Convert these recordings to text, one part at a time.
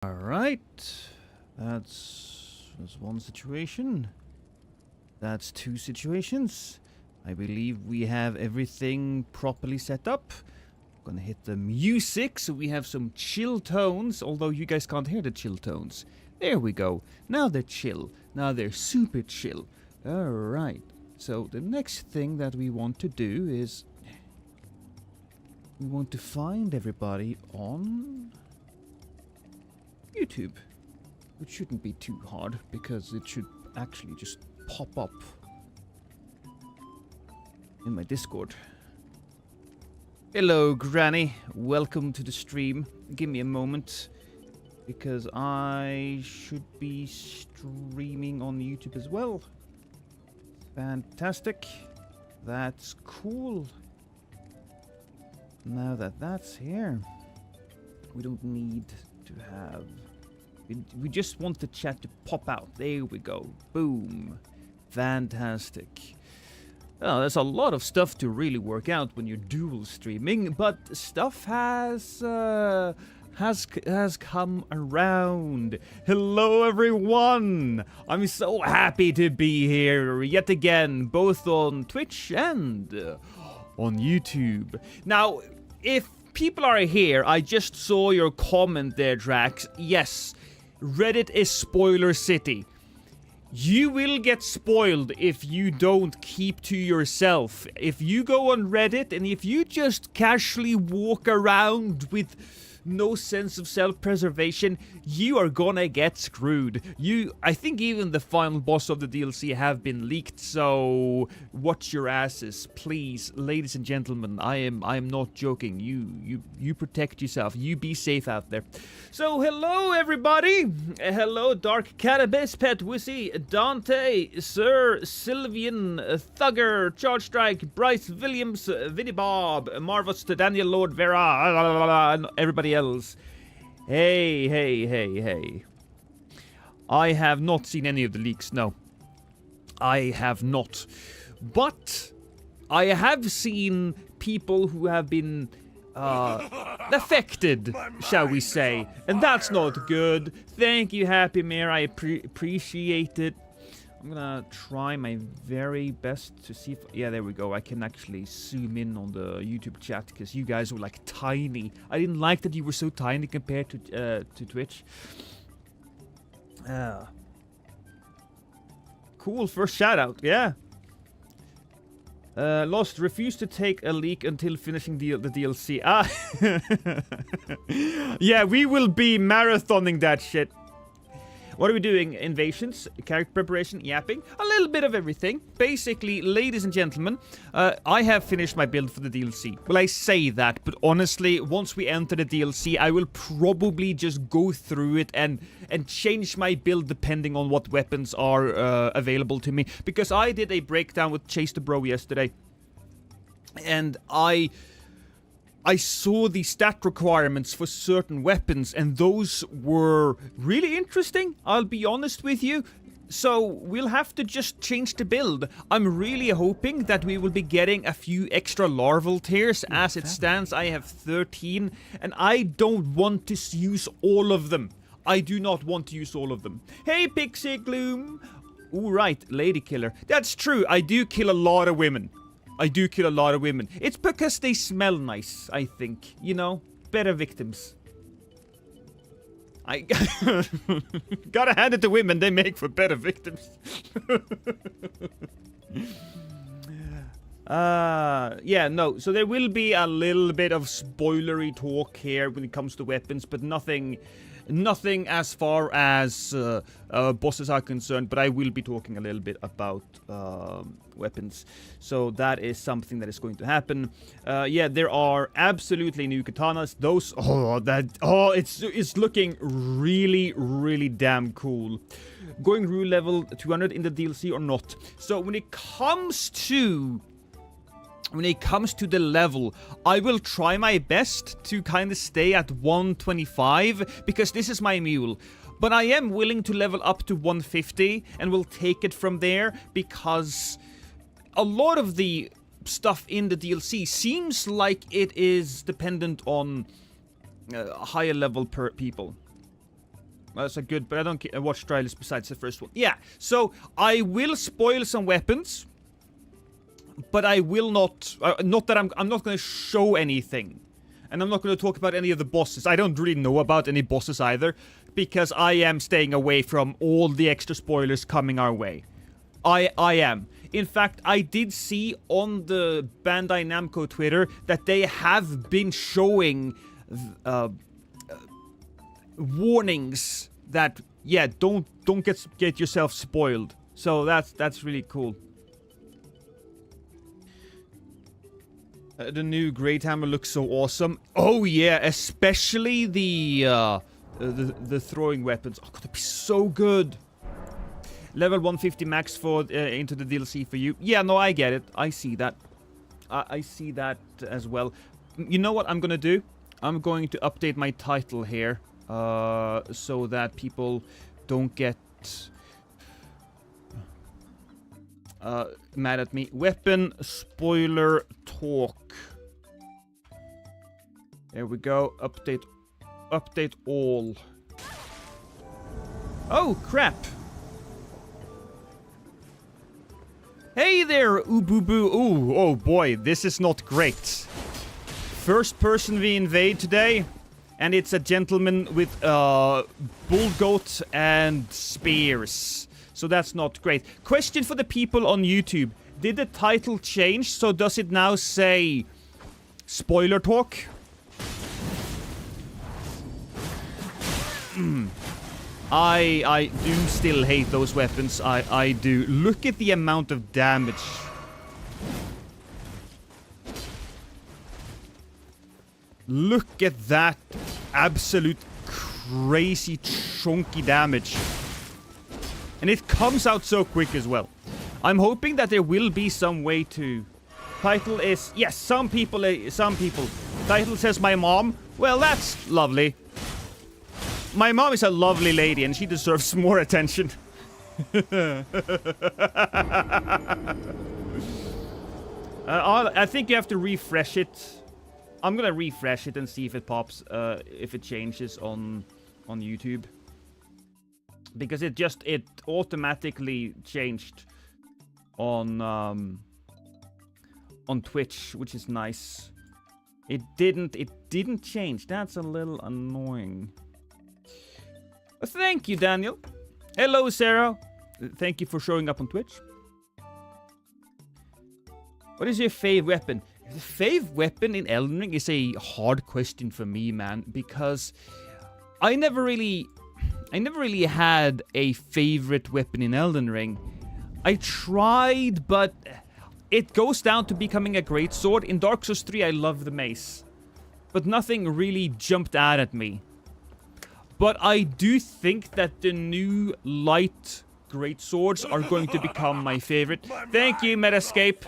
Alright. That's one situation. That's two situations. I believe we have everything properly set up. I'm gonna hit the music so we have some chill tones, although you guys can't hear the chill tones. There we go. Now they're chill. Now they're super chill. Alright. So the next thing that we want to do is we want to find everybody on YouTube, which shouldn't be too hard because it should actually just pop up in my Discord. Hello, Granny. Welcome to the stream. Give me a moment because I should be streaming on YouTube as well. Fantastic. That's cool. Now that that's here, we don't need to have... We just want the chat to pop out. There we go. Boom. Fantastic. Well, there's a lot of stuff to really work out when you're dual streaming, but stuff has come around. Hello, everyone. I'm so happy to be here yet again, both on Twitch and on YouTube. Now, if people are here, I just saw your comment there, Drax. Yes, Reddit is spoiler city. You will get spoiled if you don't keep to yourself. If you go on Reddit and if you just casually walk around with no sense of self-preservation, you are gonna get screwed. I think even the final boss of the DLC have been leaked, so watch your asses, please, ladies and gentlemen. I am not joking. You protect yourself. You be safe out there. So hello everybody. Hello Dark Cannabis, Pet Wissy, Dante, Sir Sylvian, Thugger, Charge Strike, Bryce Williams, Vinny Bob, Marvus, Daniel Lord Vera, and everybody else. Hey. I have not seen any of the leaks, no. I have not. But I have seen people who have been affected, shall we say. And that's not good. Thank you, Happy Mare. I appreciate it. I'm gonna try my very best to see if... Yeah, there we go. I can actually zoom in on the YouTube chat because you guys were like tiny. I didn't like that you were so tiny compared to Twitch. Cool first shout out, yeah. Lost, refused to take a leak until finishing the DLC. Yeah, we will be marathoning that shit. What are we doing? Invasions, character preparation, yapping, a little bit of everything. Basically, ladies and gentlemen, I have finished my build for the DLC. Well, I say that, but honestly, once we enter the DLC, I will probably just go through it and change my build depending on what weapons are available to me. Because I did a breakdown with Chase the Bro yesterday, and I saw the stat requirements for certain weapons, and those were really interesting, I'll be honest with you. So we'll have to just change the build. I'm really hoping that we will be getting a few extra larval tiers. As it stands, I have 13, and I don't want to use all of them. I do not want to use all of them. Hey, Pixie Gloom! Ooh, right, Lady Killer. That's true, I do kill a lot of women. It's because they smell nice, I think. You know? Better victims. I gotta hand it to women, they make for better victims. Yeah, no. So there will be a little bit of spoilery talk here when it comes to weapons, but nothing as far as bosses are concerned, but I will be talking a little bit about weapons. So that is something that is going to happen. Yeah, there are absolutely new katanas. Those, it's looking really, really damn cool. Going rule level 200 in the DLC or not. So when it comes to the level, I will try my best to kind of stay at 125 because this is my mule. But I am willing to level up to 150 and we'll take it from there because a lot of the stuff in the DLC seems like it is dependent on higher level people. That's a good, but I don't watch trailers besides the first one. Yeah, so I will spoil some weapons, but I will not. Not that I'm not going to show anything, and I'm not going to talk about any of the bosses. I don't really know about any bosses either, because I am staying away from all the extra spoilers coming our way. I am. In fact, I did see on the Bandai Namco Twitter that they have been showing warnings that, yeah, don't get yourself spoiled. So that's really cool. The new Great Hammer looks so awesome. Oh yeah, especially the throwing weapons. Oh, gonna be so good. Level 150 max for into the DLC for you. Yeah, no, I get it. I see that. I see that as well. You know what I'm gonna do? I'm going to update my title here, so that people don't get mad at me. Weapon spoiler talk. There we go. Update all. Oh crap! Hey there, Uboo. Ooh, oh boy, this is not great. First person we invade today, and it's a gentleman with bull goat and spears. So that's not great. Question for the people on YouTube. Did the title change? So does it now say spoiler talk? I do still hate those weapons. I do. Look at the amount of damage. Look at that absolute crazy chunky damage. And it comes out so quick as well. I'm hoping that there will be some way to... Title is... Yes, some people. Title says my mom. Well, that's lovely. My mom is a lovely lady and she deserves more attention. I think you have to refresh it. I'm gonna refresh it and see if it pops, if it changes on YouTube. Because it automatically changed on Twitch, which is nice. It didn't change. That's a little annoying. Thank you, Daniel. Hello, Sarah. Thank you for showing up on Twitch. What is your fave weapon? The fave weapon in Elden Ring is a hard question for me, man, because I never really had a favorite weapon in Elden Ring. I tried, but it goes down to becoming a great sword. In Dark Souls 3, I love the mace, but nothing really jumped out at me. But I do think that the new light great swords are going to become my favorite. Thank you, Metascape.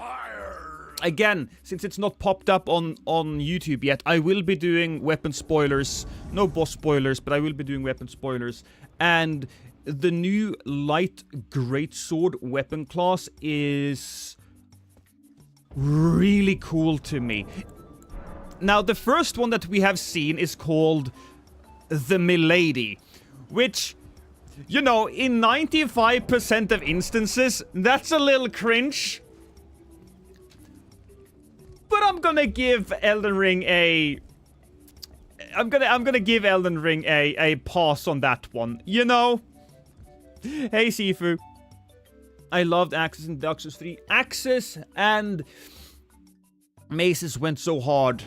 Again, since it's not popped up on YouTube yet, I will be doing weapon spoilers. No boss spoilers, but I will be doing weapon spoilers. And the new light greatsword weapon class is really cool to me. Now, the first one that we have seen is called the Milady, which, you know, in 95% of instances, that's a little cringe. But I'm gonna give Elden Ring a... I'm gonna give Elden Ring a pass on that one, you know? Hey, Sifu. I loved Axes in Dark Souls 3. Axes and maces went so hard.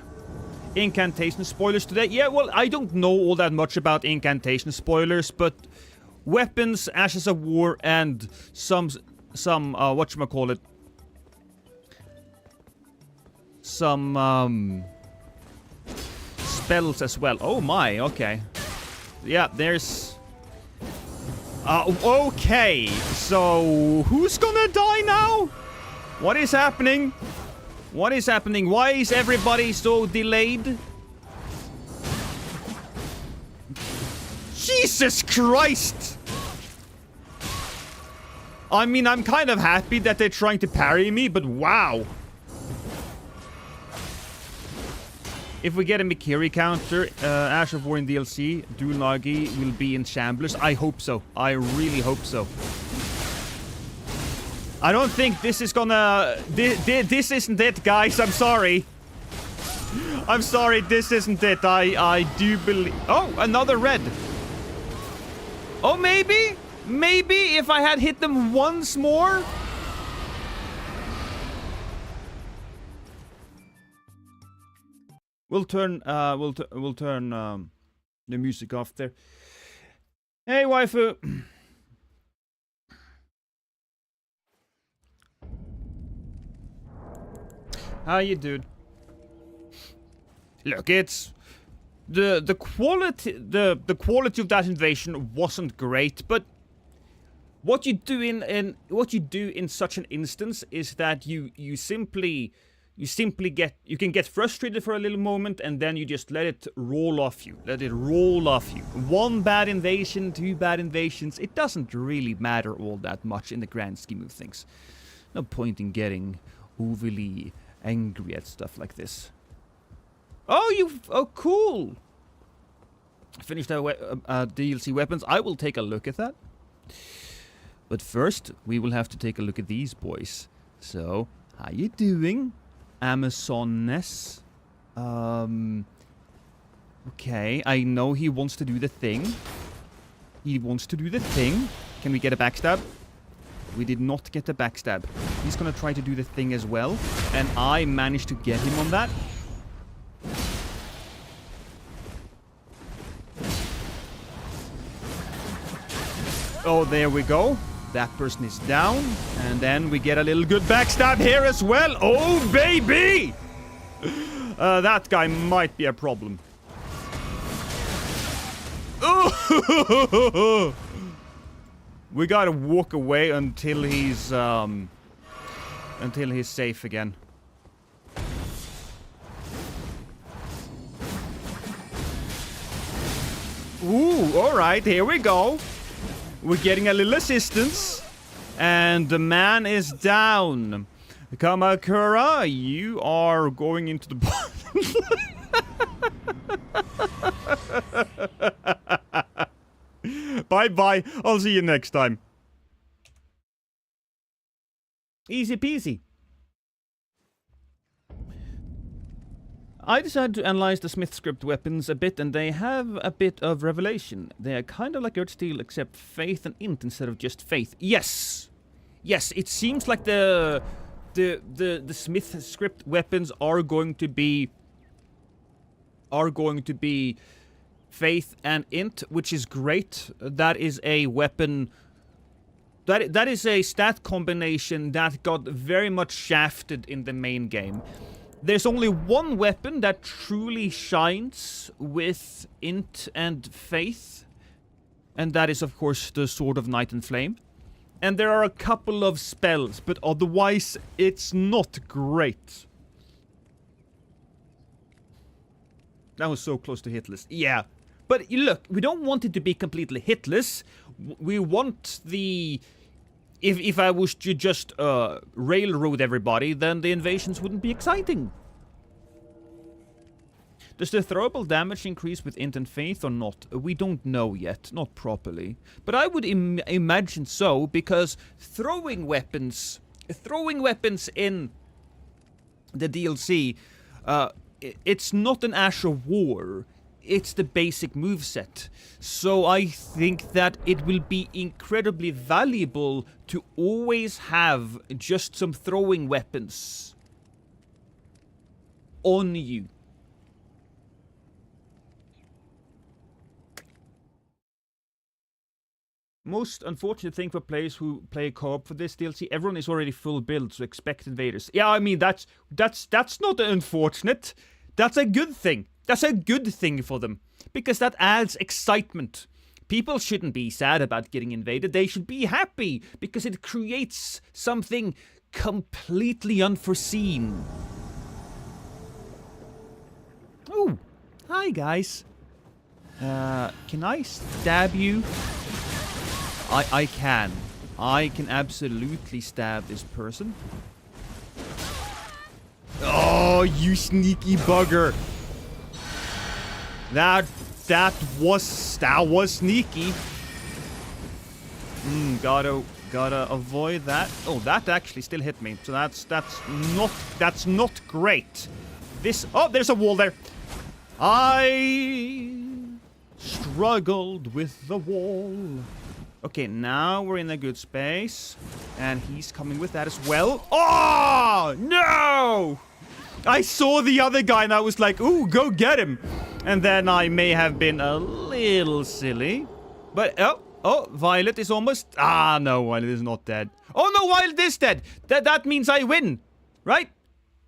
Incantation spoilers today? Yeah, well, I don't know all that much about incantation spoilers, but weapons, Ashes of War, and some whatchamacallit, some spells as well. Oh my, okay. Yeah, there's... okay, so who's gonna die now? What is happening? What is happening? Why is everybody so delayed? Jesus Christ! I mean, I'm kind of happy that they're trying to parry me, but wow. If we get a Mikiri counter, Ash of War in DLC, Dulnagi will be in Shamblers. I hope so. I really hope so. I don't think this is gonna... This isn't it, guys. I'm sorry. I'm sorry, this isn't it. I do believe... Oh, another red. Oh, maybe? Maybe if I had hit them once more? We'll turn the music off there. Hey, waifu. How you doing? Look, it's the quality of that invasion wasn't great, but what you do in such an instance is that you can get frustrated for a little moment, and then you just let it roll off you. Let it roll off you. One bad invasion, two bad invasions. It doesn't really matter all that much in the grand scheme of things. No point in getting overly angry at stuff like this. Oh, cool. Finished our DLC weapons. I will take a look at that. But first, we will have to take a look at these boys. So, how you doing? Amazoness. Okay, I know he wants to do the thing. He wants to do the thing. Can we get a backstab? We did not get a backstab. He's gonna try to do the thing as well. And I managed to get him on that. Oh, there we go. That person is down. And then we get a little good backstab here as well. Oh, baby! That guy might be a problem. Oh! We gotta walk away until he's safe again. Ooh, alright, here we go. We're getting a little assistance. And the man is down. Kamakura, you are going into the Bye-bye. I'll see you next time. Easy peasy. I decided to analyze the Smith script weapons a bit, and they have a bit of revelation. They are kind of like Earthsteel, except faith and int instead of just faith. Yes! Yes, it seems like the Smith script weapons are going to be faith and int, which is great. That is a weapon... That is a stat combination that got very much shafted in the main game. There's only one weapon that truly shines with int and faith. And that is, of course, the Sword of Night and Flame. And there are a couple of spells, but otherwise, it's not great. That was so close to hitless. Yeah. But look, we don't want it to be completely hitless. We want the... If I was to just railroad everybody, then the invasions wouldn't be exciting. Does the throwable damage increase with int and faith or not? We don't know yet, not properly. But I would imagine so, because throwing weapons in the DLC, it's not an Ash of War. It's the basic moveset. So I think that it will be incredibly valuable to always have just some throwing weapons on you. Most unfortunate thing for players who play co-op for this DLC, everyone is already full build, so expect invaders. Yeah, I mean, that's not unfortunate. That's a good thing. That's a good thing for them, because that adds excitement. People shouldn't be sad about getting invaded. They should be happy, because it creates something completely unforeseen. Oh, hi guys. Can I stab you? I can. I can absolutely stab this person. Oh, you sneaky bugger. That was sneaky. Gotta avoid that. Oh, that actually still hit me. So that's not great. There's a wall there. I struggled with the wall. Okay, now we're in a good space. And he's coming with that as well. Oh, no! I saw the other guy and I was like, ooh, go get him. And then I may have been a little silly. But, oh, Violet is almost... Ah, no, Violet is not dead. Oh, no, Violet is dead. That means I win, right?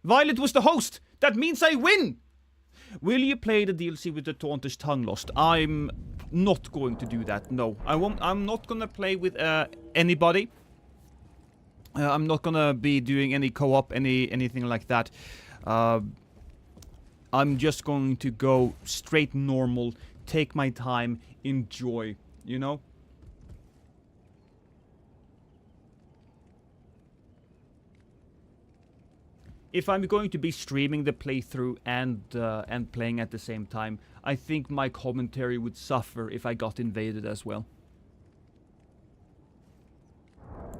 Violet was the host. That means I win. Will you play the DLC with the Taunter's Tongue lost? I'm not going to do that, no. I'm not gonna play with anybody. I'm not gonna be doing any co-op, anything like that. I'm just going to go straight normal, take my time, enjoy, you know? If I'm going to be streaming the playthrough and playing at the same time, I think my commentary would suffer if I got invaded as well.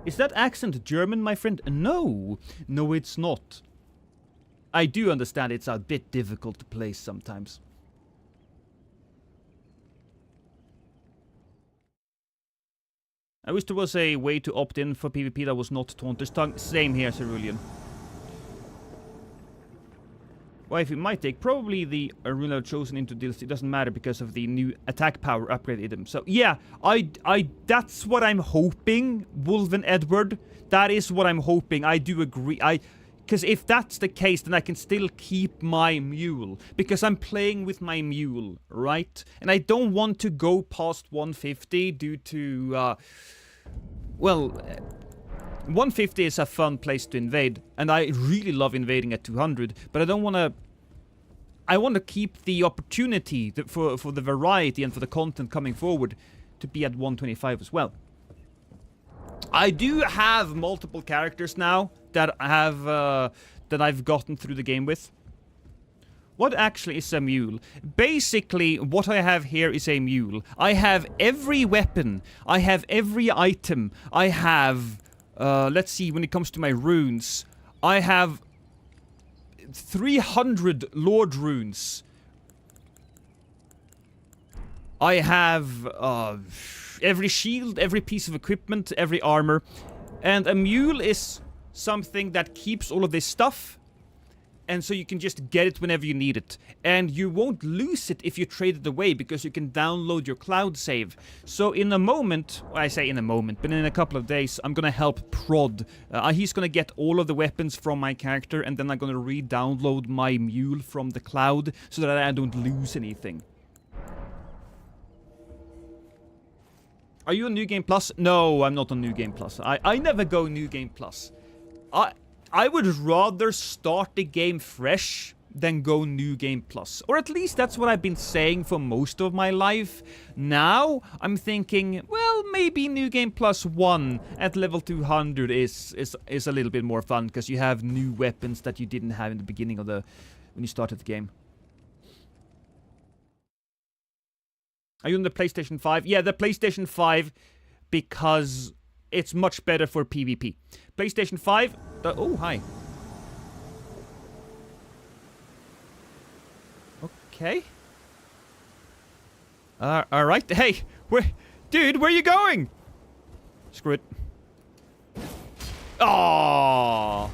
Is that accent German, my friend? No, it's not. I do understand it's a bit difficult to place sometimes. I wish there was a way to opt in for PvP that was not Taunter's Tongue. Same here, Cerulean. Well, if it might take, probably the arena chosen into DLC, it doesn't matter because of the new attack power upgrade item. So yeah, that's what I'm hoping, Wolven Edward. That is what I'm hoping. I do agree. Because if that's the case, then I can still keep my mule. Because I'm playing with my mule, right? And I don't want to go past 150 due to, well... 150 is a fun place to invade, and I really love invading at 200, but I don't want to... I want to keep the opportunity for the variety and for the content coming forward to be at 125 as well. I do have multiple characters now that I've gotten through the game with. What actually is a mule? Basically, what I have here is a mule. I have every weapon. I have every item. I have... let's see, when it comes to my runes, I have 300 Lord runes. I have every shield, every piece of equipment, every armor. And a mule is something that keeps all of this stuff. And so you can just get it whenever you need it. And you won't lose it if you trade it away, because you can download your cloud save. So in a moment, well, I say in a moment, but in a couple of days, I'm gonna help Prod. He's gonna get all of the weapons from my character, and then I'm gonna re-download my mule from the cloud, so that I don't lose anything. Are you on New Game Plus? No, I'm not on New Game Plus. I never go New Game Plus. I would rather start the game fresh than go New Game Plus. Or at least that's what I've been saying for most of my life. Now, I'm thinking, well, maybe New Game Plus 1 at level 200 is a little bit more fun, because you have new weapons that you didn't have in the beginning of when you started the game. Are you on the PlayStation 5? Yeah, the PlayStation 5, because it's much better for PvP. PlayStation 5... oh, hi. Okay. Alright. Hey, dude, where are you going? Screw it. Oh,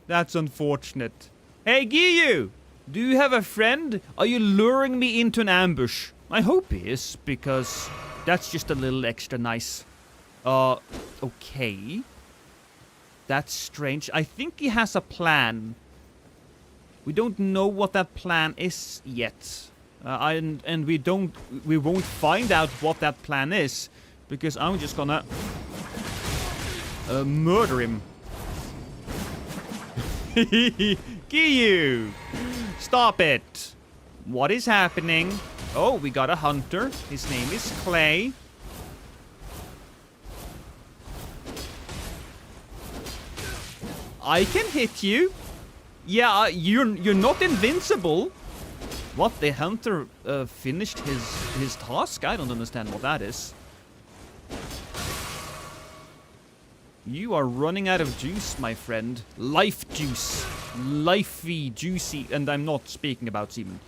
that's unfortunate. Hey, Giyu! Do you have a friend? Are you luring me into an ambush? I hope he is, because that's just a little extra nice. Okay. That's strange. I think he has a plan. We don't know what that plan is yet. And we won't find out what that plan is, because I'm just gonna murder him. Giyu! Stop it! What is happening? Oh, we got a hunter. His name is Clay. I can hit you. Yeah, you're not invincible. What? The hunter finished his task? I don't understand what that is. You are running out of juice, my friend. Life juice. Lifey, juicy. And I'm not speaking about semen.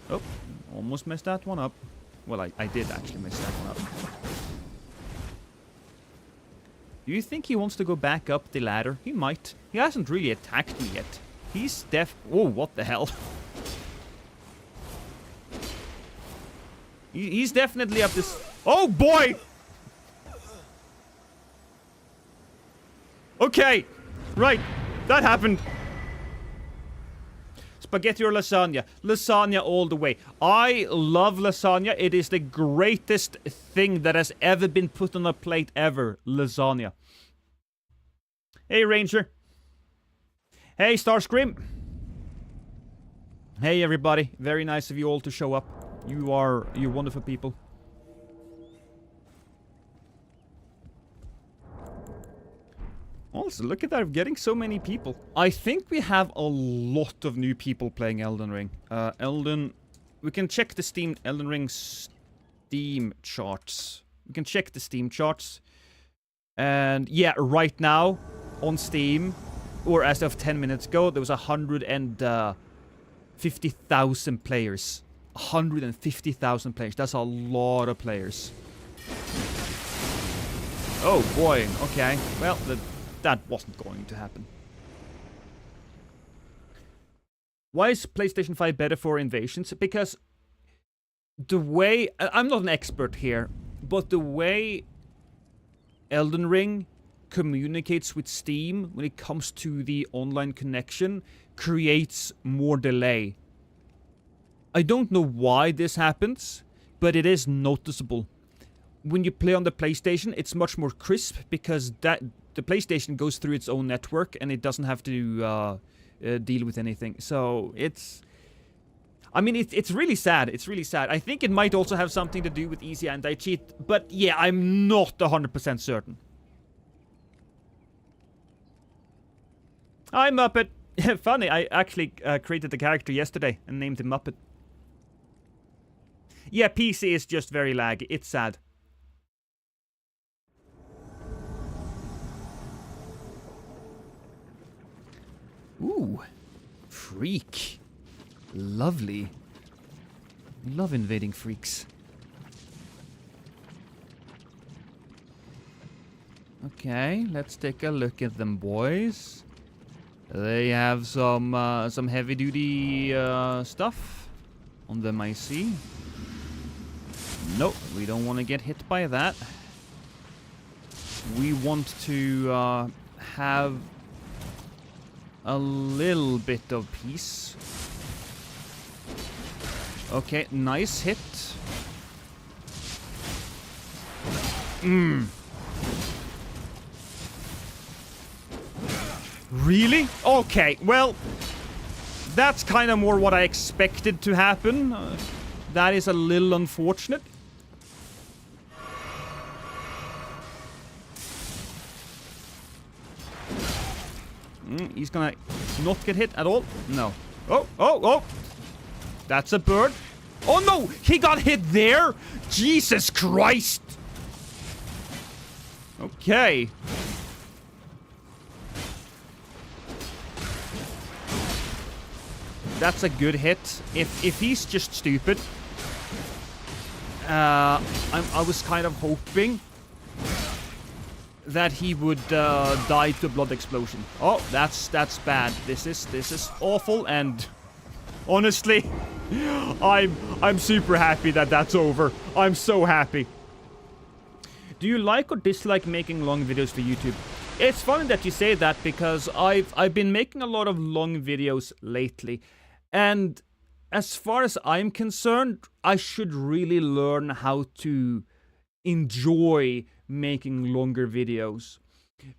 Oh, almost messed that one up. Well, I did actually mess that one up. Do you think he wants to go back up the ladder? He might. He hasn't really attacked me yet. He's Oh, what the hell? He's definitely up this... Oh, boy! Okay. Right. That happened. Spaghetti or lasagna? Lasagna all the way. I love lasagna. It is the greatest thing that has ever been put on a plate ever. Lasagna. Hey, Ranger. Hey, Starscream. Hey, everybody. Very nice of you all to show up. You're wonderful people. Also, look at that, getting so many people. I think we have a lot of new people playing Elden Ring. Elden... We can check the Elden Ring Steam charts. We can check the Steam charts. And yeah, right now, on Steam, or as of 10 minutes ago, there was 150,000 players. 150,000 players. That's a lot of players. Oh boy, okay. Well, that wasn't going to happen. Why is PlayStation 5 better for invasions? Because the way... I'm not an expert here, but the way Elden Ring communicates with Steam when it comes to the online connection creates more delay. I don't know why this happens, but it is noticeable. When you play on the PlayStation, it's much more crisp because the PlayStation goes through its own network and it doesn't have to deal with anything. So it's... I mean, it's really sad. It's really sad. I think it might also have something to do with easy anti-cheat, but yeah, I'm not 100% certain. Hi, Muppet. Funny, I actually created the character yesterday and named him Muppet. Yeah, PC is just very laggy. It's sad. Ooh. Freak. Lovely. Love invading freaks. Okay, let's take a look at them boys. They have some heavy-duty stuff on them, I see. Nope, we don't want to get hit by that. We want to have a little bit of peace. Okay, nice hit. Really? Okay, well, that's kind of more what I expected to happen. That is a little unfortunate. He's gonna not get hit at all. No. Oh, oh, oh. That's a bird. Oh no, he got hit there. Jesus Christ. Okay. That's a good hit. If he's just stupid, I was kind of hoping that he would die to a blood explosion. Oh, that's bad. This is awful, and honestly, I'm super happy that that's over. I'm so happy. Do you like or dislike making long videos for YouTube? It's funny that you say that because I've been making a lot of long videos lately, and as far as I'm concerned, I should really learn how to enjoy making longer videos,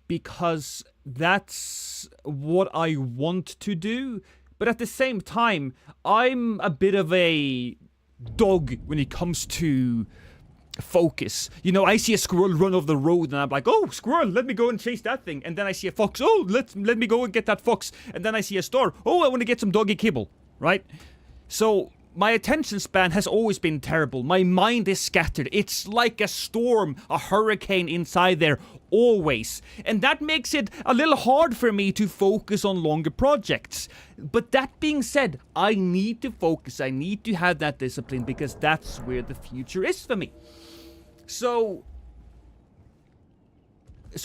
because that's what I want to do. But at the same time, I'm a bit of a dog when it comes to focus. You know, I see a squirrel run off the road and I'm like, oh, squirrel, let me go and chase that thing. And then I see a fox, oh, let me go and get that fox. And then I see a star, oh, I want to get some doggy kibble, right? So my attention span has always been terrible. My mind is scattered. It's like a storm, a hurricane inside there, always. And that makes it a little hard for me to focus on longer projects. But that being said, I need to focus. I need to have that discipline because that's where the future is for me. So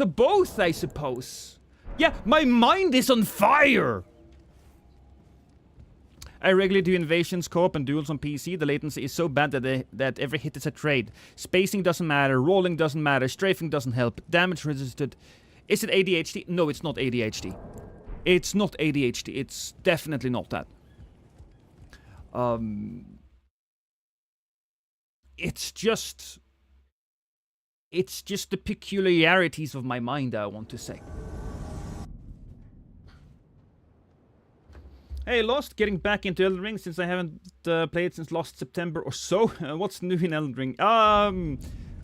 both, I suppose. Yeah, my mind is on fire! I regularly do invasions, co-op, and duels on PC. The latency is so bad that every hit is a trade. Spacing doesn't matter, rolling doesn't matter, strafing doesn't help, damage resisted. Is it ADHD? No, it's not ADHD. It's not ADHD. It's definitely not that. It's just the peculiarities of my mind, I want to say. Hey, Lost, getting back into Elden Ring since I haven't played since last September or so. What's new in Elden Ring?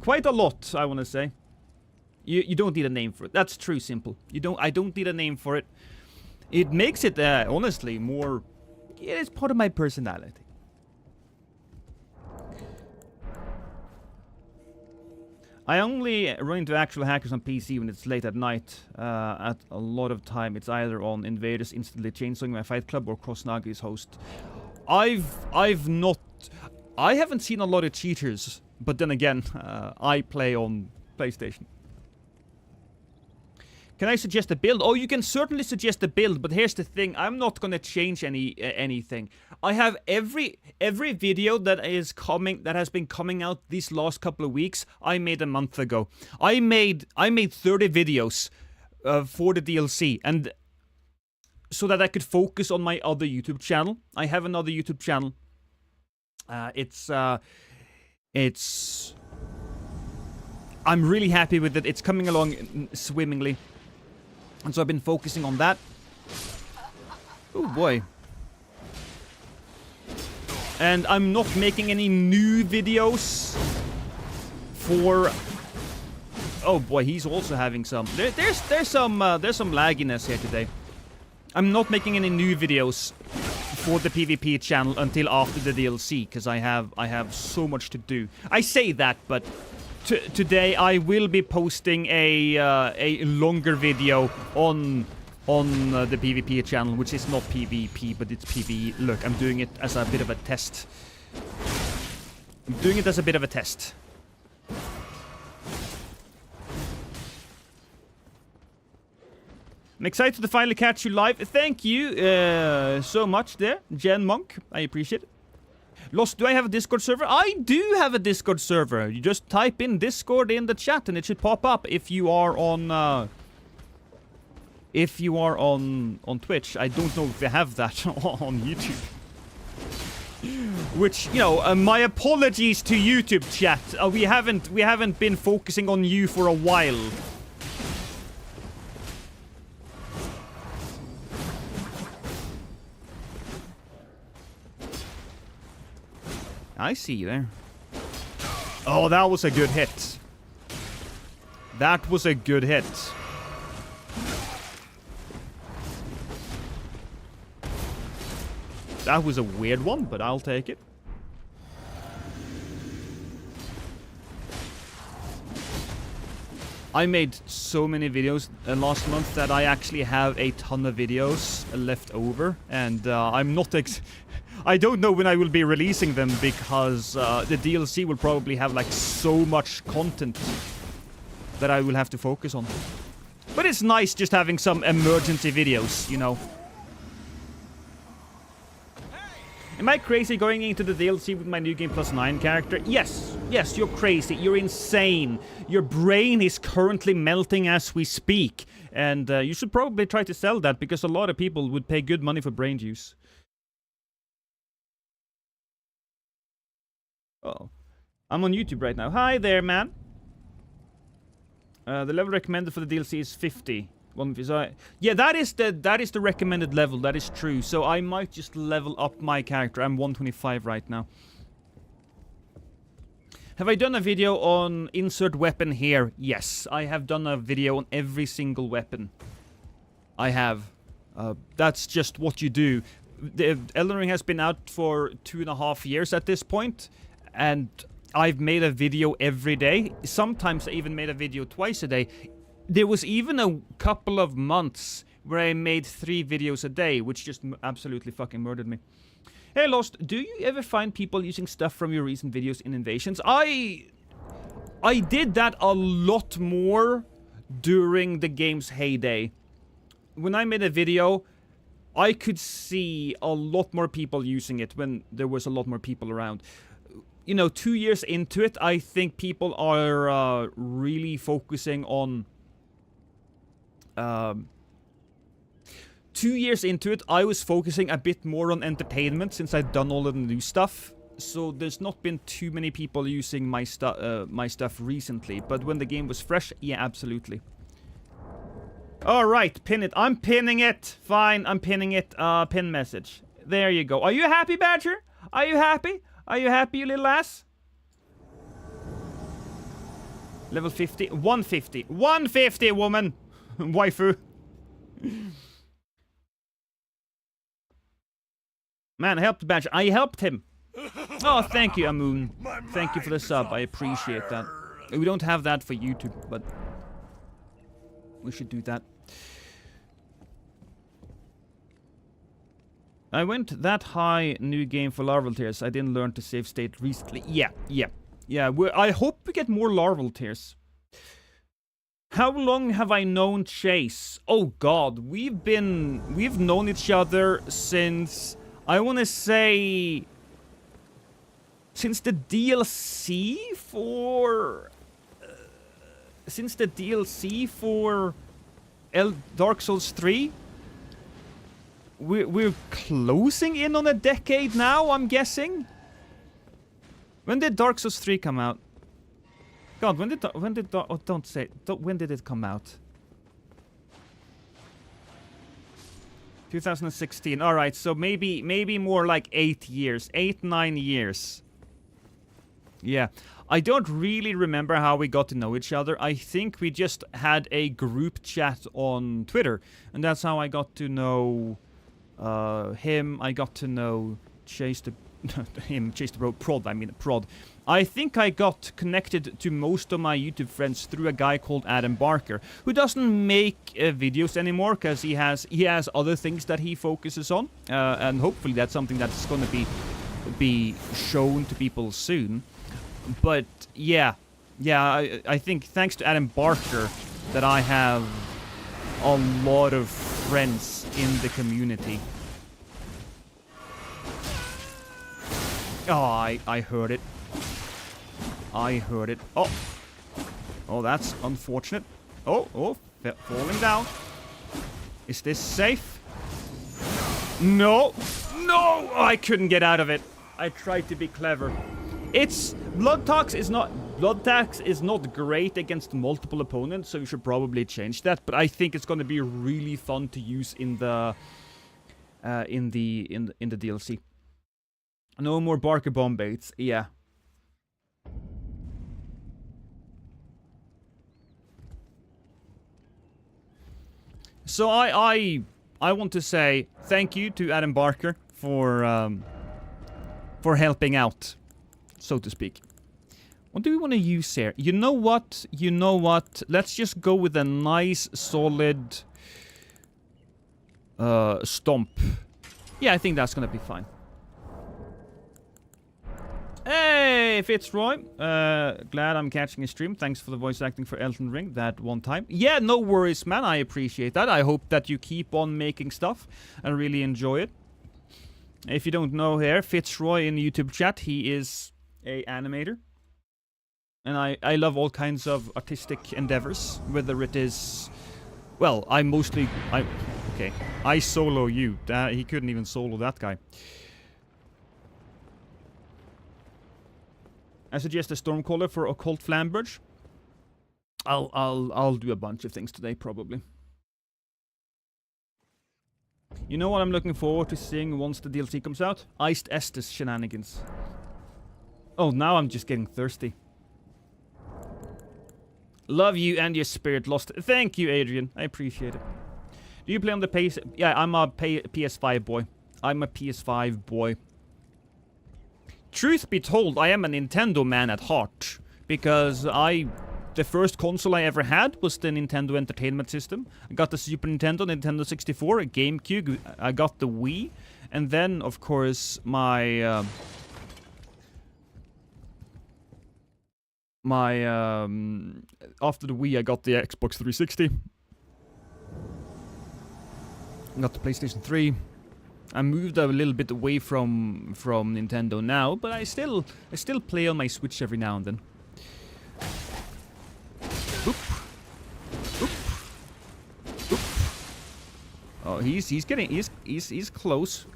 Quite a lot, I want to say. You don't need a name for it. That's true, simple. I don't need a name for it. It makes it, honestly, more... It is part of my personality. I only run into actual hackers on PC when it's late at night. At a lot of time, it's either on Invaders instantly chainsawing my fight club or Cross-Nagi's host. I haven't seen a lot of cheaters, but then again, I play on PlayStation. Can I suggest a build? Oh, you can certainly suggest a build, but here's the thing. I'm not gonna change anything. I have every video that has been coming out these last couple of weeks, I made a month ago. I made 30 videos for the DLC, and so that I could focus on my other YouTube channel. I have another YouTube channel. I'm really happy with it. It's coming along swimmingly. And so I've been focusing on that. Oh boy. And I'm not making any new videos for... Oh boy, he's also having some... There's some lagginess here today. I'm not making any new videos for the PvP channel until after the DLC, because I have so much to do. I say that, but... Today I will be posting a longer video on the PvP channel, which is not PvP, but it's PvE. Look, I'm doing it as a bit of a test. I'm doing it as a bit of a test. I'm excited to finally catch you live. Thank you so much there, Jen Monk. I appreciate it. Lost, do I have a Discord server? I do have a Discord server. You just type in Discord in the chat and it should pop up if you are on Twitch. I don't know if they have that on YouTube. Which, you know, my apologies to YouTube chat. We haven't been focusing on you for a while. I see you there. Oh, that was a good hit. That was a good hit. That was a weird one, but I'll take it. I made so many videos last month that I actually have a ton of videos left over, and I'm not I don't know when I will be releasing them because the DLC will probably have like so much content that I will have to focus on. But it's nice just having some emergency videos, you know. Am I crazy going into the DLC with my New Game Plus 9 character? Yes, you're crazy. You're insane. Your brain is currently melting as we speak. And you should probably try to sell that because a lot of people would pay good money for brain juice. Oh, I'm on YouTube right now. Hi there, man. The level recommended for the DLC is 50. Yeah, that is the recommended level. That is true. So I might just level up my character. I'm 125 right now. Have I done a video on insert weapon here? Yes, I have done a video on every single weapon. I have. That's just what you do. the Elden Ring has been out for 2.5 years at this point, and I've made a video every day. Sometimes I even made a video twice a day. There was even a couple of months where I made 3 videos a day, which just absolutely fucking murdered me. Hey Lost, do you ever find people using stuff from your recent videos in Invasions? I did that a lot more during the game's heyday. When I made a video, I could see a lot more people using it when there was a lot more people around. You know, 2 years into it, I think people are really focusing on... 2 years into it, I was focusing a bit more on entertainment since I'd done all of the new stuff. So there's not been too many people using my stuff recently. But when the game was fresh, yeah, absolutely. Alright, pin it. I'm pinning it. Fine, I'm pinning it. Pin message. There you go. Are you happy, Badger? Are you happy? Are you happy, you little ass? Level 50. 150. 150, woman! Waifu. Man, I helped Badger. I helped him. Oh, thank you, Amoon. Thank you for the sub. I appreciate that. We don't have that for YouTube, but we should do that. I went that high new game for larval tears. I didn't learn to save state recently. Yeah. I hope we get more larval tears. How long have I known Chase? Oh God, we've known each other since, I want to say, since the DLC for Dark Souls 3. We're closing in on a decade now, I'm guessing. When did Dark Souls 3 come out? God, when did it come out? 2016. All right, so maybe more like 8 years, 9 years. Yeah, I don't really remember how we got to know each other. I think we just had a group chat on Twitter, and that's how I got to know him. I got to know Chase the Prod. I think I got connected to most of my YouTube friends through a guy called Adam Barker, who doesn't make videos anymore because he has other things that he focuses on, and hopefully that's something that's going to be shown to people soon. But yeah, I think thanks to Adam Barker that I have a lot of friends in the community. Oh, I heard it. I heard it. Oh, that's unfortunate. Oh, falling down. Is this safe? No, I couldn't get out of it. I tried to be clever. Blood tax is not great against multiple opponents, so you should probably change that. But I think it's going to be really fun to use in the DLC. No more Barker bomb baits. Yeah. So I want to say thank you to Adam Barker for helping out, so to speak. What do we want to use here? You know what? Let's just go with a nice, solid stomp. Yeah, I think that's gonna be fine. Hey, Fitzroy. Glad I'm catching a stream. Thanks for the voice acting for Elden Ring that one time. Yeah, no worries, man. I appreciate that. I hope that you keep on making stuff and really enjoy it. If you don't know here, Fitzroy in the YouTube chat, he is a animator. And I love all kinds of artistic endeavors, whether it is... Well, I solo you. He couldn't even solo that guy. I suggest a Stormcaller for Occult Flamberge. I'll do a bunch of things today, probably. You know what I'm looking forward to seeing once the DLC comes out? Iced Estes shenanigans. Oh, now I'm just getting thirsty. Love you and your spirit lost. Thank you, Adrian. I appreciate it. Do you play on the PS... Yeah, I'm a PS5 boy. I'm a PS5 boy. Truth be told, I am a Nintendo man at heart. Because the first console I ever had was the Nintendo Entertainment System. I got the Super Nintendo, Nintendo 64, a GameCube, I got the Wii. And then, of course, my after the Wii, I got the Xbox 360. I got the PlayStation 3. I moved a little bit away from Nintendo now, but I still play on my Switch every now and then. Oop. Oop. Oop. Oh, he's close.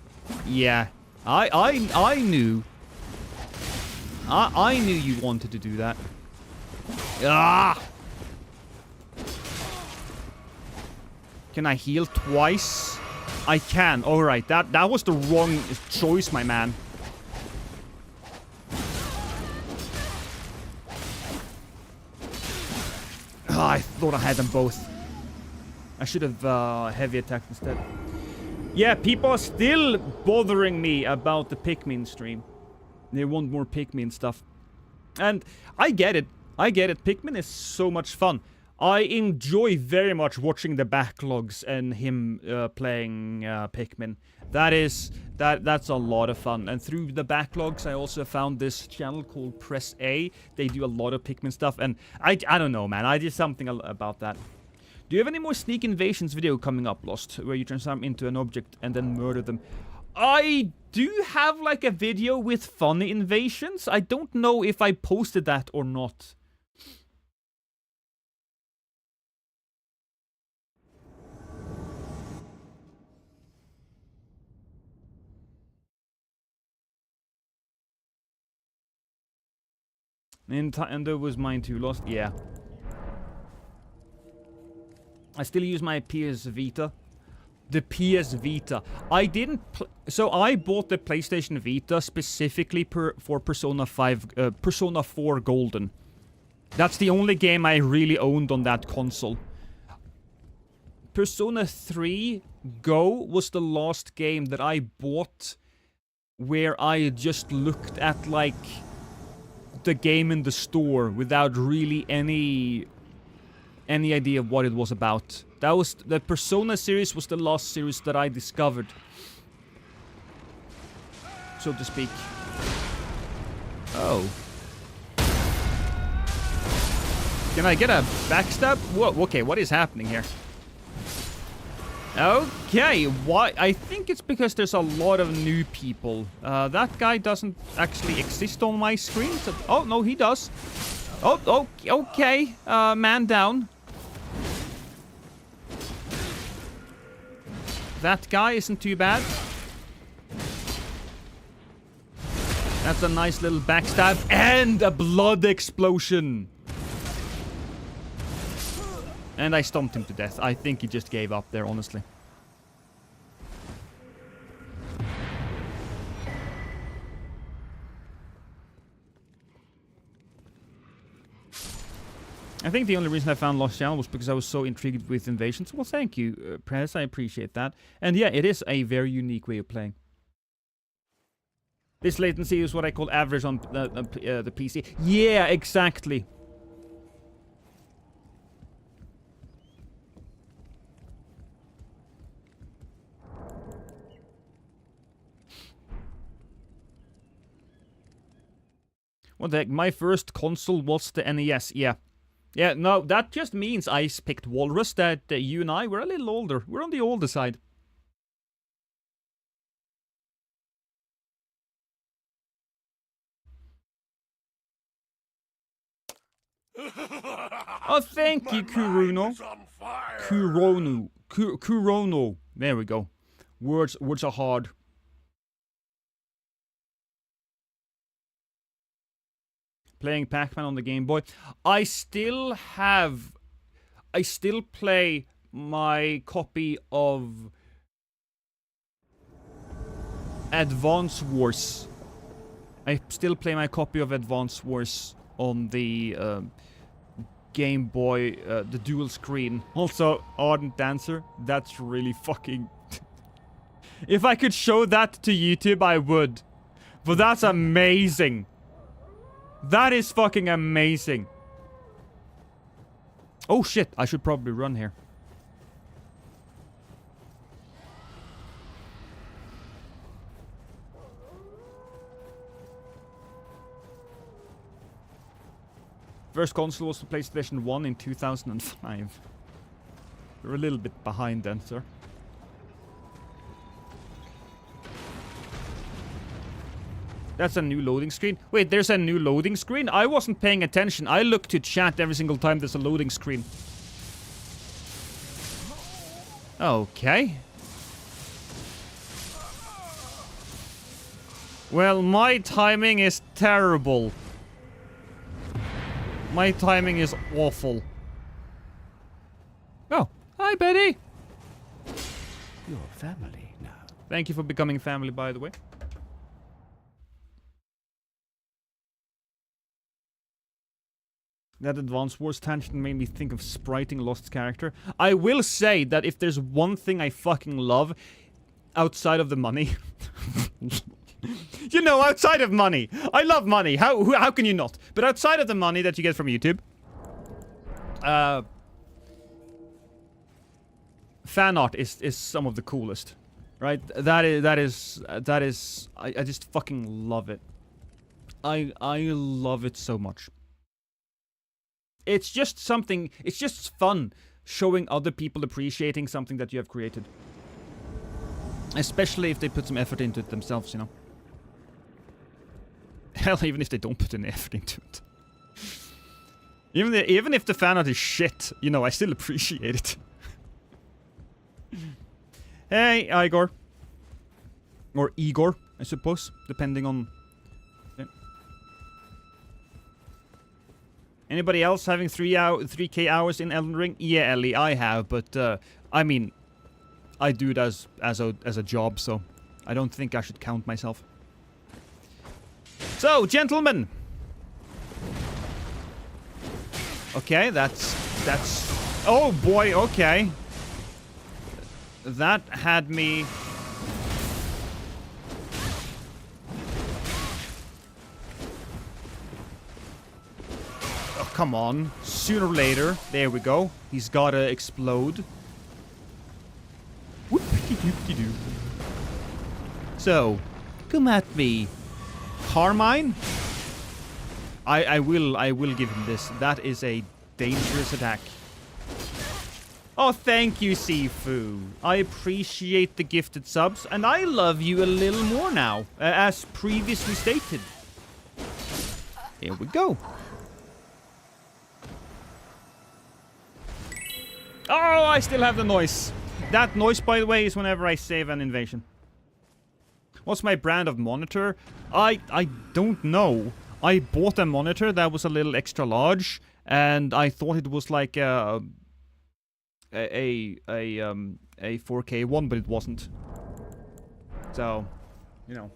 Yeah, I knew. I knew you wanted to do that. Ah! Can I heal twice? I can. Alright, that was the wrong choice, my man. I thought I had them both. I should have heavy attacked instead. Yeah, people are still bothering me about the Pikmin stream. They want more Pikmin stuff. And I get it. I get it. Pikmin is so much fun. I enjoy very much watching the backlogs and him playing Pikmin. That's a lot of fun. And through the backlogs, I also found this channel called Press A. They do a lot of Pikmin stuff, and I don't know, man. I did something about that. Do you have any more Sneak Invasions video coming up, Lost, where you transform into an object and then murder them? I do have like a video with funny invasions. I don't know if I posted that or not. Nintendo was mine too, Lost? Yeah. I still use my PS Vita. The PS Vita. I didn't... So I bought the PlayStation Vita specifically for Persona 4 Golden. That's the only game I really owned on that console. Persona 3 Go was the last game that I bought where I just looked at, like, the game in the store without really any idea of what it was about. That was the Persona series was the last series that I discovered, so to speak. Oh. Can I get a backstab? Whoa, okay, what is happening here? Okay, why? I think it's because there's a lot of new people. That guy doesn't actually exist on my screen. So, oh, no, he does. Oh, okay. Man down. That guy isn't too bad. That's a nice little backstab. And a blood explosion. And I stomped him to death. I think he just gave up there, honestly. I think the only reason I found Lost Channel was because I was so intrigued with invasions. Well, thank you, Prez. I appreciate that. And yeah, it is a very unique way of playing. This latency is what I call average on the PC. Yeah, exactly. What the heck? My first console was the NES. Yeah. Yeah, no, that just means I picked Walrus, that you and I were a little older. We're on the older side. Oh, thank you, Kurono. Kurono. There we go. Words are hard. Playing Pac-Man on the Game Boy. I still play my copy of Advance Wars. I still play my copy of Advance Wars on the Game Boy, the dual screen. Also, Ardent Dancer. That's really fucking... If I could show that to YouTube, I would. But that's amazing. That is fucking amazing. Oh shit, I should probably run here. First console was the PlayStation 1 in 2005. You're a little bit behind then, sir. That's a new loading screen. Wait, there's a new loading screen? I wasn't paying attention. I look to chat every single time there's a loading screen. Okay. Well, my timing is terrible. My timing is awful. Oh, hi, Betty. You're family now. Thank you for becoming family, by the way. That Advance Wars tangent made me think of spriting Lost's character. I will say that if there's one thing I fucking love outside of the money... You know, outside of money. I love money. How can you not? But outside of the money that you get from YouTube, fan art is some of the coolest, right? That is I just fucking love it. I love it so much. It's just something. It's just fun showing other people appreciating something that you have created, especially if they put some effort into it themselves, you know. Hell, even if they don't put any effort into it. Even if the fan art is shit, you know, I still appreciate it. Hey, Igor. Or Igor, I suppose, depending on... Yeah. Anybody else having 3k hours in Elden Ring? Yeah, Ellie, I have, but, I mean, I do it as a job, so I don't think I should count myself. So, gentlemen. Okay, that's... Oh boy, okay. That had me... Oh, come on. Sooner or later. There we go. He's gotta explode. Whoop-de-doop-de-doo. So, come at me. Carmine? I will give him this. That is a dangerous attack. Oh, thank you, Sifu. I appreciate the gifted subs, and I love you a little more now, as previously stated. Here we go. Oh, I still have the noise. That noise, by the way, is whenever I save an invasion. What's my brand of monitor? I don't know. I bought a monitor that was a little extra large, and I thought it was like a 4K one, but it wasn't. So, you know.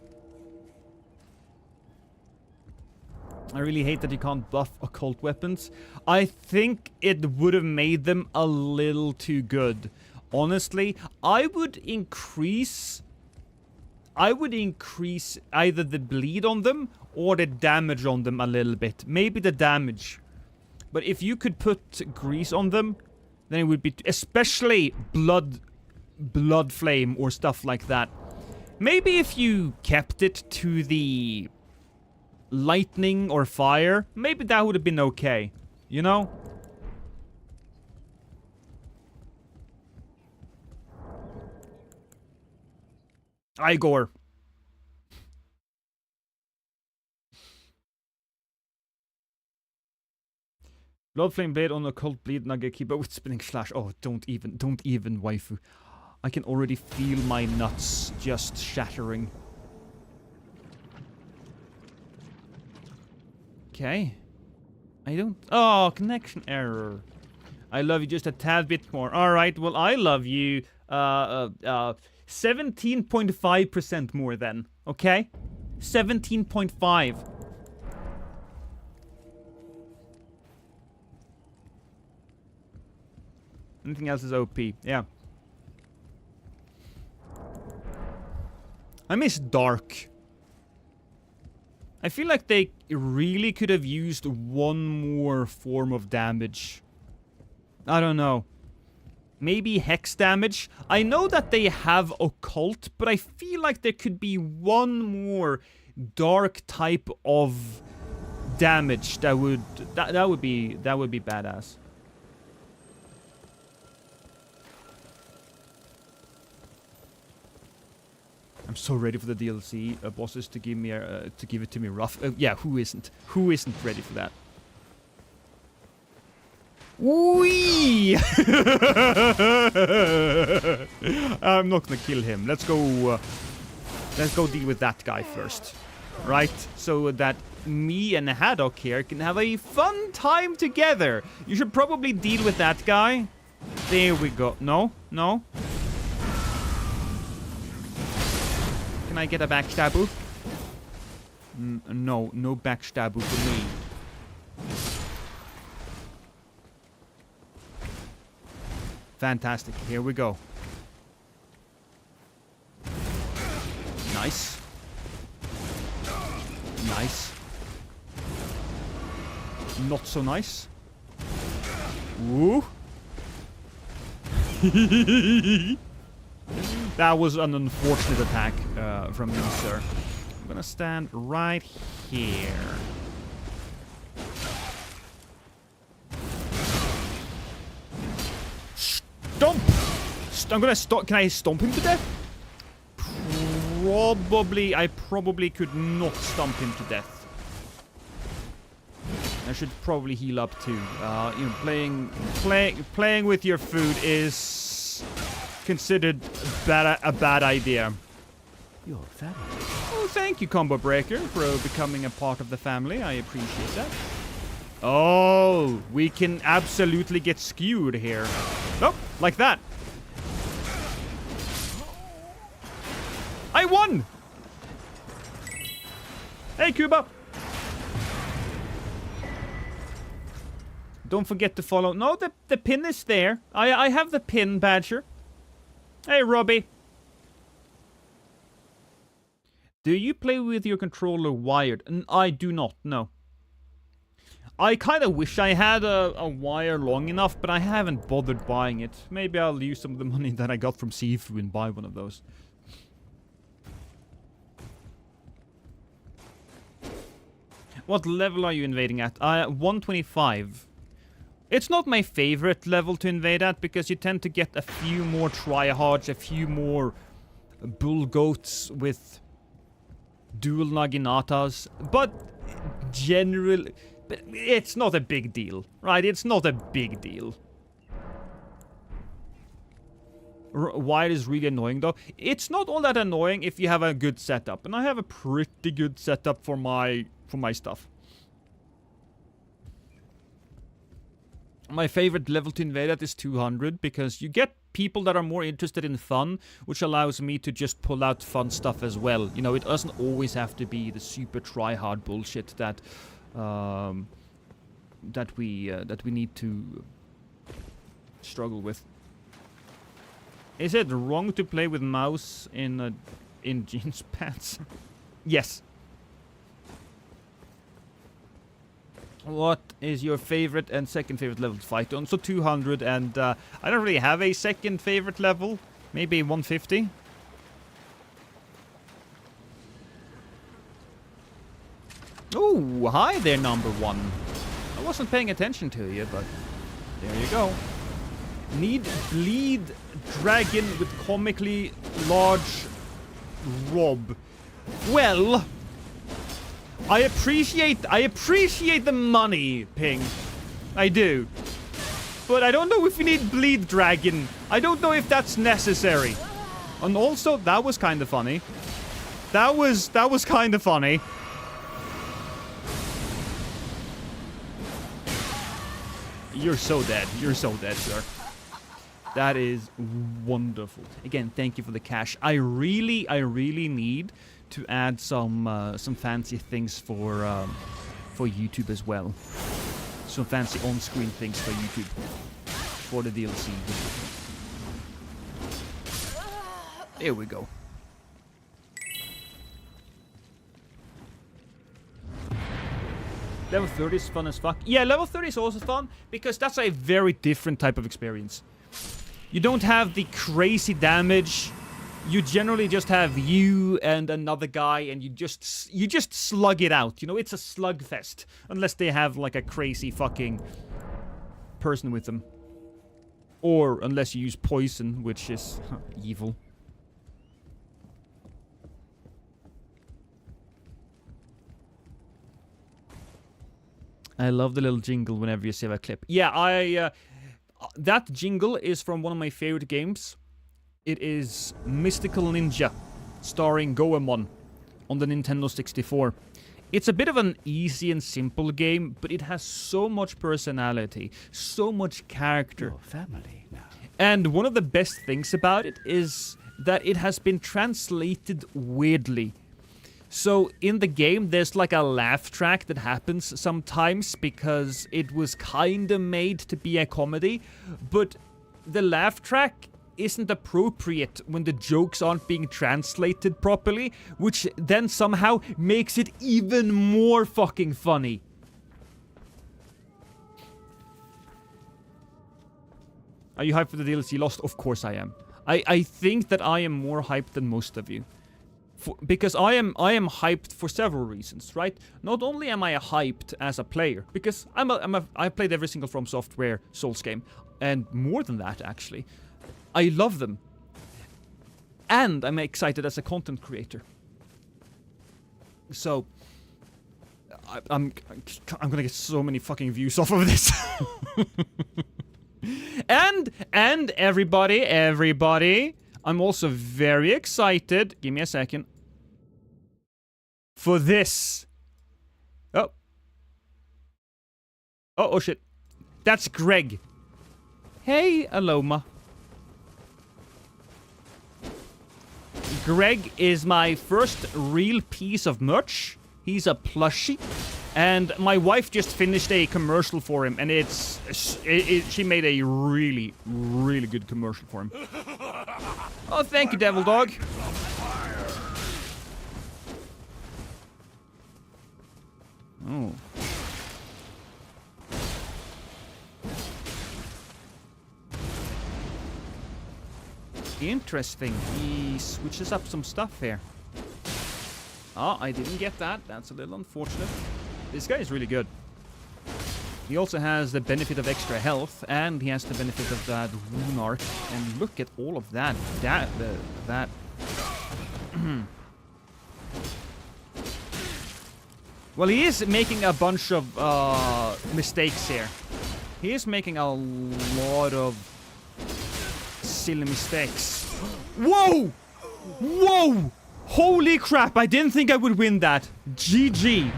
I really hate that you can't buff occult weapons. I think it would have made them a little too good. Honestly, I would increase either the bleed on them or the damage on them a little bit. Maybe the damage. But if you could put grease on them, then it would be... Especially blood flame or stuff like that. Maybe if you kept it to the lightning or fire, maybe that would have been okay. You know? Igor. Blood flame blade on occult bleed nugget keeper with spinning flash. Oh, don't even, waifu. I can already feel my nuts just shattering. Okay. I don't... Oh, connection error. I love you just a tad bit more. Alright, well, I love you, 17.5% more then. Okay? 17.5. Anything else is OP. Yeah. I miss dark. I feel like they really could have used one more form of damage. I don't know. Maybe hex damage? I know that they have occult, but I feel like there could be one more dark type of damage that would be badass. I'm so ready for the DLC bosses to give it to me rough. Yeah, who isn't? Who isn't ready for that? Wee! I'm not gonna kill him. Let's go deal with that guy first, right? So that me and Haddock here can have a fun time together. You should probably deal with that guy. There we go. No, no. Can I get a backstaboo? No, no backstaboo for me. Fantastic. Here we go. Nice. Nice. Not so nice. Ooh. That was an unfortunate attack from me, sir. I'm gonna stand right here. Stomp! I'm gonna stomp. Can I stomp him to death? I probably could not stomp him to death. I should probably heal up too. You know, playing with your food is considered a bad idea. Your family. Oh, thank you, Combo Breaker, for becoming a part of the family. I appreciate that. Oh, we can absolutely get skewed here. Nope, like that. I won! Hey, Cuba! Don't forget to follow. No, the pin is there. I have the pin, Badger. Hey, Robbie. Do you play with your controller wired? I do not, no. I kind of wish I had a wire long enough, but I haven't bothered buying it. Maybe I'll use some of the money that I got from Sifu and buy one of those. What level are you invading at? 125. It's not my favorite level to invade at, because you tend to get a few more tryhards, a few more bull goats with dual naginatas, but generally... But it's not a big deal, right? It's not a big deal. Why it is really annoying, though? It's not all that annoying if you have a good setup, and I have a pretty good setup for my stuff. My favorite level to invade at is 200, because you get people that are more interested in fun, which allows me to just pull out fun stuff as well. You know, it doesn't always have to be the super try-hard bullshit that we need to struggle with. Is it wrong to play with mouse in jeans pants? Yes. What is your favorite and second favorite level to fight on? So 200, and I don't really have a second favorite level. Maybe 150. Oh, hi there, number one. I wasn't paying attention to you, but there you go. Need bleed dragon with comically large rob. Well, I appreciate the money, Ping. I do. But I don't know if we need bleed dragon. I don't know if that's necessary. And also, that was kind of funny. That was kind of funny. You're so dead. You're so dead, sir. That is wonderful. Again, thank you for the cash. I really need to add some fancy things for YouTube as well. Some fancy on-screen things for YouTube for the DLC. There we go. Level 30 is fun as fuck. Yeah, level 30 is also fun because that's a very different type of experience. You don't have the crazy damage. You generally just have you and another guy, and you just slug it out. You know, it's a slugfest. Unless they have like a crazy fucking person with them. Or unless you use poison, which is evil. I love the little jingle whenever you save a clip. Yeah, that jingle is from one of my favorite games. It is Mystical Ninja, starring Goemon, on the Nintendo 64. It's a bit of an easy and simple game, but it has so much personality, so much character. Your family now. And one of the best things about it is that it has been translated weirdly. So in the game, there's like a laugh track that happens sometimes because it was kinda made to be a comedy, but the laugh track isn't appropriate when the jokes aren't being translated properly, which then somehow makes it even more fucking funny. Are you hyped for the DLC Lost? Of course I am. I think that I am more hyped than most of you. Because I am hyped for several reasons, right? Not only am I hyped as a player, because I've played every single From Software Souls game, and more than that actually. I love them. And I'm excited as a content creator. So I'm gonna get so many fucking views off of this. and everybody, I'm also very excited. Give me a second. For this. Oh shit. That's Greg. Hey, Aloma. Greg is my first real piece of merch. He's a plushie. And my wife just finished a commercial for him, and she made a really, really good commercial for him. Oh, thank you, Devil Dog. Oh. Interesting. He switches up some stuff here. Oh, I didn't get that. That's a little unfortunate. This guy is really good. He also has the benefit of extra health, and he has the benefit of that rune art. And look at all of that. That. Well, he is making a bunch of mistakes here. He is making a lot of silly mistakes. Whoa! Whoa! Holy crap, I didn't think I would win that. GG.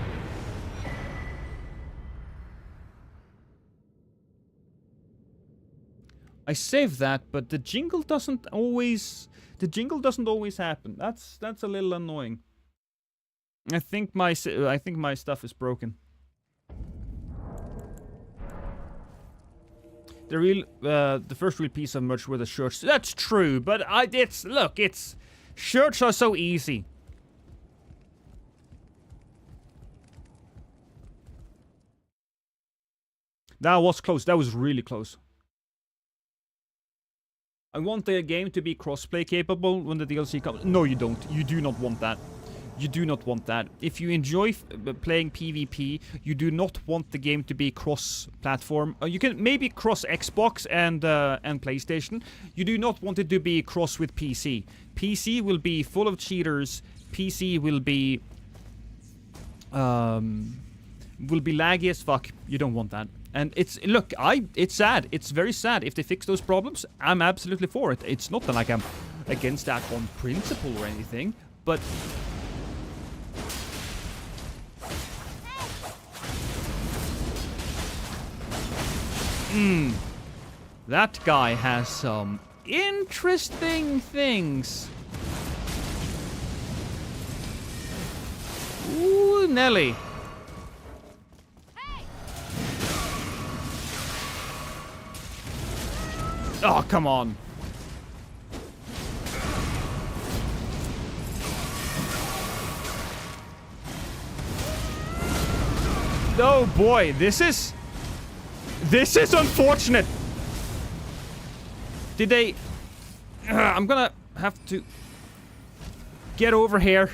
I saved that, but the jingle doesn't always happen. That's a little annoying. I think my stuff is broken. The first real piece of merch were the shirts. That's true, but shirts are so easy. That was close. That was really close. I want the game to be crossplay capable when the DLC comes. No, you don't. You do not want that. You do not want that. If you enjoy playing PvP, you do not want the game to be cross-platform. You can maybe cross Xbox and PlayStation. You do not want it to be cross with PC. PC will be full of cheaters. PC will be laggy as fuck. You don't want that. And it's sad. It's very sad. If they fix those problems, I'm absolutely for it. It's not that like I'm against that on principle or anything, but that guy has some interesting things. Ooh, Nelly. Hey. Oh, come on. Oh boy, this is unfortunate. Did they... I'm gonna have to get over here.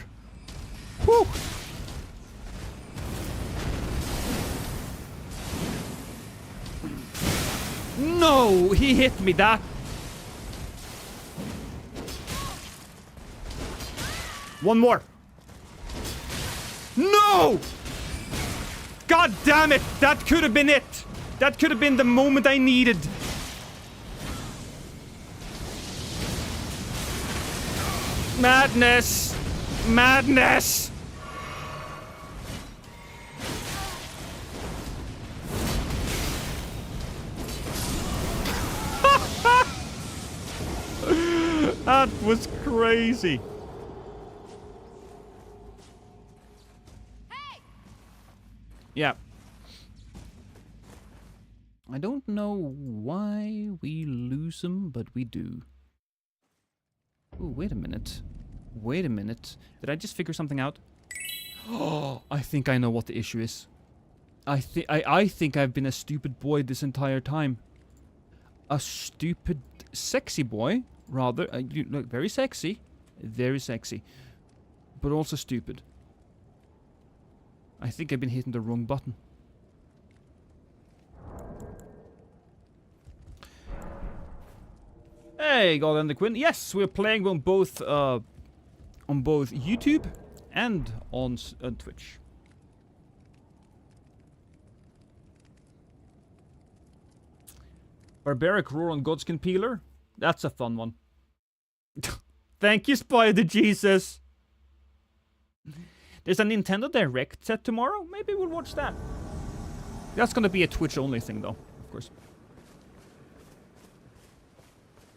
Whew. No, he hit me that. One more. No! God damn it! That could have been it. That could have been the moment I needed. Madness! Madness! That was crazy. Hey! Yeah. I don't know why we lose them, but we do. Ooh, wait a minute. Wait a minute. Did I just figure something out? Oh, I think I know what the issue is. I think I've been a stupid boy this entire time. A stupid, sexy boy, rather. You look very sexy, but also stupid. I think I've been hitting the wrong button. Hey, Golden the Quinn. Yes, we're playing on both YouTube and on Twitch. Barbaric Roar on Godskin Peeler. That's a fun one. Thank you, Spider Jesus. There's a Nintendo Direct set tomorrow. Maybe we'll watch that. That's gonna be a Twitch-only thing, though, of course.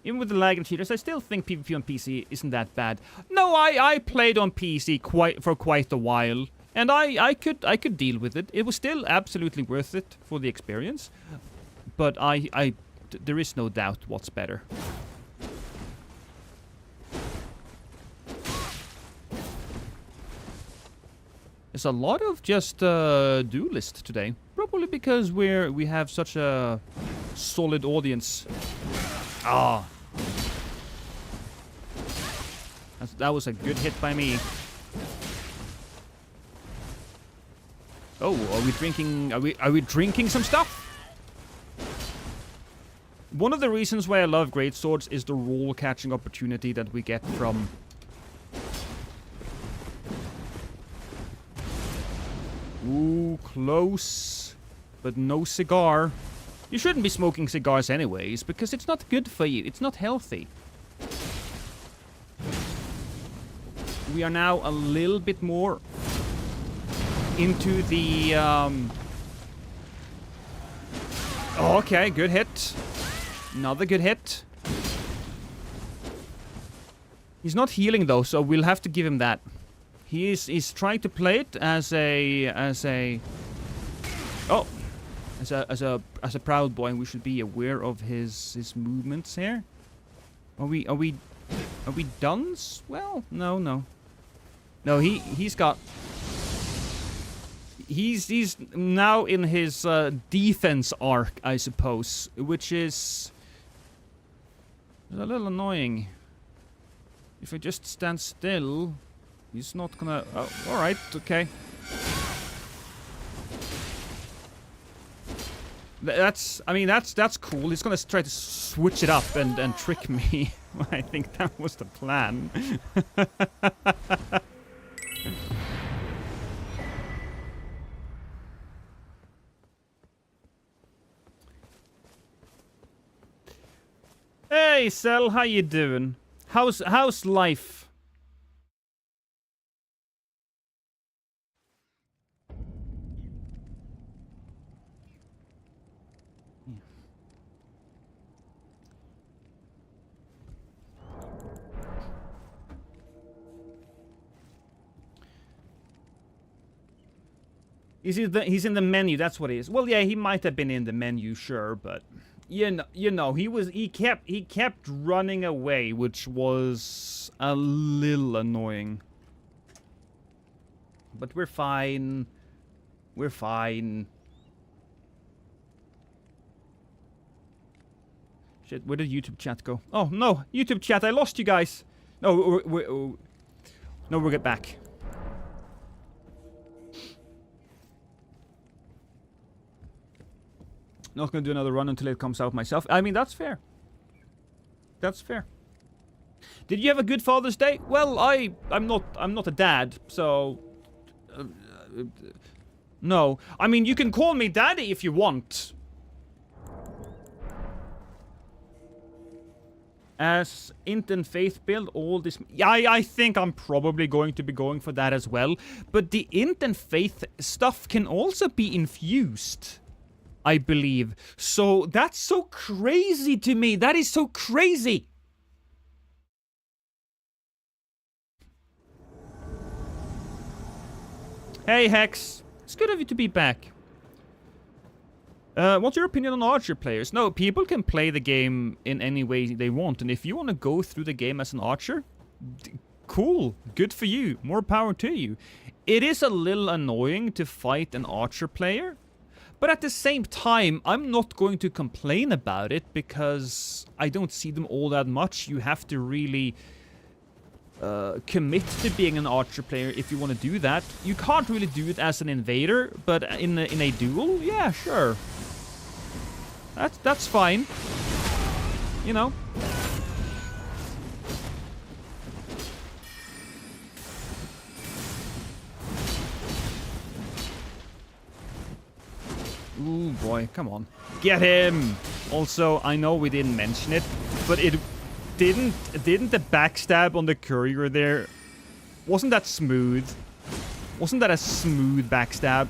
Even with the lag and cheaters, I still think PvP on PC isn't that bad. No, I played on PC for quite a while, and I could deal with it. It was still absolutely worth it for the experience, but there is no doubt what's better. There's a lot of just duelist today, probably because we have such a solid audience. Ah. That was a good hit by me. Oh, are we drinking? Are we drinking some stuff? One of the reasons why I love greatswords is the roll catching opportunity that we get from. Ooh, close, but no cigar. You shouldn't be smoking cigars anyways, because it's not good for you. It's not healthy. We are now a little bit more into the... Oh, okay, good hit. Another good hit. He's not healing though, so we'll have to give him that. He's trying to play it as a proud boy, and we should be aware of his movements here. Are we done? Well, no. No, he's now in his defense arc, I suppose, which is a little annoying. If I just stand still, he's not gonna... Oh, alright, okay. That's cool. He's gonna try to switch it up and trick me. I think that was the plan. Hey, Cell, how you doing? How's life? He's in the menu. That's what he is. Well, yeah, he might have been in the menu, sure, but you know, he kept running away, which was a little annoying. But we're fine. We're fine. Shit, where did YouTube chat go? Oh, no. YouTube chat, I lost you guys. No, we'll get back. Not gonna do another run until it comes out myself. I mean, that's fair. That's fair. Did you have a good Father's Day? Well, I'm not a dad, so no. I mean, you can call me daddy if you want. As Int and Faith build all this... Yeah, I think I'm probably going to be going for that as well. But the Int and Faith stuff can also be infused, I believe. So that's so crazy to me. That is so crazy. Hey, Hex. It's good of you to be back. What's your opinion on Archer players? No, people can play the game in any way they want. And if you want to go through the game as an Archer, cool. Good for you. More power to you. It is a little annoying to fight an Archer player. But at the same time, I'm not going to complain about it because I don't see them all that much. You have to really commit to being an Archer player if you want to do that. You can't really do it as an invader, but in a duel, yeah, sure. That's fine. You know. Ooh, boy, come on. Get him! Also, I know we didn't mention it, but it didn't the backstab on the courier there, wasn't that smooth? Wasn't that a smooth backstab?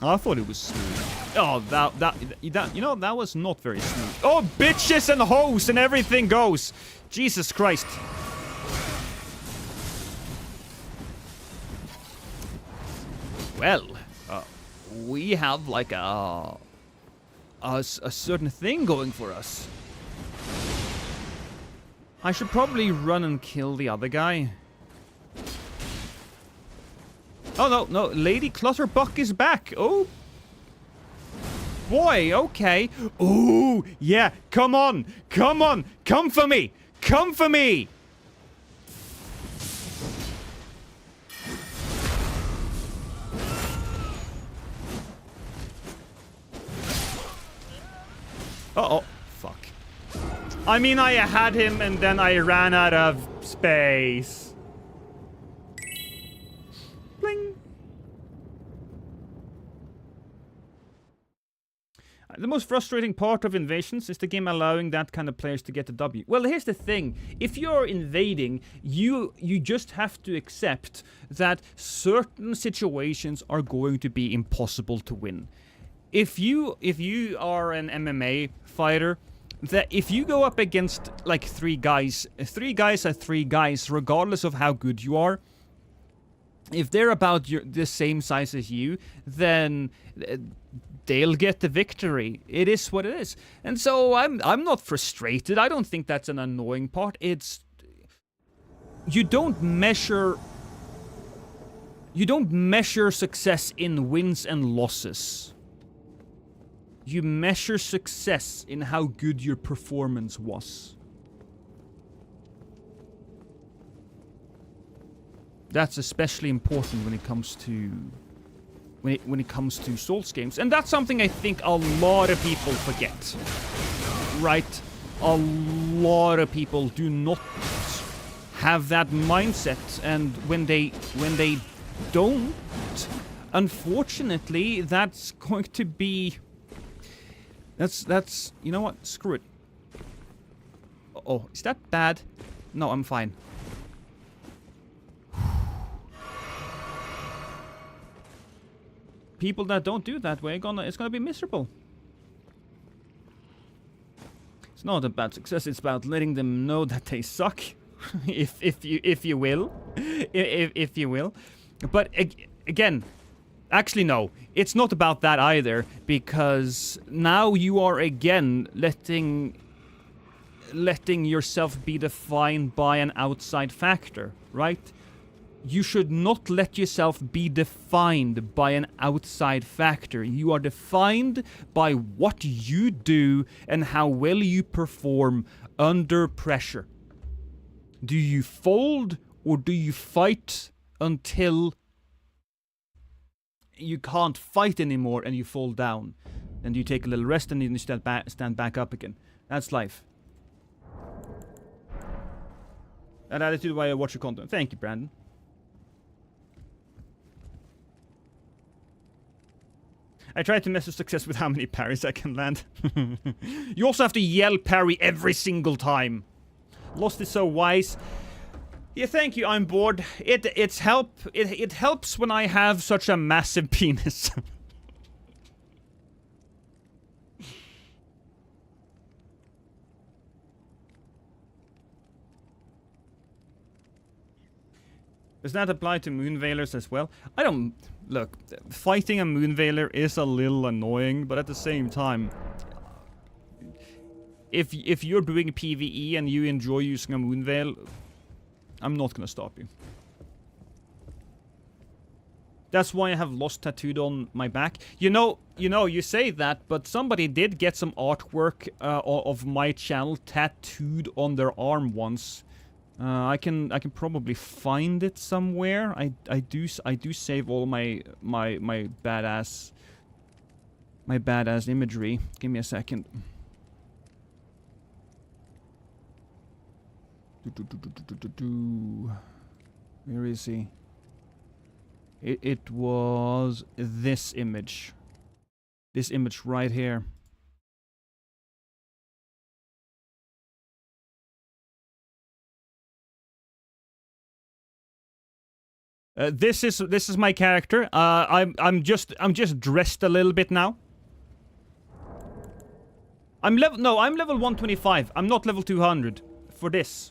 I thought it was smooth. Oh, that you know, that was not very smooth. Oh, bitches and hoes and everything goes! Jesus Christ. Well, we have like a certain thing going for us. I should probably run and kill the other guy. Oh, no, Lady Clutterbuck is back. Oh. Boy, okay. Ooh, yeah, come on. Come on. Come for me. Come for me. Uh-oh. Fuck. I mean, I had him and then I ran out of space. Bling. The most frustrating part of invasions is the game allowing that kind of players to get the W. Well, here's the thing. If you're invading, you just have to accept that certain situations are going to be impossible to win. If you are an MMA fighter, that if you go up against like three guys are three guys, regardless of how good you are, if they're about the same size as you, then they'll get the victory. It is what it is. And so I'm not frustrated. I don't think that's an annoying part. It's you don't measure success in wins and losses. You measure success in how good your performance was. That's especially important when it comes to when it comes to Souls games, and that's something I think a lot of people forget. Right? A lot of people do not have that mindset, and when they don't, unfortunately, that's going to be that's you know what? Screw it. Oh, is that bad? No, I'm fine. People that don't do that way it's gonna be miserable. It's not about success, it's about letting them know that they suck. if you will. If you will. But again, actually no, it's not about that either, because now you are again letting yourself be defined by an outside factor, right? You should not let yourself be defined by an outside factor. You are defined by what you do and how well you perform under pressure. Do you fold or do you fight until you can't fight anymore and you fall down? And you take a little rest and then you stand back up again. That's life. That attitude why I watch your content. Thank you, Brandon. I try to measure success with how many parries I can land. You also have to yell parry every single time. Lost is so wise. Yeah, thank you, I'm bored. It helps when I have such a massive penis. Does that apply to Moonveilers as well? I don't... Look, fighting a Moonveiler is a little annoying, but at the same time... If you're doing PvE and you enjoy using a Moonveil, I'm not gonna stop you. That's why I have Lost tattooed on my back. You know, you say that, but somebody did get some artwork of my channel tattooed on their arm once. I can probably find it somewhere. I do save all my badass imagery. Give me a second. Where is he? It was this image. This image right here. This is my character. I'm just dressed a little bit now. I'm level 125. I'm not level 200 for this.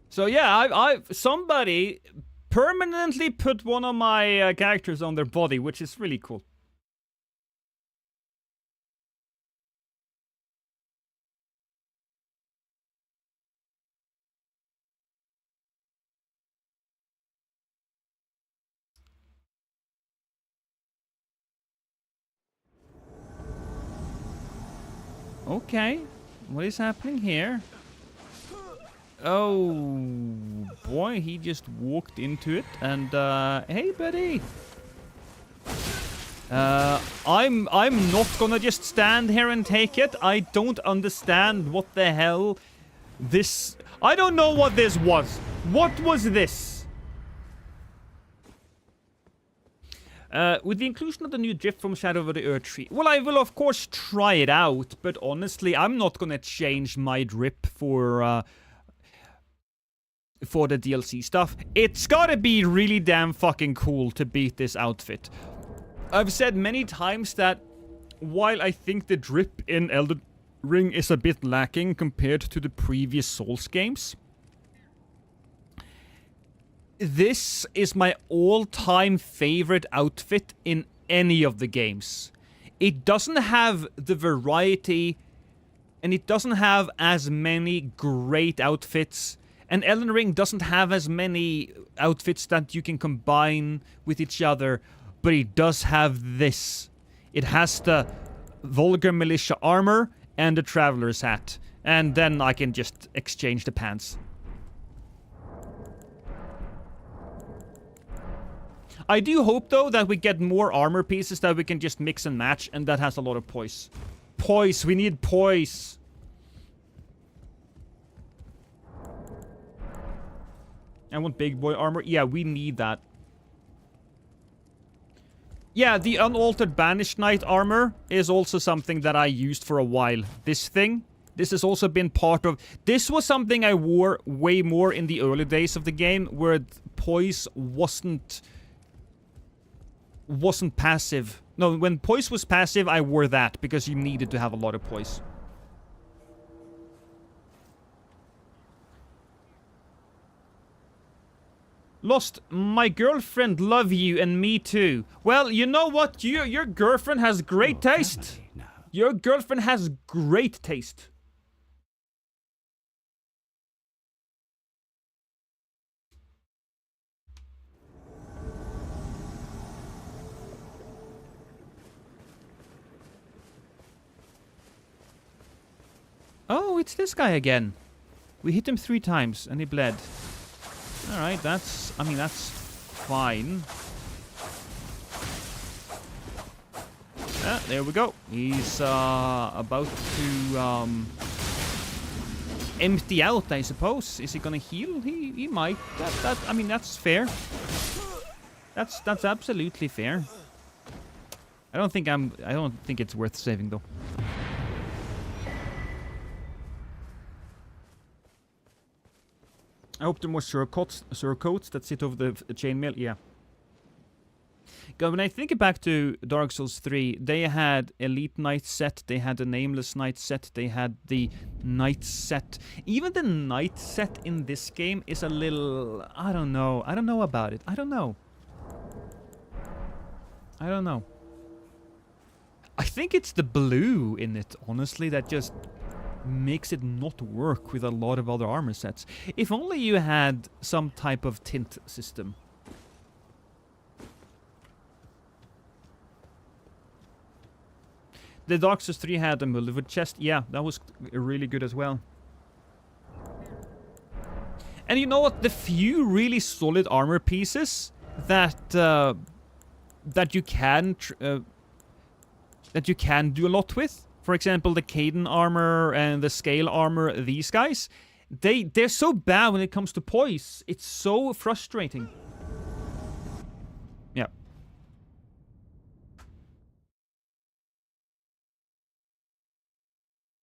So yeah, somebody permanently put one of my characters on their body, which is really cool. Okay, what is happening here? Oh boy, he just walked into it and hey buddy. I'm not gonna just stand here and take it. I don't understand what the hell this... I don't know what this was. What was this? With the inclusion of the new drift from Shadow of the Earth tree. Well, I will of course try it out, but honestly, I'm not gonna change my drip for the DLC stuff. It's gotta be really damn fucking cool to beat this outfit. I've said many times that while I think the drip in Elden Ring is a bit lacking compared to the previous Souls games, this is my all-time favorite outfit in any of the games. It doesn't have the variety, and it doesn't have as many great outfits. And Elden Ring doesn't have as many outfits that you can combine with each other, but it does have this. It has the Vulgar Militia armor and the Traveler's hat. And then I can just exchange the pants. I do hope, though, that we get more armor pieces that we can just mix and match, and that has a lot of poise. Poise, we need poise. I want big boy armor. Yeah, we need that. Yeah, the unaltered Banished Knight armor is also something that I used for a while. This thing, this has also been part of... This was something I wore way more in the early days of the game, where poise wasn't passive. No, when poise was passive, I wore that, because you needed to have a lot of poise. Lost, my girlfriend love you and me too. Well, you know what? Your girlfriend has great taste. Now. Your girlfriend has great taste. Oh, it's this guy again. We hit him 3 times and he bled. Alright, that's... I mean, that's fine. There we go. He's about to empty out, I suppose. Is he gonna heal? He might. I mean, that's fair. That's absolutely fair. I don't think it's worth saving though. I hope there are more surcoats that sit over the chainmail. Yeah. God, when I think back to Dark Souls 3, they had Elite Knight set, they had the Nameless Knight set, they had the Knight set. Even the Knight set in this game is a little... I don't know. I don't know about it. I don't know. I think it's the blue in it, honestly, that just makes it not work with a lot of other armor sets. If only you had some type of tint system. The Dark Souls 3 had a Mulliwood chest. Yeah, that was really good as well. And you know what? The few really solid armor pieces that you can do a lot with. For example, the Caden armor and the Scale armor. These guys, they're so bad when it comes to poise. It's so frustrating. Yeah.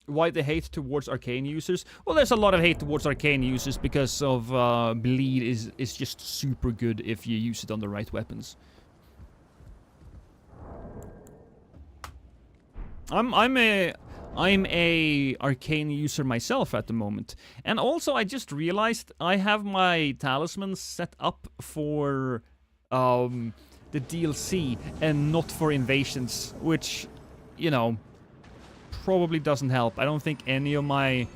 Why the hate towards arcane users? Well, there's a lot of hate towards arcane users because of bleed is just super good if you use it on the right weapons. I'm a arcane user myself at the moment, and also I just realized I have my talisman set up for the DLC and not for invasions, which, you know, probably doesn't help. I don't think any of my...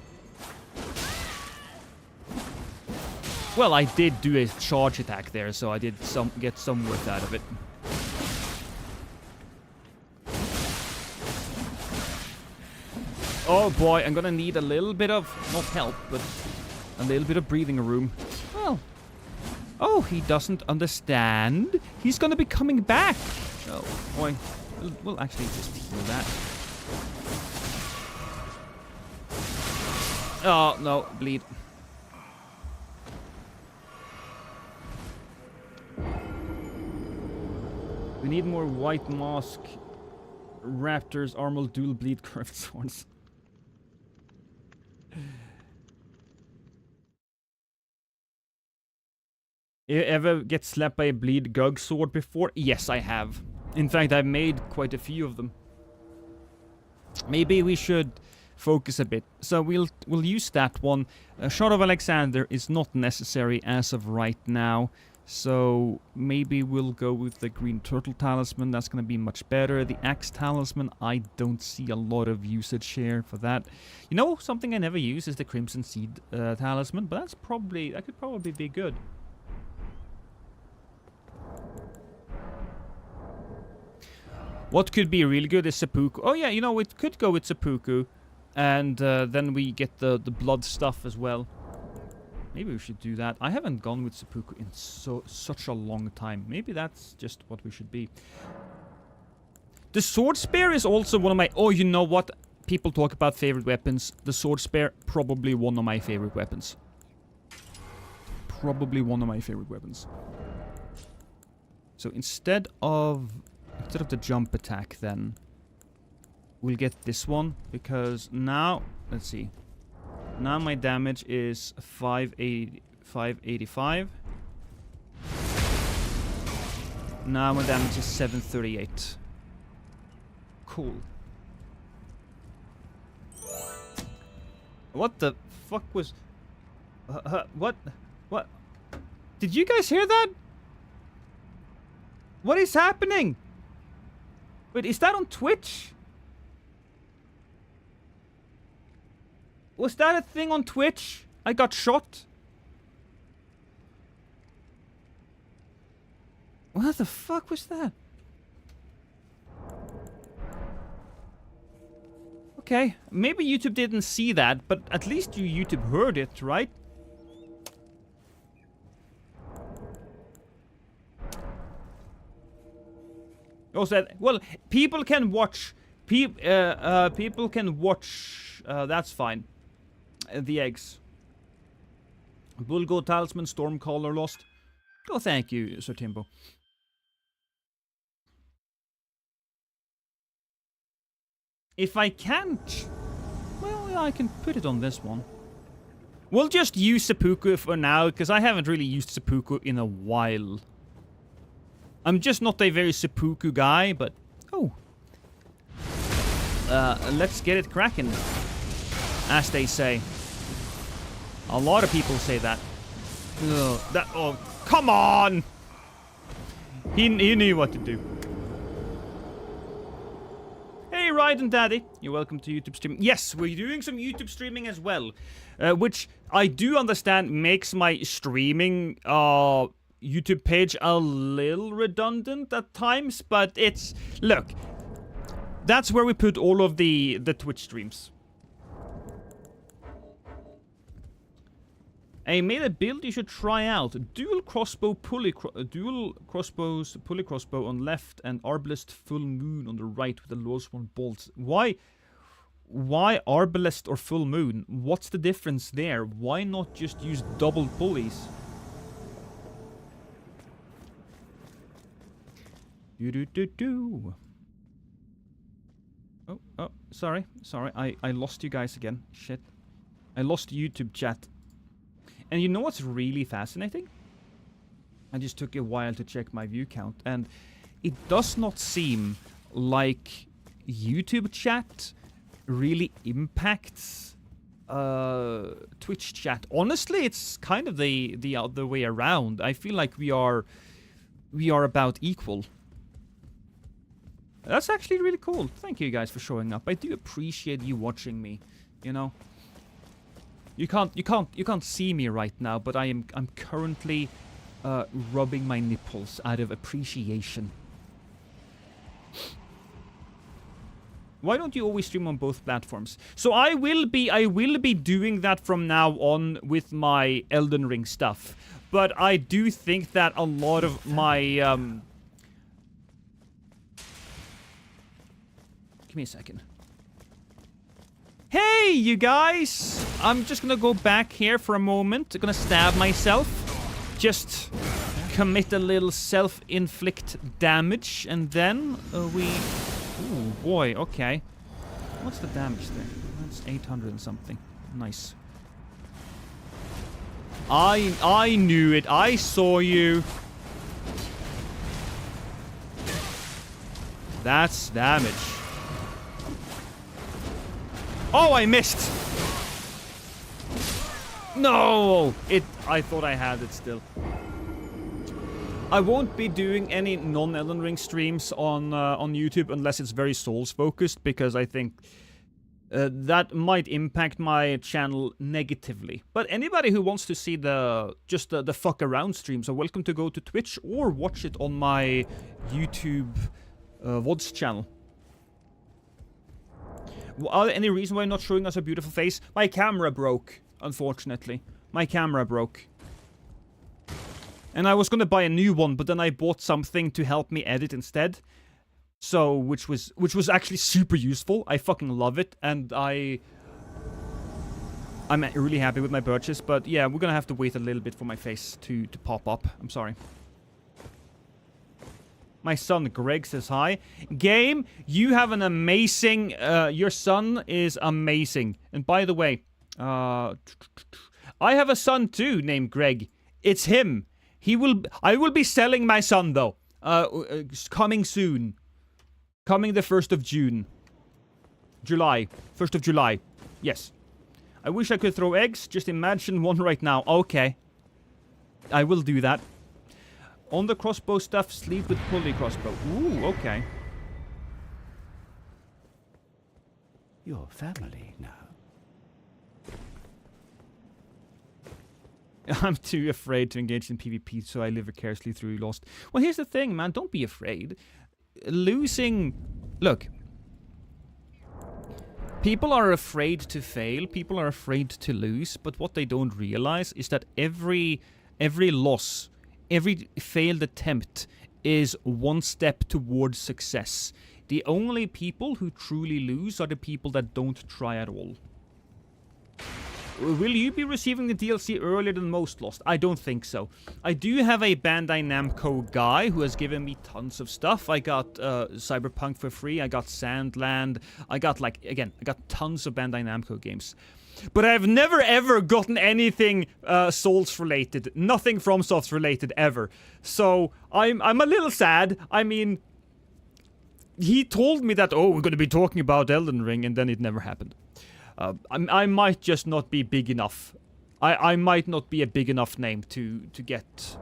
Well, I did do a charge attack there, so I did get some worth out of it. Oh boy, I'm gonna need a little bit of, not help, but a little bit of breathing room. Well, oh, he doesn't understand. He's gonna be coming back. Oh boy, we'll actually just heal that. Oh, no, bleed. We need more white mask, raptors, armor, dual bleed, curved swords. You ever get slapped by a bleed gug sword before? Yes, I have. In fact, I've made quite a few of them. Maybe we should focus a bit. So we'll use that one. Shard of Alexander is not necessary as of right now. So maybe we'll go with the Green Turtle Talisman. That's going to be much better. The Axe Talisman, I don't see a lot of usage here for that. You know, something I never use is the Crimson Seed Talisman, but that could probably be good. What could be really good is seppuku. Oh yeah, you know, it could go with seppuku. And then we get the blood stuff as well. Maybe we should do that. I haven't gone with seppuku in such a long time. Maybe that's just what we should be. The sword spear is also one of my... Oh, you know what? People talk about favorite weapons. The sword spear, probably one of my favorite weapons. Probably one of my favorite weapons. So instead of the jump attack then, we'll get this one, because now, let's see. Now my damage is 585. Now my damage is 738. Cool. What the fuck was... what? What? Did you guys hear that? What is happening? Wait, is that on Twitch? Was that a thing on Twitch? I got shot? What the fuck was that? Okay, maybe YouTube didn't see that, but at least YouTube heard it, right? Oh, said, well, people can watch. People can watch. That's fine. The eggs. Bulgo, Talisman, Stormcaller lost. Oh, thank you, Sir Timbo. If I can't, well, yeah, I can put it on this one. We'll just use seppuku for now, because I haven't really used seppuku in a while. I'm just not a very seppuku guy, but... Oh. Let's get it cracking. As they say. A lot of people say that. Ugh, oh, come on! He knew what to do. Hey, Raiden Daddy. You're welcome to YouTube streaming. Yes, we're doing some YouTube streaming as well. Which I do understand makes my streaming YouTube page a little redundant at times, but it's... Look, that's where we put all of the Twitch streams. I made a build you should try out. Dual crossbows pulley crossbow on left and arbalest full moon on the right with the lowest one bolts. Why arbalest or full moon? What's the difference there? Why not just use double pulleys? Oh, sorry. I lost you guys again. Shit. I lost YouTube chat. And you know what's really fascinating? I just took a while to check my view count, and it does not seem like YouTube chat really impacts Twitch chat. Honestly, it's kind of the other way around. I feel like we are about equal. That's actually really cool. Thank you guys for showing up. I do appreciate you watching me, you know. You can't see me right now, but I'm currently rubbing my nipples out of appreciation. Why don't you always stream on both platforms? So I will be doing that from now on with my Elden Ring stuff. But I do think that a lot of my give me a second. Hey, you guys! I'm just gonna go back here for a moment. I'm gonna stab myself. Just commit a little self-inflict damage. And then we... Ooh, boy, okay. What's the damage there? That's 800 and something. Nice. I knew it. I saw you. That's damage. Oh, I missed! No! I thought I had it still. I won't be doing any non-Elden Ring streams on YouTube unless it's very Souls-focused, because I think that might impact my channel negatively. But anybody who wants to see the fuck around streams are welcome to go to Twitch or watch it on my YouTube VODs channel. Are there any reason why you're not showing us a beautiful face? My camera broke, unfortunately. My camera broke. And I was gonna buy a new one, but then I bought something to help me edit instead. So, which was actually super useful. I fucking love it, and I'm really happy with my purchase. But yeah, we're gonna have to wait a little bit for my face to pop up. I'm sorry. My son Greg says hi. Game, you have an amazing... your son is amazing. And by the way, I have a son too named Greg. It's him. I will be selling my son though. Coming soon. Coming the 1st of June. July. 1st of July. Yes. I wish I could throw eggs. Just imagine one right now. Okay. I will do that. On the crossbow stuff, sleep with pulley crossbow. Ooh, okay. Your family now. I'm too afraid to engage in PvP, so I live vicariously through Lost. Well, here's the thing, man. Don't be afraid. Losing... Look. People are afraid to fail. People are afraid to lose. But what they don't realize is that every loss, every failed attempt is one step towards success. The only people who truly lose are the people that don't try at all. Will you be receiving the DLC earlier than most Lost? I don't think so. I do have a Bandai Namco guy who has given me tons of stuff. I got Cyberpunk for free. I got Sandland. I got, like, again, I got tons of Bandai Namco games. But I've never ever gotten anything Souls related. Nothing FromSoft related ever. So I'm a little sad. I mean, he told me that, oh, we're going to be talking about Elden Ring, and then it never happened. I might just not be big enough. I might not be a big enough name to get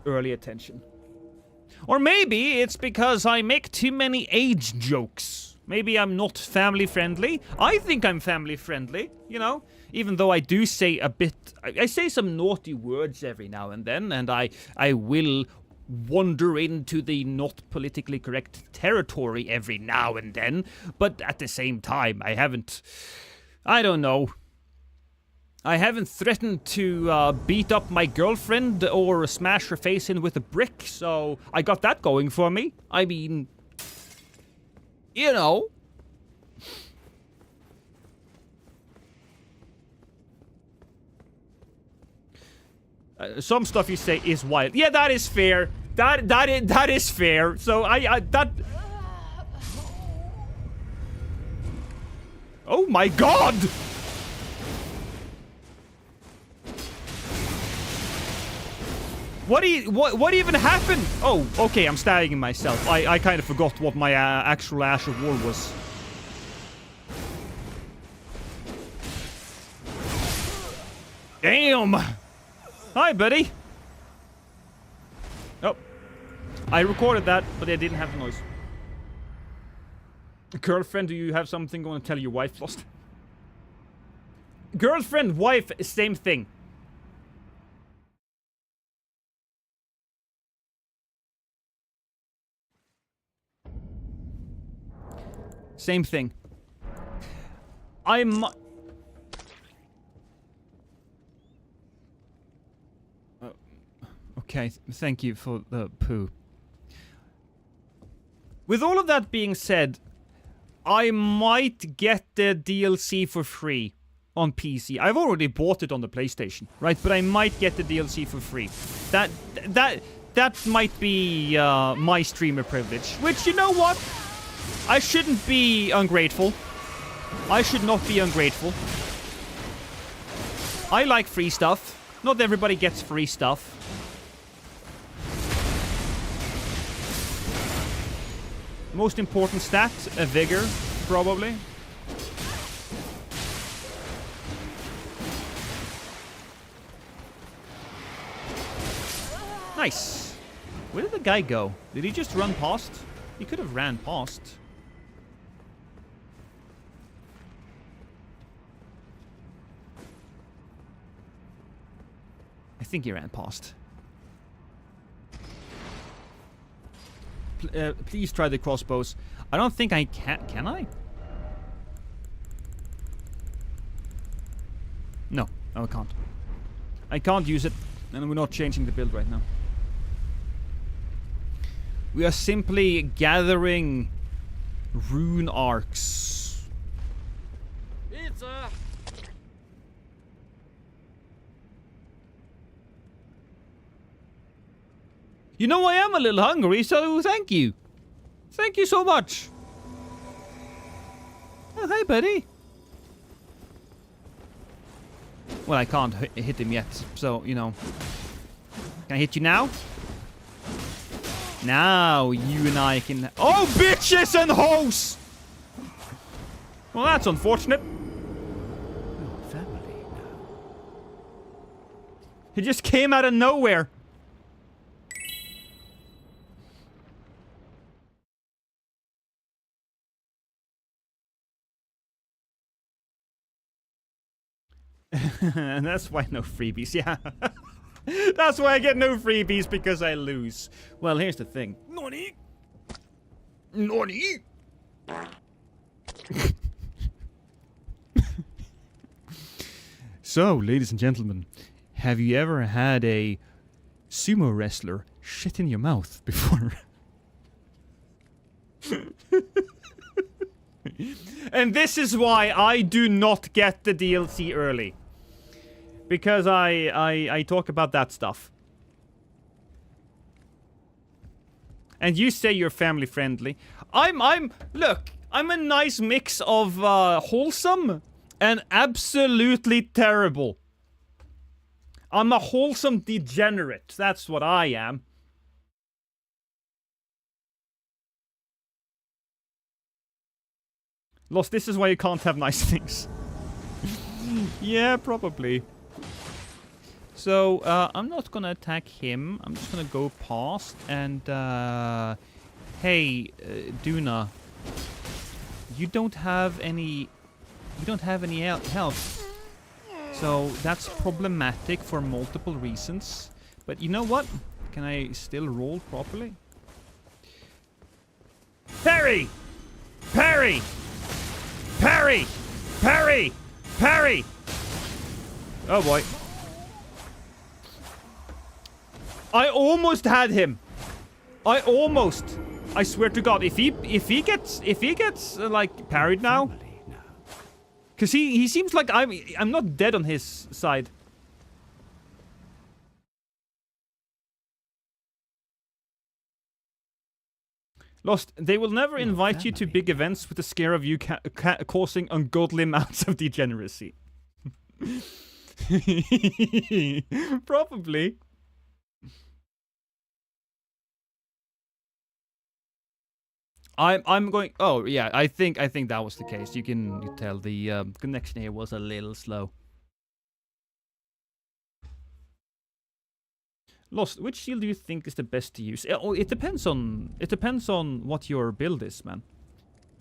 early attention. Or maybe it's because I make too many age jokes. Maybe I'm not family friendly. I think I'm family friendly, you know? Even though I do say a bit... I say some naughty words every now and then, and I will wander into the not politically correct territory every now and then, but at the same time, I haven't threatened to beat up my girlfriend or smash her face in with a brick, so I got that going for me. I mean, you know. Some stuff you say is wild. Yeah, that is fair. That is fair. So that. Oh my god! What even happened? Oh, okay, I'm stabbing myself. I kind of forgot what my actual Ash of War was. Damn! Hi, buddy! Oh. I recorded that, but I didn't have the noise. Girlfriend, do you have something going to tell your wife, Lost? Girlfriend, wife, same thing. Same thing. Okay, thank you for the poo. With all of that being said, I might get the DLC for free on PC. I've already bought it on the PlayStation, right? But I might get the DLC for free. That might be my streamer privilege. Which, you know what? I shouldn't be ungrateful. I should not be ungrateful. I like free stuff. Not everybody gets free stuff. Most important stat, a vigor, probably. Nice. Where did the guy go? Did he just run past? He could have ran past. I think he ran past. Please try the crossbows. I don't think I can. Can I? No, I can't. I can't use it, and we're not changing the build right now. We are simply gathering rune arcs. Pizza. You know, I am a little hungry, so thank you. Thank you so much. Oh, hi, buddy. Well, I can't hit him yet, so, you know. Can I hit you now? Now, you and I can... Oh, bitches and hoes! Well, that's unfortunate. Your family now. He just came out of nowhere. And that's why no freebies, yeah. That's why I get no freebies, because I lose. Well, here's the thing. Nani? Nani? So, ladies and gentlemen, have you ever had a sumo wrestler shit in your mouth before? And this is why I do not get the DLC early. Because I talk about that stuff. And you say you're family friendly. Look, I'm a nice mix of wholesome and absolutely terrible. I'm a wholesome degenerate. That's what I am. Lost, this is why you can't have nice things. Yeah, probably. So, I'm not gonna attack him. I'm just gonna go past and, hey, Duna. You don't have any health. So, that's problematic for multiple reasons. But you know what? Can I still roll properly? Parry! Parry! Parry! Parry! Parry! Oh boy. I almost had him. I almost. I swear to God, if he gets like parried now, because he seems like I'm not dead on his side. Lost. They will never invite you to big events with the scare of you causing ungodly amounts of degeneracy. Probably. I'm going. Oh yeah, I think that was the case. You can tell the connection here was a little slow. Lost. Which shield do you think is the best to use? Oh, it depends on what your build is, man.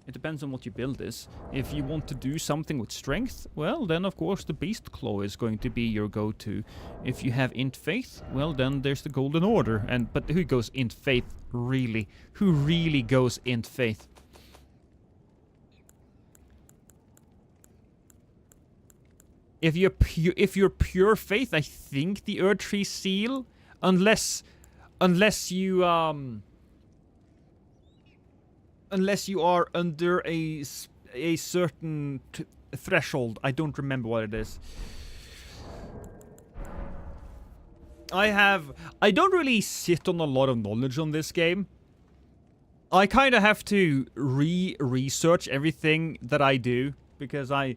It depends on what your build is. If you want to do something with strength, well, then of course the Beast Claw is going to be your go-to. If you have Int Faith, well, then there's the Golden Order. But who goes Int Faith, really? Who really goes Int Faith? If you're pure Faith, I think the Erdtree Seal, unless you are under a certain threshold. I don't remember what it is. I don't really sit on a lot of knowledge on this game. I kind of have to research everything that I do, because I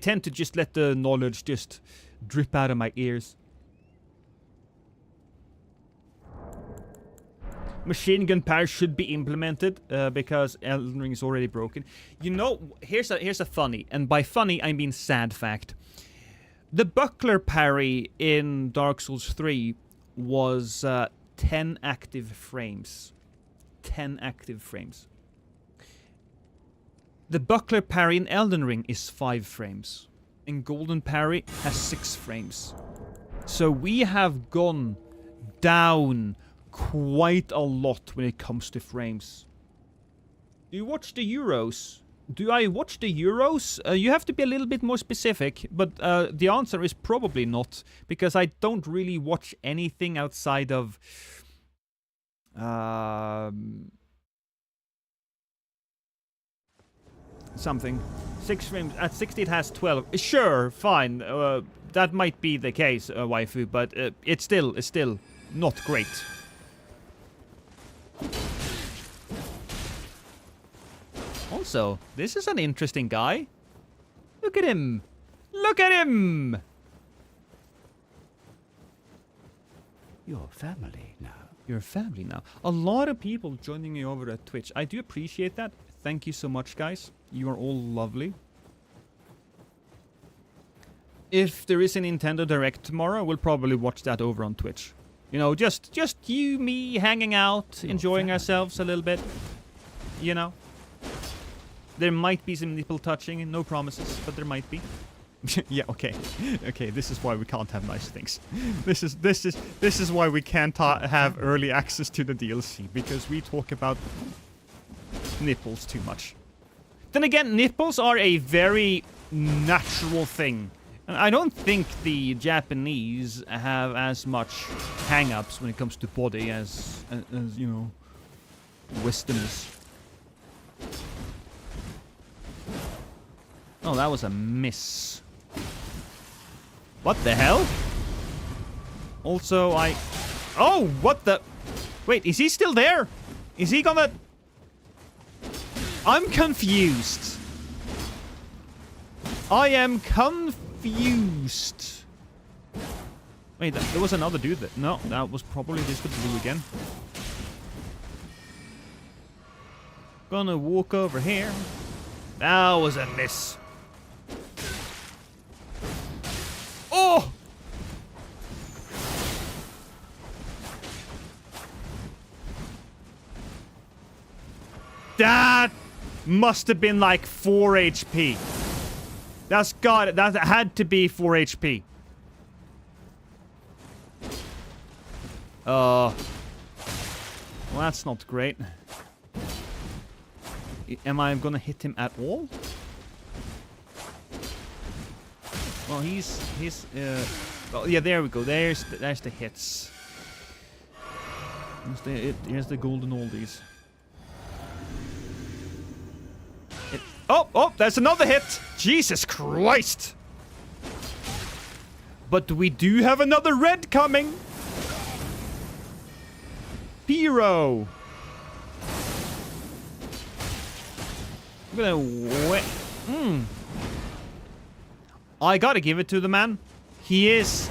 tend to just let the knowledge just drip out of my ears. Machine gun parry should be implemented because Elden Ring is already broken. You know, here's a funny, and by funny I mean sad fact. The buckler parry in Dark Souls 3 was 10 active frames. 10 active frames. The buckler parry in Elden Ring is 5 frames. And Golden Parry has 6 frames. So we have gone down quite a lot when it comes to frames. Do you watch the Euros? Do I watch the Euros? You have to be a little bit more specific, but the answer is probably not, because I don't really watch anything outside of something. 6 frames. At 60 it has 12. Sure, fine. That might be the case, waifu, but it's still not great. Also, this is an interesting guy. Look at him. Look at him. You're family now. You're family now. A lot of people joining me over at Twitch. I do appreciate that. Thank you so much, guys. You are all lovely. If there is a Nintendo Direct tomorrow, we'll probably watch that over on Twitch. You know, just you, me, hanging out, enjoying ourselves a little bit. You know. There might be some nipple touching, no promises, but there might be. Yeah, okay. Okay, this is why we can't have nice things. This is why we can't have early access to the DLC, because we talk about nipples too much. Then again, nipples are a very natural thing. And I don't think the Japanese have as much hang-ups when it comes to body as you know, Westerners. Oh, that was a miss. What the hell? Also, oh, what the... Wait, is he still there? Is he gonna... I'm confused. I am confused. Wait, there was another dude that... No, that was probably just the blue again. Gonna walk over here. That was a miss. Oh! That must have been like 4 HP. That had to be 4 HP. Well, that's not great. Am I gonna hit him at all? Well, he's oh, yeah, there we go. There's the hits. Here's the golden oldies. Oh, that's another hit! Jesus Christ! But we do have another red coming! Pyro! I'm gonna wait. I gotta give it to the man. He is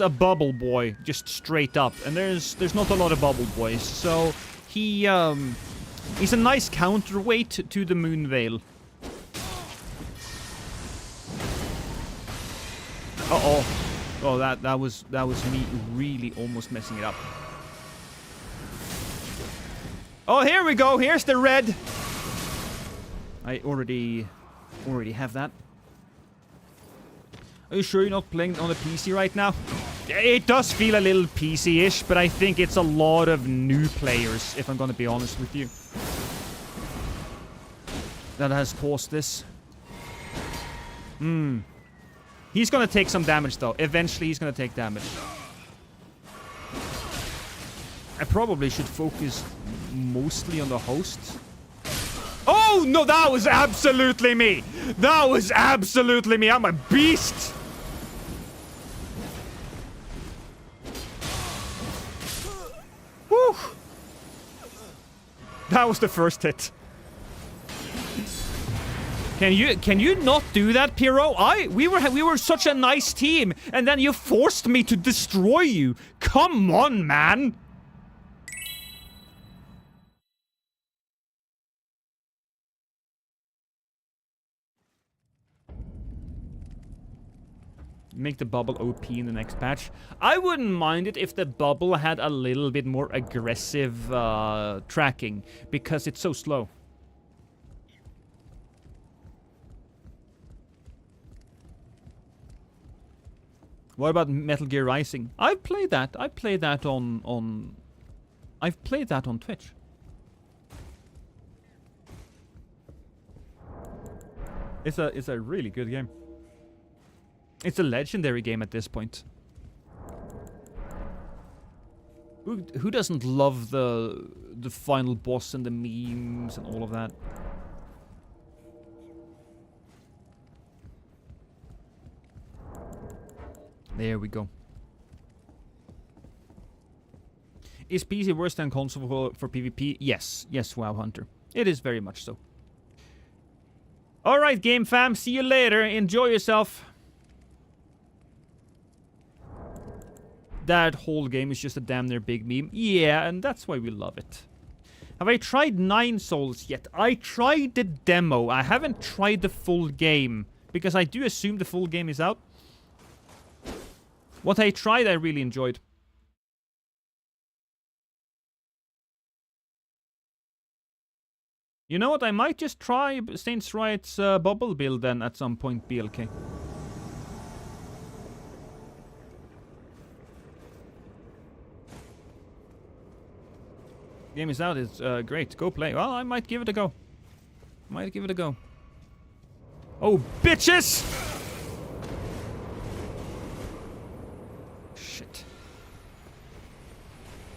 a bubble boy, just straight up. And there's not a lot of bubble boys, so he's a nice counterweight to the Moonveil. Uh-oh. Oh, that was me really almost messing it up. Oh, here we go. Here's the red. I already have that. Are you sure you're not playing on the PC right now? It does feel a little PC-ish, but I think it's a lot of new players, if I'm gonna be honest with you, that has caused this. He's gonna take some damage, though. Eventually, he's gonna take damage. I probably should focus mostly on the host. Oh, no, that was absolutely me! That was absolutely me! I'm a beast! Whew! That was the first hit. Can you not do that, Pyro? We were such a nice team, and then you forced me to destroy you. Come on, man. Make the bubble OP in the next patch. I wouldn't mind it if the bubble had a little bit more aggressive tracking, because it's so slow. What about Metal Gear Rising? I've played that. I've played that on Twitch. It's a really good game. It's a legendary game at this point. Who doesn't love the final boss and the memes and all of that? There we go. Is PC worse than console for PvP? Yes. Yes, WoW Hunter. It is very much so. Alright, game fam. See you later. Enjoy yourself. That whole game is just a damn near big meme. Yeah, and that's why we love it. Have I tried 9 Souls yet? I tried the demo. I haven't tried the full game, because I do assume the full game is out. What I tried, I really enjoyed. You know what? I might just try Saints Right's bubble build then at some point, BLK. Game is out. It's great. Go play. Well, I might give it a go. Oh, bitches! Shit.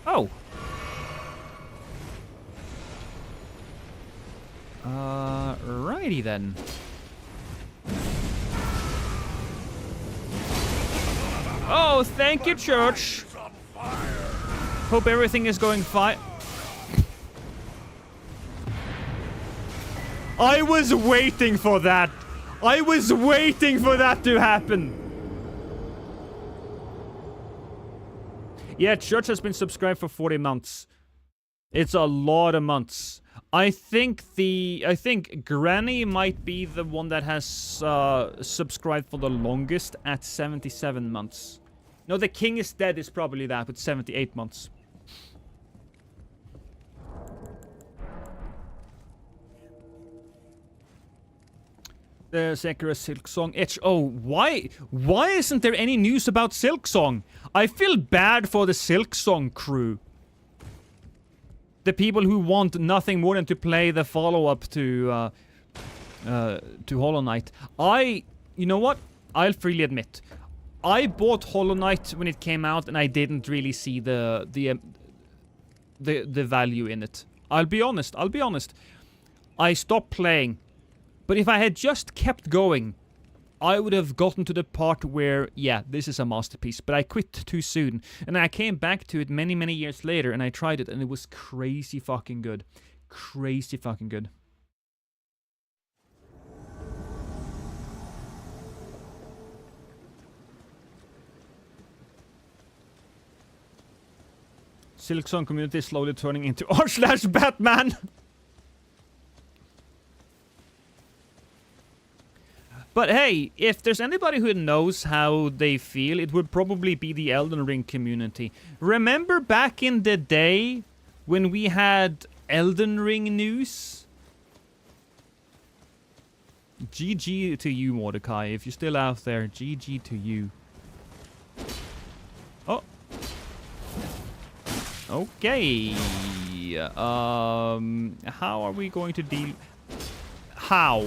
Oh. Righty then. Oh, thank you, church. Hope everything is going fine. I was waiting for that. I was waiting for that to happen. Yeah, church has been subscribed for 40 months. It's a lot of months. I think Granny might be the one that has subscribed for the longest at 77 months. No, the King is Dead is probably that with 78 months. The Sekiro Silksong Itch. Oh, why isn't there any news about Silksong? I feel bad for the Silksong crew. The people who want nothing more than to play the follow-up to Hollow Knight. You know what? I'll freely admit, I bought Hollow Knight when it came out, and I didn't really see the value in it. I'll be honest. I stopped playing, but if I had just kept going, I would have gotten to the part where, yeah, this is a masterpiece, but I quit too soon. And I came back to it many, many years later, and I tried it, and it was crazy fucking good. Crazy fucking good. Silksong community is slowly turning into r/Batman. But hey, if there's anybody who knows how they feel, it would probably be the Elden Ring community. Remember back in the day when we had Elden Ring news? GG to you, Mordecai. If you're still out there, GG to you. Oh. Okay. How are we going to deal... How?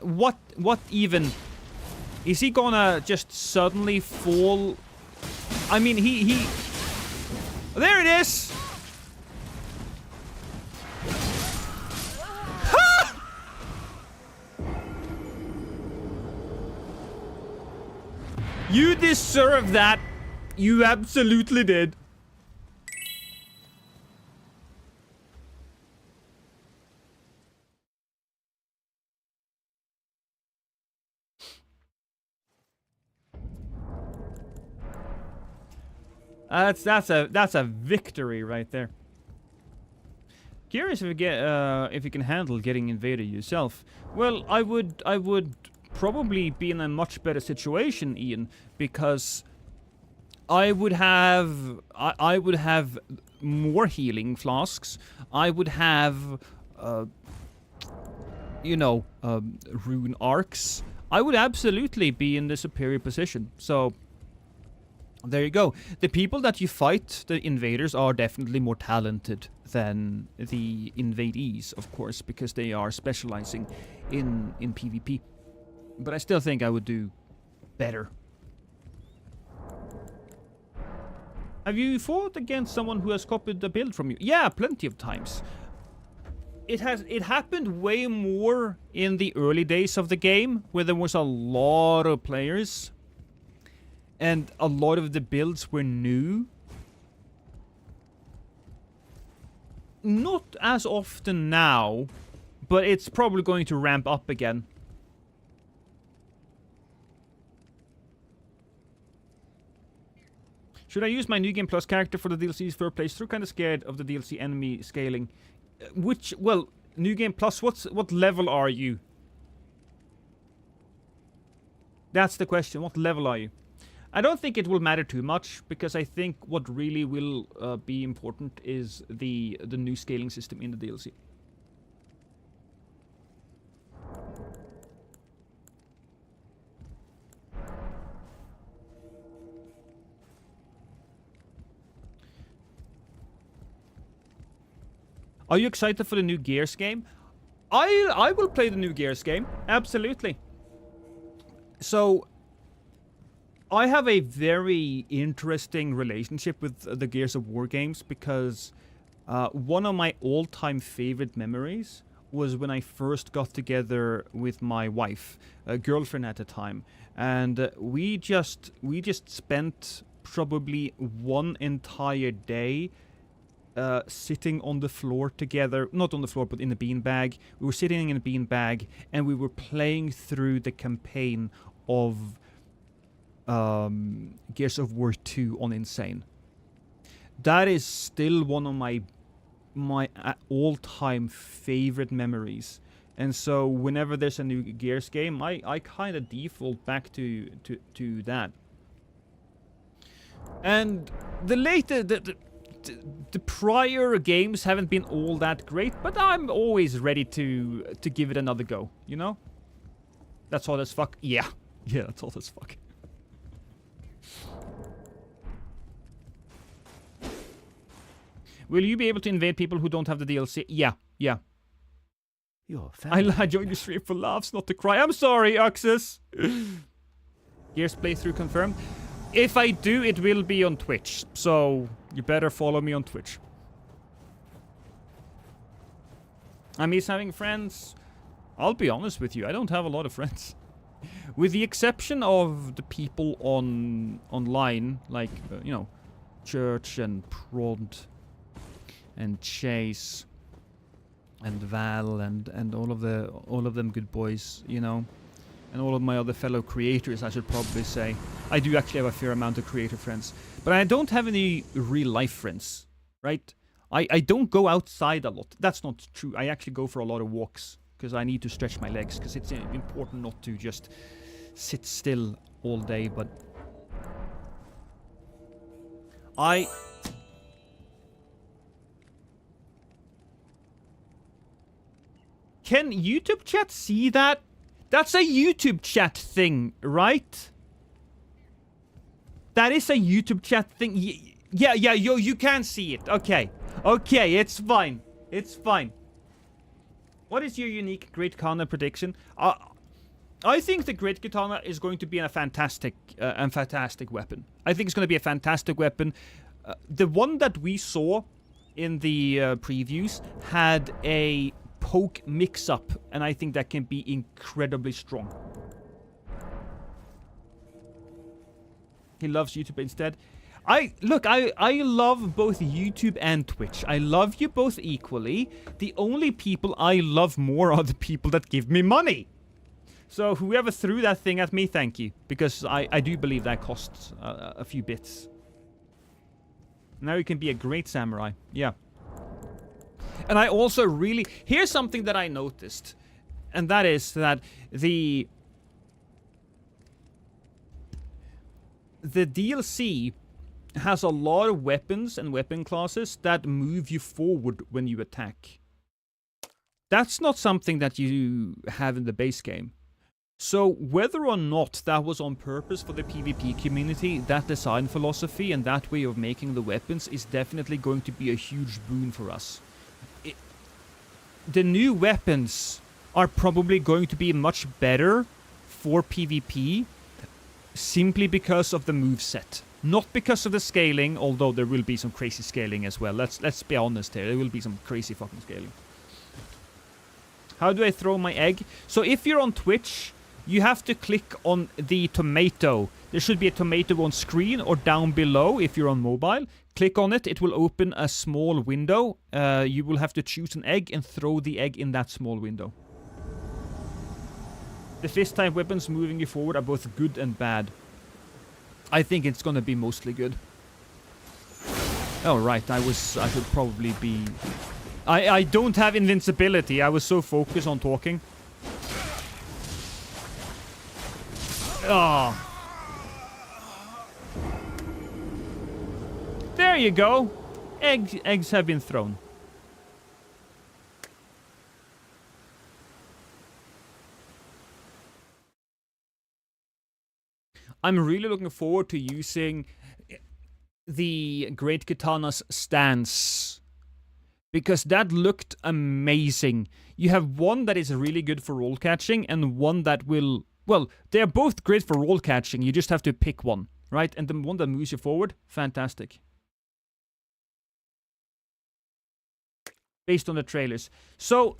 What even? Is he gonna just suddenly fall? I mean, he... There it is! You deserve that. You absolutely did. That's a victory right there. Curious if you can handle getting invaded yourself. Well, I would probably be in a much better situation, Ian, because I would have more healing flasks. I would have rune arcs. I would absolutely be in the superior position. So there you go. The people that you fight, the invaders, are definitely more talented than the invadees, of course, because they are specializing in PvP. But I still think I would do better. Have you fought against someone who has copied the build from you? Yeah, plenty of times. It happened way more in the early days of the game, where there was a lot of players. And a lot of the builds were new. Not as often now, but it's probably going to ramp up again. Should I use my New Game Plus character for the DLC's first playthrough? Kinda scared of the DLC enemy scaling. Well, New Game Plus, what level are you? That's the question. What level are you? I don't think it will matter too much, because I think what really will be important is the new scaling system in the DLC. Are you excited for the new Gears game? I will play the new Gears game. Absolutely. So, I have a very interesting relationship with the Gears of War games because one of my all-time favorite memories was when I first got together with my wife, a girlfriend at the time, and we just spent probably one entire day sitting on the floor together, not on the floor, but in a beanbag. We were sitting in a beanbag, and we were playing through the campaign of Gears of War 2 on Insane. That is still one of my all-time favorite memories. And so whenever there's a new Gears game, I kind of default back to that. And the prior games haven't been all that great, but I'm always ready to give it another go, you know? That's hot as fuck. Yeah. Yeah, that's hot as fuck. Will you be able to invade people who don't have the DLC? Yeah, yeah. I joined the stream for laughs, not to cry. I'm sorry, Oxus. Gears playthrough confirmed. If I do, it will be on Twitch, so you better follow me on Twitch. I miss having friends. I'll be honest with you, I don't have a lot of friends. With the exception of the people online, like, you know, Church and Prod and Chase and Val and all of them good boys, you know, and all of my other fellow creators, I should probably say. I do actually have a fair amount of creator friends, but I don't have any real life friends, right? I don't go outside a lot. That's not true. I actually go for a lot of walks because I need to stretch my legs, because it's important not to just sit still all day. But Can YouTube chat see that? That's a YouTube chat thing, right? That is a YouTube chat thing. Yeah, you can see it. Okay, it's fine. It's fine. What is your unique Great Katana prediction? I think the Great Katana is going to be a fantastic weapon. I think it's going to be a fantastic weapon. The one that we saw in the previews had a poke mix-up, and I think that can be incredibly strong. He loves YouTube instead. I love both YouTube and Twitch. I love you both equally. The only people I love more are the people that give me money. So whoever threw that thing at me, thank you. Because I do believe that costs a few bits. Now you can be a great samurai. Yeah. And I also really... Here's something that I noticed. And that is that the DLC has a lot of weapons and weapon classes that move you forward when you attack. That's not something that you have in the base game. So whether or not that was on purpose for the PvP community, that design philosophy and that way of making the weapons is definitely going to be a huge boon for us. The new weapons are probably going to be much better for PvP simply because of the moveset. Not because of the scaling, although there will be some crazy scaling as well. Let's be honest here. There will be some crazy fucking scaling. How do I throw my egg? So if you're on Twitch, you have to click on the tomato. There should be a tomato on screen or down below if you're on mobile. Click on it. It will open a small window. You will have to choose an egg and throw the egg in that small window. The fist-type weapons moving you forward are both good and bad. I think it's gonna be mostly good. Oh, right. I should probably be... I don't have invincibility. I was so focused on talking. Oh. There you go. Eggs have been thrown. I'm really looking forward to using the Great Katana's stance Because that looked amazing. You have one that is really good for roll catching, and one that will... Well, they're both great for roll catching. You just have to pick one, right? And the one that moves you forward, fantastic. Based on the trailers. So,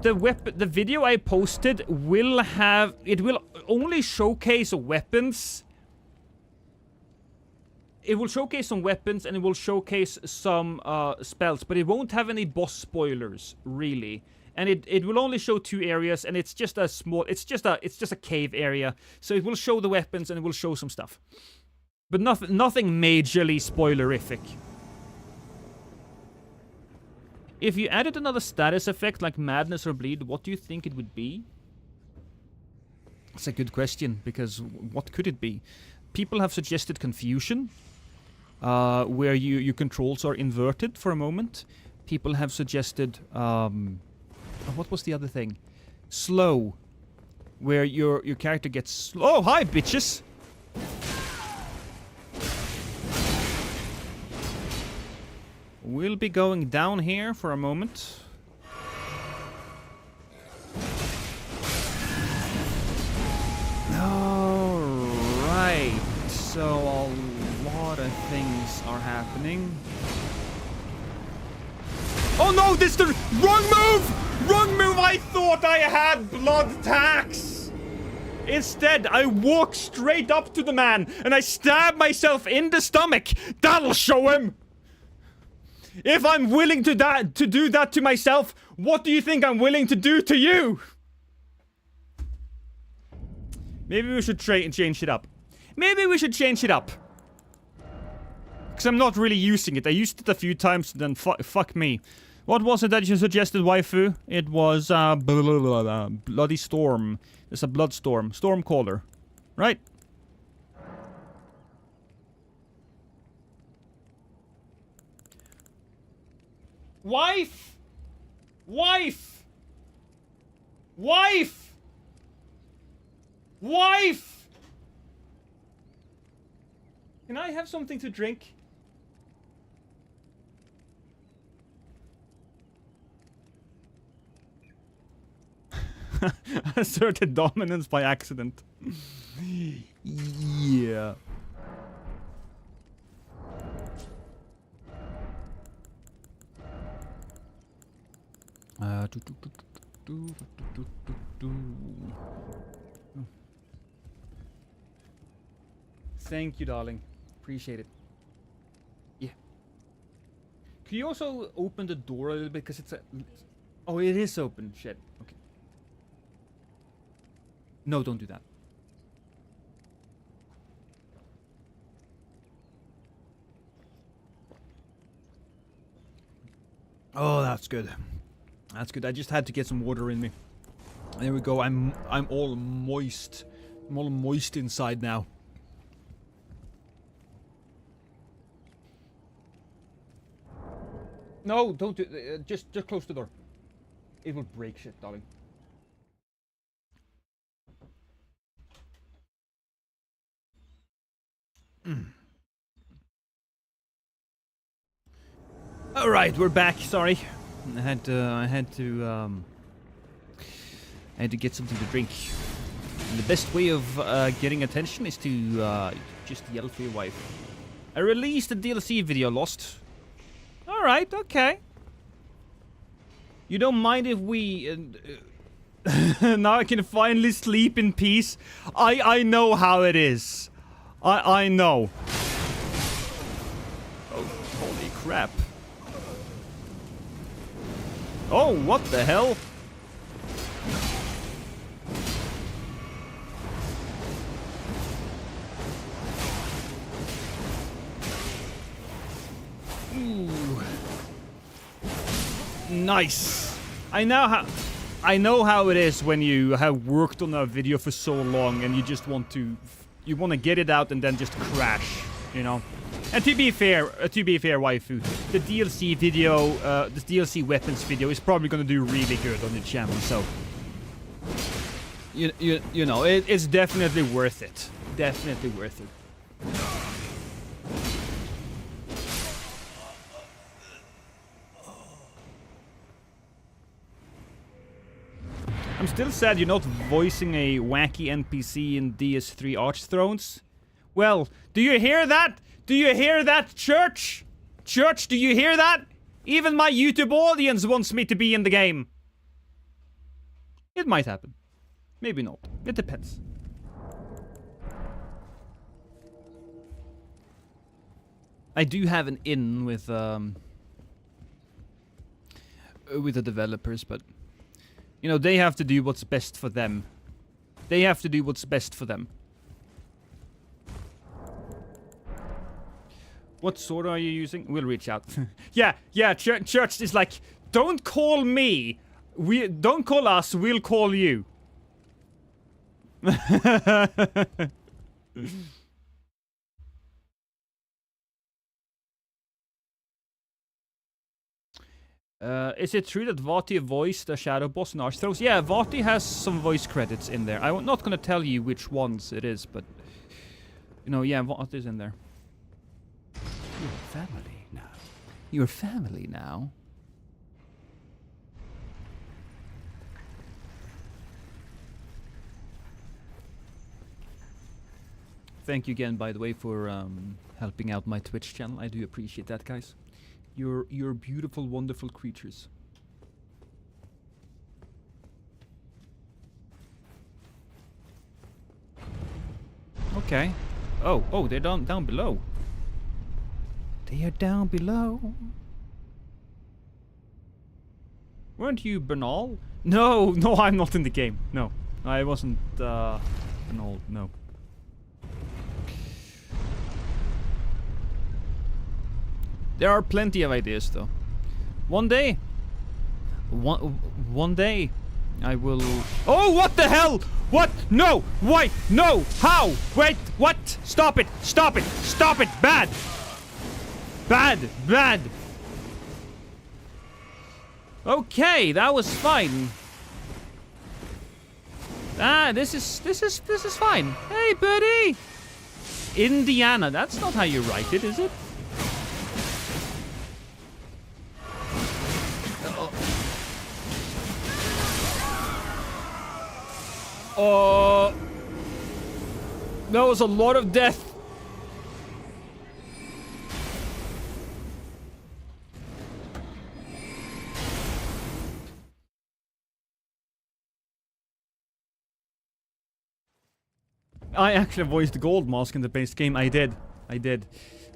the video I posted will have... It will only showcase weapons... It will showcase some weapons and it will showcase some spells, but it won't have any boss spoilers, really. And it will only show 2 areas, and it's just a small, it's just a cave area. So it will show the weapons and it will show some stuff, but nothing majorly spoilerific. If you added another status effect like madness or bleed, what do you think it would be? That's a good question, because what could it be? People have suggested confusion. Where your controls are inverted for a moment. People have suggested, what was the other thing? Slow, where your character gets slow. Oh, hi, bitches! We'll be going down here for a moment. Alright, so of things are happening. Oh no, this is the wrong move! Wrong move! I thought I had blood tax! Instead, I walk straight up to the man and I stab myself in the stomach. That'll show him! If I'm willing to do that to myself, what do you think I'm willing to do to you? Maybe we should change it up. Maybe we should change it up. Because I'm not really using it. I used it a few times, then fuck me. What was it that you suggested, waifu? It was, Bloody Storm. It's a blood storm. Stormcaller. Right? Wife! Wife! Wife! Wife! Can I have something to drink? Asserted dominance by accident. Yeah. Thank you, darling. Appreciate it. Yeah. Can you also open the door a little bit? Because it's a... Oh, it is open. Shit. Okay. No, don't do that. Oh, that's good. That's good. I just had to get some water in me. There we go. I'm all moist. I'm all moist inside now. No, don't do just close the door. It will break shit, darling. All right, we're back. Sorry, I had to get something to drink. And the best way of getting attention is to just yell for your wife. I released a DLC video, Lost. All right, okay. You don't mind if we... now I can finally sleep in peace. I know how it is. I know. Oh, holy crap. Oh, what the hell? Ooh. Nice. I know how it is when you have worked on a video for so long and you just want to get it out and then just crash, you know. And to be fair, waifu, the DLC video, the DLC weapons video is probably gonna do really good on your channel. So, you know, it's definitely worth it. Definitely worth it. I'm still sad you're not voicing a wacky NPC in DS3 Archthrones. Well, do you hear that? Do you hear that, Church? Church, do you hear that? Even my YouTube audience wants me to be in the game. It might happen. Maybe not. It depends. I do have an in with the developers, but you know, they have to do what's best for them. They have to do what's best for them. What sword are you using? We'll reach out. yeah, Church is like, don't call me. Don't call us, we'll call you. Is it true that Vati voiced the shadow boss in Archthrones? Yeah, Vati has some voice credits in there. I'm not gonna tell you which ones it is, but you know, yeah, Vati's in there. Your family now. Your family now? Thank you again, by the way, for helping out my Twitch channel. I do appreciate that, guys. You're beautiful, wonderful creatures. Okay. Oh, they're down below. They are down below. Weren't you Bernal? No, I'm not in the game. No, I wasn't Bernal. No. There are plenty of ideas, though. One day, I will. Oh, what the hell? What? No! Wait! No! How? Wait! What? Stop it! Stop it! Stop it! Bad! Bad! Bad! Okay, that was fine. Ah, this is fine. Hey, buddy! Indiana. That's not how you write it, is it? Oh, that was a lot of death. I actually voiced the Gold Mask in the base game. I did.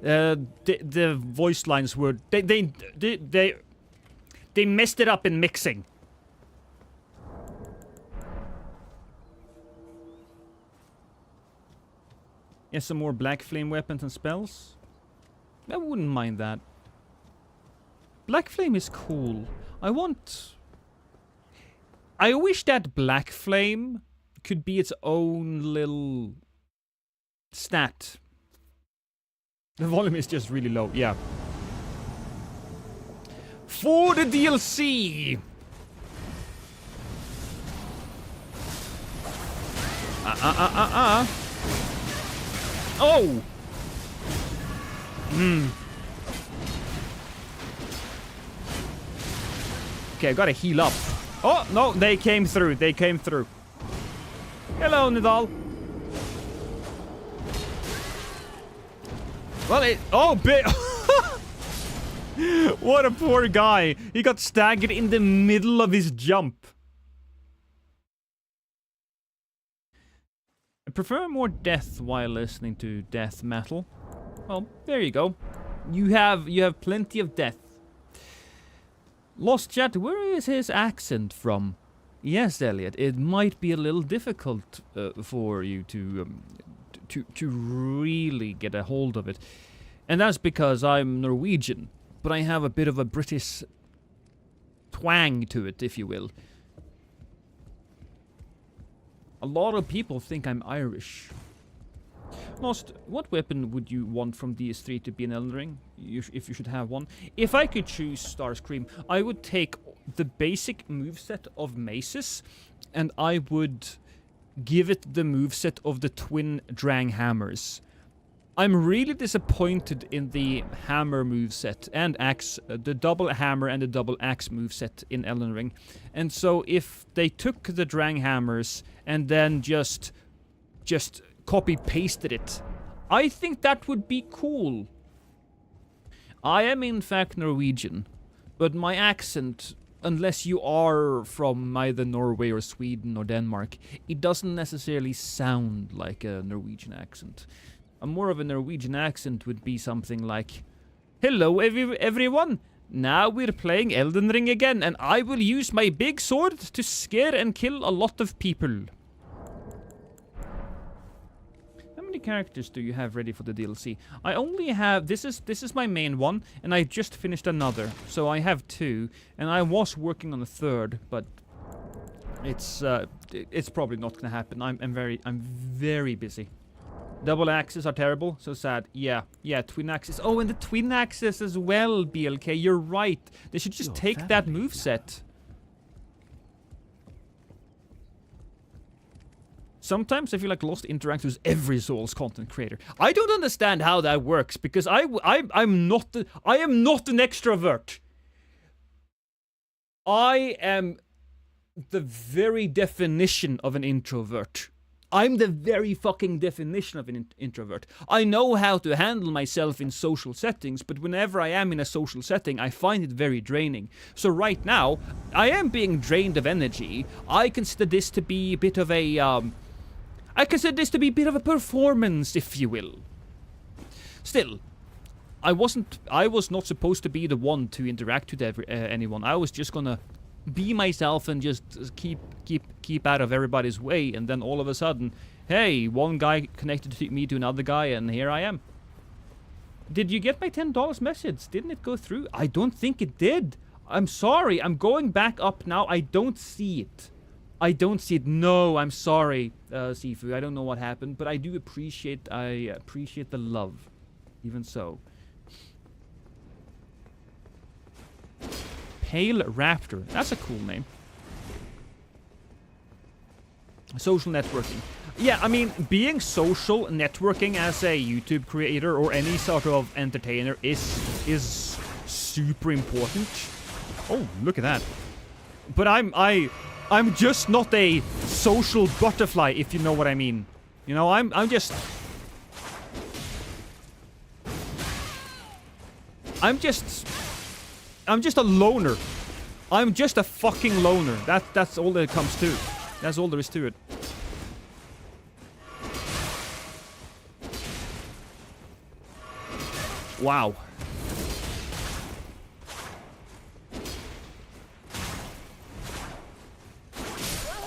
The voice lines were they messed it up in mixing. Yeah, some more black flame weapons and spells. I wouldn't mind that. Black flame is cool. I wish that black flame could be its own little stat. The volume is just really low, yeah. For the DLC! Oh! Okay, I gotta heal up. Oh, no, they came through. Hello, Nidal. Well, oh, what a poor guy. He got staggered in the middle of his jump. I prefer more death while listening to death metal. Well, there you go. You have plenty of death. Lost Chat, where is his accent from? Yes, Elliot, it might be a little difficult for you to really get a hold of it. And that's because I'm Norwegian, but I have a bit of a British twang to it, if you will. A lot of people think I'm Irish. Lost, what weapon would you want from DS3 to be an Elden Ring? If you should have one. If I could choose Starscream, I would take the basic moveset of maces, and I would give it the moveset of the twin Drang hammers. I'm really disappointed in the hammer moveset and axe, the double hammer and the double axe moveset in Elden Ring. And so if they took the Drang hammers and then just copy-pasted it, I think that would be cool. I am in fact Norwegian, but my accent, unless you are from either Norway or Sweden or Denmark, it doesn't necessarily sound like a Norwegian accent. A more of a Norwegian accent would be something like, "Hello everyone, now we're playing Elden Ring again, and I will use my big sword to scare and kill a lot of people." How many characters do you have ready for the DLC? I only have, this is my main one, and I just finished another, so I have 2, and I was working on a 3rd, but it's probably not gonna happen. I'm very busy. Double axes are terrible, so sad. Yeah, twin axes. Oh, and the twin axes as well, BLK. You're right. They should just take that moveset. Sometimes I feel like Lost interacts with every Souls content creator. I don't understand how that works, because I am not an extrovert. I am the very definition of an introvert. I'm the very fucking definition of an introvert. I know how to handle myself in social settings, but whenever I am in a social setting, I find it very draining. So right now, I am being drained of energy. I consider this to be a bit of a, performance, if you will. Still, I was not supposed to be the one to interact with anyone. I was just gonna be myself and just keep out of everybody's way, and then all of a sudden, hey, one guy connected me to another guy, and here I am. Did you get my $10 message? Didn't it go through? I don't think it did. I'm sorry. I'm going back up now. I don't see it. No, I'm sorry, Sifu. I don't know what happened, but I appreciate the love. Even so. Pale Raptor. That's a cool name. Social networking. Yeah, I mean, being social networking as a YouTube creator or any sort of entertainer is super important. Oh, look at that. But I'm just not a social butterfly, if you know what I mean. You know, I'm just a loner. I'm just a fucking loner. That's all that it comes to. That's all there is to it. Wow.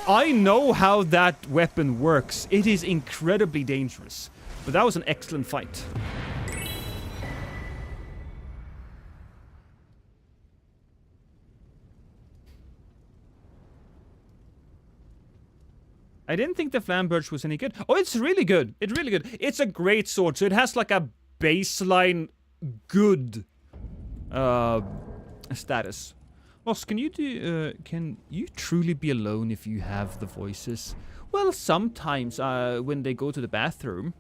I know how that weapon works. It is incredibly dangerous. But that was an excellent fight. I didn't think the Flamberge was any good. Oh, it's really good. It's really good. It's a great sword, so it has like a baseline good status. Ross, can you truly be alone if you have the voices? Well, sometimes when they go to the bathroom.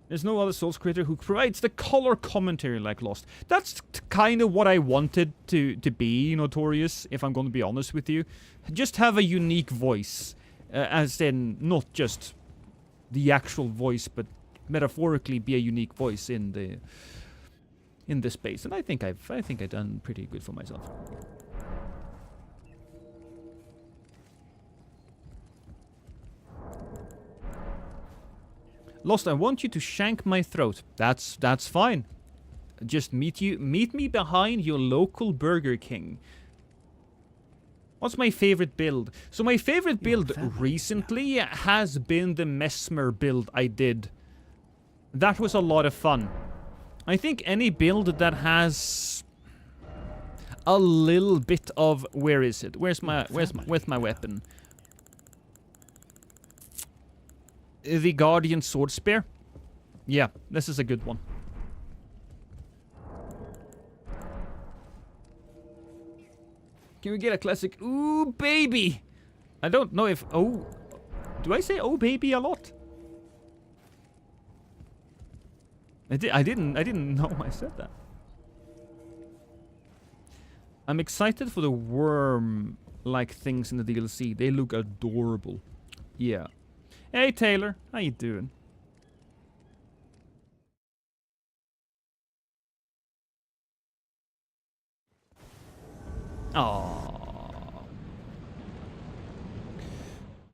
There's no other Souls creator who provides the color commentary like Lost. That's kind of what I wanted to be, Notorious, if I'm going to be honest with you. Just have a unique voice. As in, not just the actual voice, but metaphorically be a unique voice in the space. And I think I've done pretty good for myself. Lost, I want you to shank my throat. That's fine. Just meet me behind your local Burger King. What's my favorite build? So my favorite build recently has been the Mesmer build I did. That was a lot of fun. I think any build that has a little bit of, where is it? Where's my weapon? The Guardian Sword Spear? Yeah, this is a good one. Can we get a classic? Ooh, baby! I don't know if... Oh... Do I say oh, baby a lot? I didn't know I said that. I'm excited for the worm-like things in the DLC. They look adorable. Yeah. Hey Taylor, how you doing? Aww.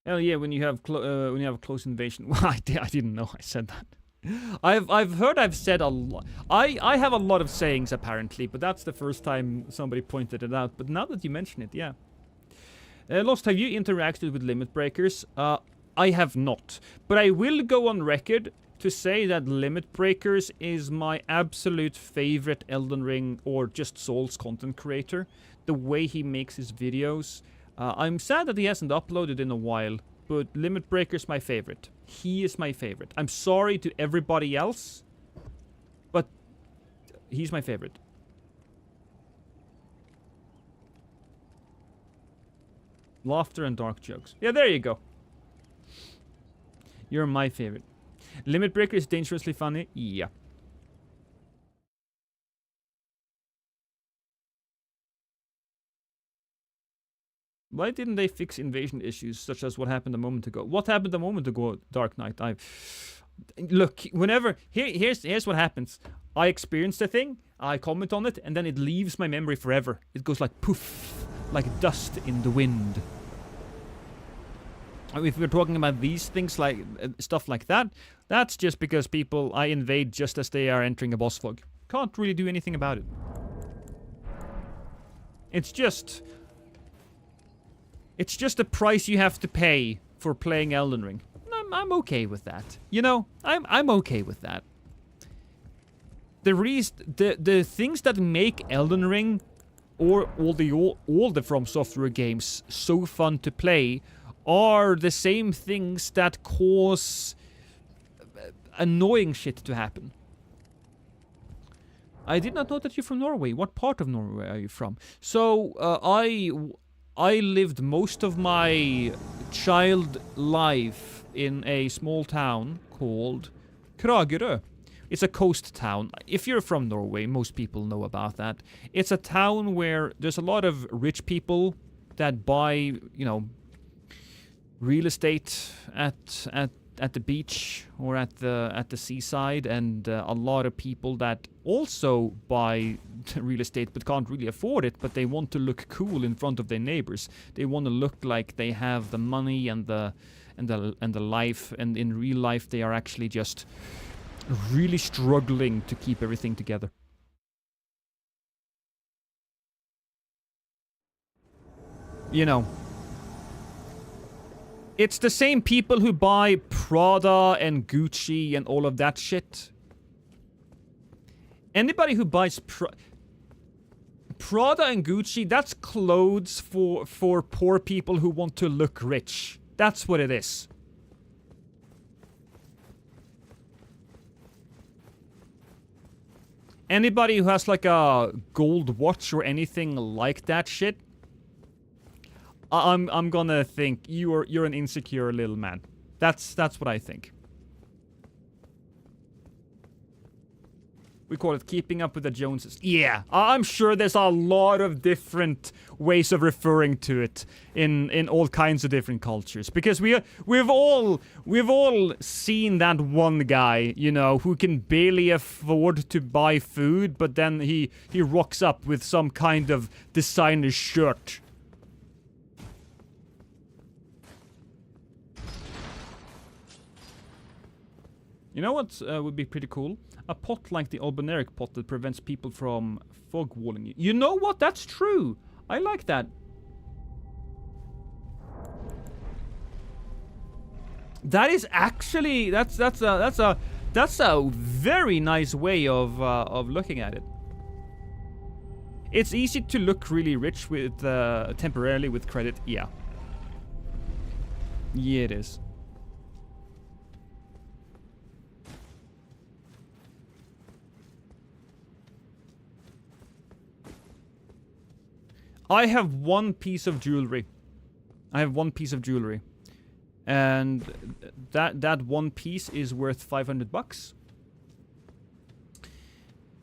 Hell yeah! When you have a close invasion. Well, I didn't know I said that. I've heard I've said a lot. I have a lot of sayings apparently, but that's the first time somebody pointed it out. But now that you mention it, yeah. Lost, have you interacted with limit breakers? I have not, but I will go on record to say that limit breakers is my absolute favorite Elden Ring or just Souls content creator. The way he makes his videos. I'm sad that he hasn't uploaded in a while, but limit breaker's my favorite. He is my favorite. I'm sorry to everybody else, but he's my favorite. Laughter and dark jokes. Yeah, there you go. You're my favorite. Limit breaker is dangerously funny. Yeah. Why didn't they fix invasion issues such as what happened a moment ago? What happened a moment ago, Dark Knight? Look, whenever here's what happens. I experience the thing, I comment on it, and then it leaves my memory forever. It goes like poof, like dust in the wind. If we're talking about these things like stuff like that, that's just because I invade just as they are entering a boss fog. Can't really do anything about it. It's just the price you have to pay for playing Elden Ring. I'm okay with that. You know, I'm okay with that. The things that make Elden Ring or all the From Software games so fun to play are the same things that cause annoying shit to happen. I did not know that you're from Norway. What part of Norway are you from? So, I lived most of my child life in a small town called Kragerø. It's a coast town. If you're from Norway, most people know about that. It's a town where there's a lot of rich people that buy, you know, real estate at the beach or at the seaside, and a lot of people that also buy real estate but can't really afford it, but they want to look cool in front of their neighbors. They want to look like they have the money and the life, and in real life they are actually just really struggling to keep everything together. You know, it's the same people who buy Prada and Gucci and all of that shit. Anybody who buys Prada and Gucci, that's clothes for poor people who want to look rich. That's what it is. Anybody who has like a gold watch or anything like that shit, I'm gonna think you're an insecure little man. That's what I think. We call it keeping up with the Joneses. Yeah, I'm sure there's a lot of different ways of referring to it in all kinds of different cultures. Because we've all seen that one guy, you know, who can barely afford to buy food, but then he rocks up with some kind of designer shirt. You know what would be pretty cool? A pot like the Alboneric pot that prevents people from fog walling you. You know what? That's true. I like that. That is actually that's a very nice way of looking at it. It's easy to look really rich with temporarily with credit. Yeah. Yeah, it is. I have one piece of jewelry. And that one piece is worth $500.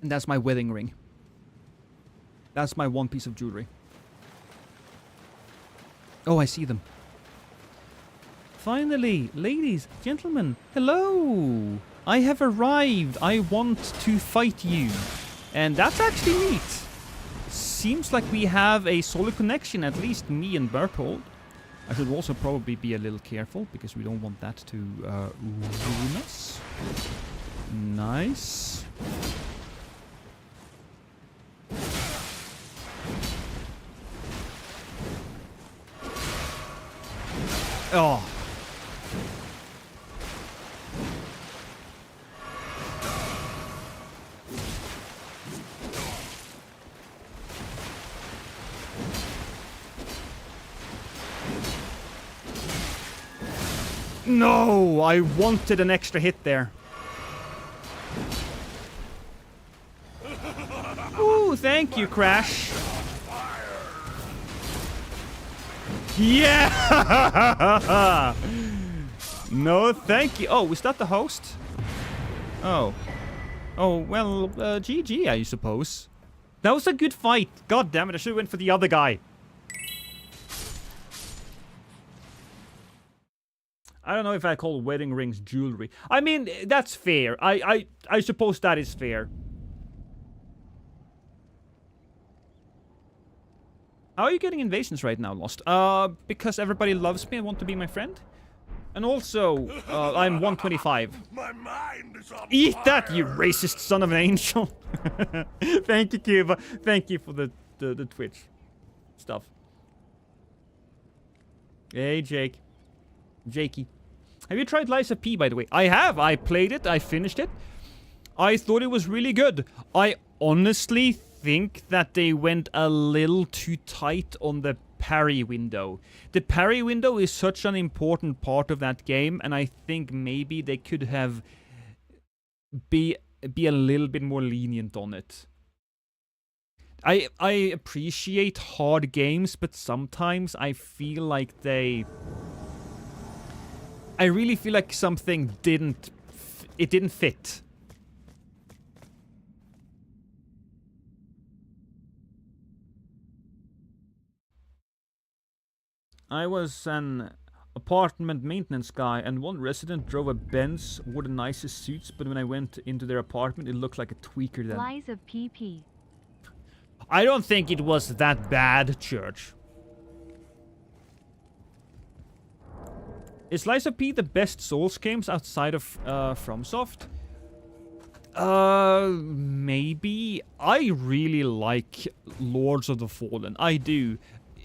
And that's my wedding ring. That's my one piece of jewelry. Oh, I see them. Finally, ladies, gentlemen, hello! I have arrived. I want to fight you. And that's actually neat. Seems like we have a solid connection, at least me and Berthold. I should also probably be a little careful, because we don't want that to ruin us. Nice. Oh. No, I wanted an extra hit there. Ooh, thank you, Crash. Yeah! No, thank you. Oh, was that the host? Oh. Oh, well, GG, I suppose. That was a good fight. God damn it, I should have went for the other guy. I don't know if I call wedding rings jewelry. I mean, that's fair. I suppose that is fair. How are you getting invasions right now, Lost? Because everybody loves me and want to be my friend? And also, I'm 125. My mind is on Eat fire. that, you racist son of an angel! Thank you, Cuba. Thank you for the Twitch stuff. Hey, Jake. Jakey. Have you tried Lies of P, by the way? I have. I played it. I finished it. I thought it was really good. I honestly think that they went a little too tight on the parry window. The parry window is such an important part of that game, and I think maybe they could have be a little bit more lenient on it. I appreciate hard games, but sometimes I feel like I really feel like something didn't fit. I was an apartment maintenance guy, and one resident drove a Benz, wore the nicest suits, but when I went into their apartment, it looked like a tweaker then. Lies of PP. I don't think it was that bad, Church. Is Lies of P the best Souls games outside of FromSoft? Maybe. I really like Lords of the Fallen. I do.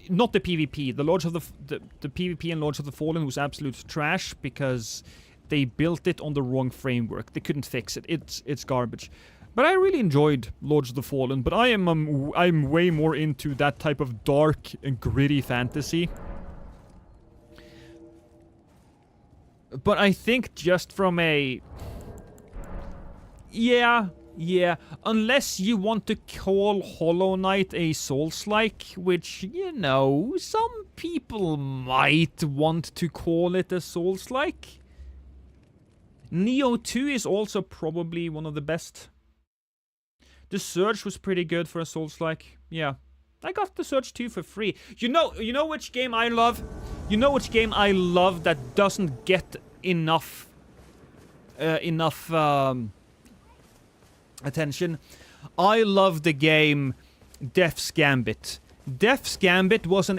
Not the PvP. The Lords of the PvP and Lords of the Fallen was absolute trash because they built it on the wrong framework. They couldn't fix it. It's garbage. But I really enjoyed Lords of the Fallen. But I'm way more into that type of dark and gritty fantasy. But I think just from a... Yeah. Unless you want to call Hollow Knight a Souls-like, which, you know, some people might want to call it a Souls-like. Neo 2 is also probably one of the best. The Surge was pretty good for a Souls-like. Yeah. I got the Surge 2 for free. You know which game I love? You know which game I love that doesn't get enough attention? I love the game Death's Gambit. Death's Gambit was an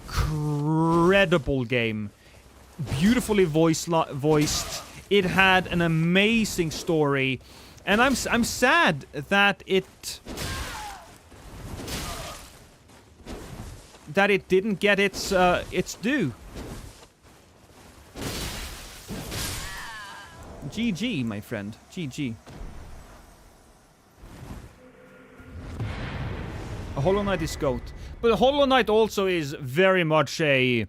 incredible game. Beautifully voiced. It had an amazing story. And I'm sad that it didn't get its due. GG, my friend. GG. A Hollow Knight is GOAT. But Hollow Knight also is very much a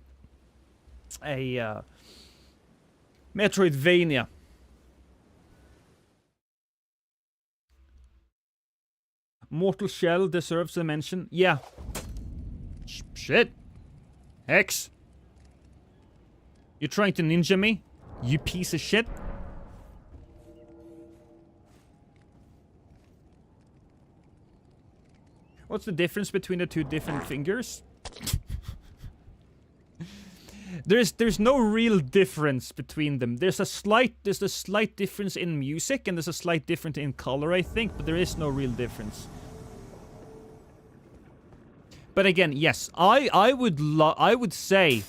Metroidvania. Mortal Shell deserves a mention. Yeah. Shit. Hex. You're trying to ninja me? You piece of shit. What's the difference between the two different fingers? There's no real difference between them. There's a slight difference in music and there's a slight difference in color, I think, but there is no real difference. But again, yes, I would say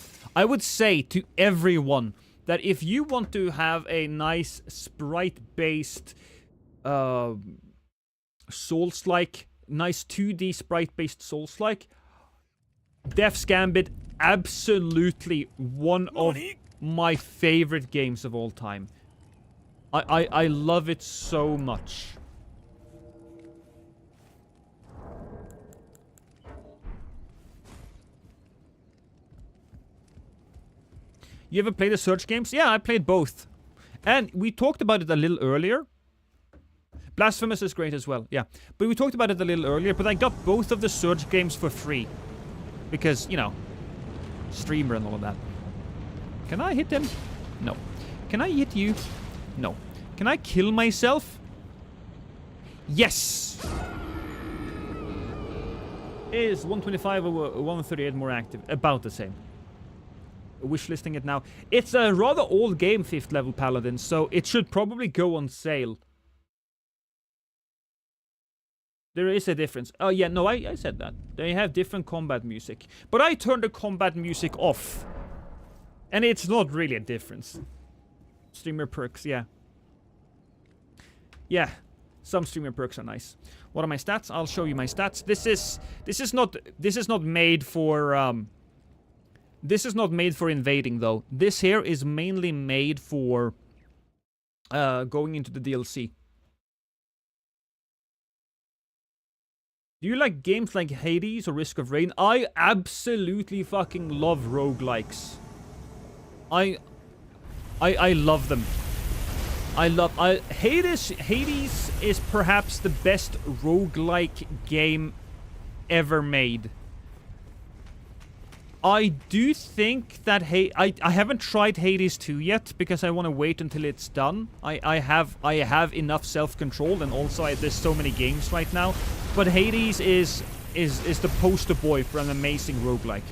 to everyone that if you want to have a nice sprite-based Souls-like, nice 2D sprite-based Souls-like, Death's Gambit, absolutely one of my favorite games of all time. I love it so much. You ever played the Surge games? Yeah, I played both. And we talked about it a little earlier. Blasphemous is great as well, yeah. But we talked about it a little earlier, but I got both of the Surge games for free. Because, you know, streamer and all of that. Can I hit him? No. Can I hit you? No. Can I kill myself? Yes! Is 125 or 138 more active? About the same. Wishlisting it now. It's a rather old game, 5th level Paladin, so it should probably go on sale. There is a difference. Oh yeah, no, I said that. They have different combat music. But I turned the combat music off. And it's not really a difference. Streamer perks, yeah. Yeah, some streamer perks are nice. What are my stats? I'll show you my stats. This is not made for this is not made for invading, though. This here is mainly made for going into the DLC. Do you like games like Hades or Risk of Rain? I absolutely fucking love roguelikes. I love them. Hades is perhaps the best roguelike game ever made. I do think that I haven't tried Hades 2 yet because I want to wait until it's done. I have enough self-control, and also there's so many games right now. But Hades is the poster boy for an amazing roguelike.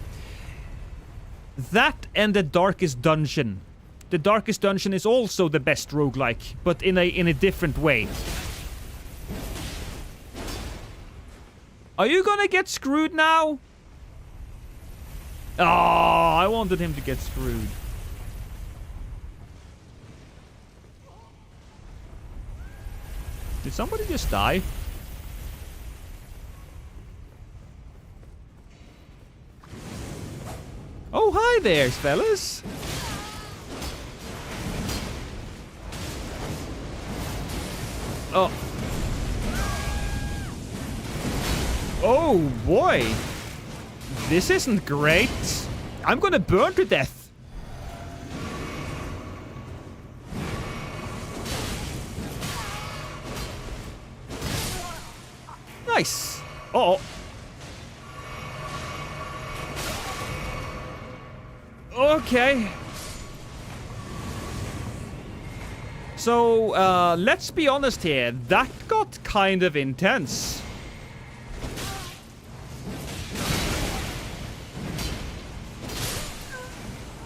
That and The Darkest Dungeon. The Darkest Dungeon is also the best roguelike, but in a different way. Are you gonna get screwed now? Oh, I wanted him to get screwed. Did somebody just die? Oh, hi there, fellas. Oh. Oh, boy. This isn't great. I'm gonna burn to death. Nice. Uh-oh. Okay. So, let's be honest here. That got kind of intense.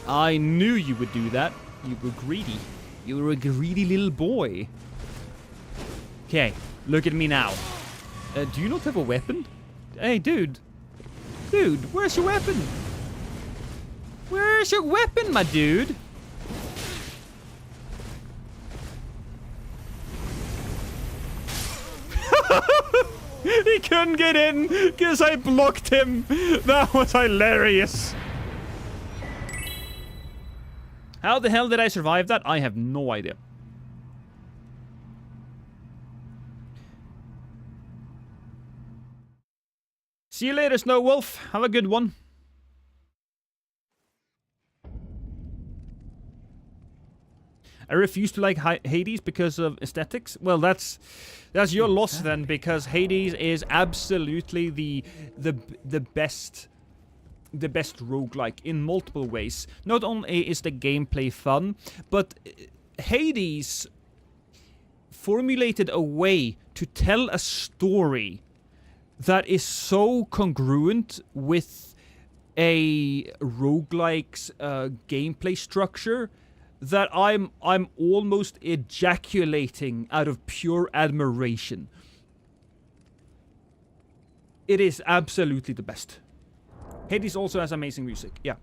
I knew you would do that. You were greedy. You were a greedy little boy. Okay, look at me now. Do you not have a weapon? Hey, dude. Dude, where's your weapon? Where's your weapon, my dude? He couldn't get in because I blocked him. That was hilarious. How the hell did I survive that? I have no idea. See you later, Snow Wolf. Have a good one. I refuse to like Hades because of aesthetics. Well, that's your loss then, because Hades is absolutely the best roguelike in multiple ways. Not only is the gameplay fun, but Hades formulated a way to tell a story that is so congruent with a roguelike's gameplay structure that I'm almost ejaculating out of pure admiration. It is absolutely the best. Hades also has amazing music, yeah.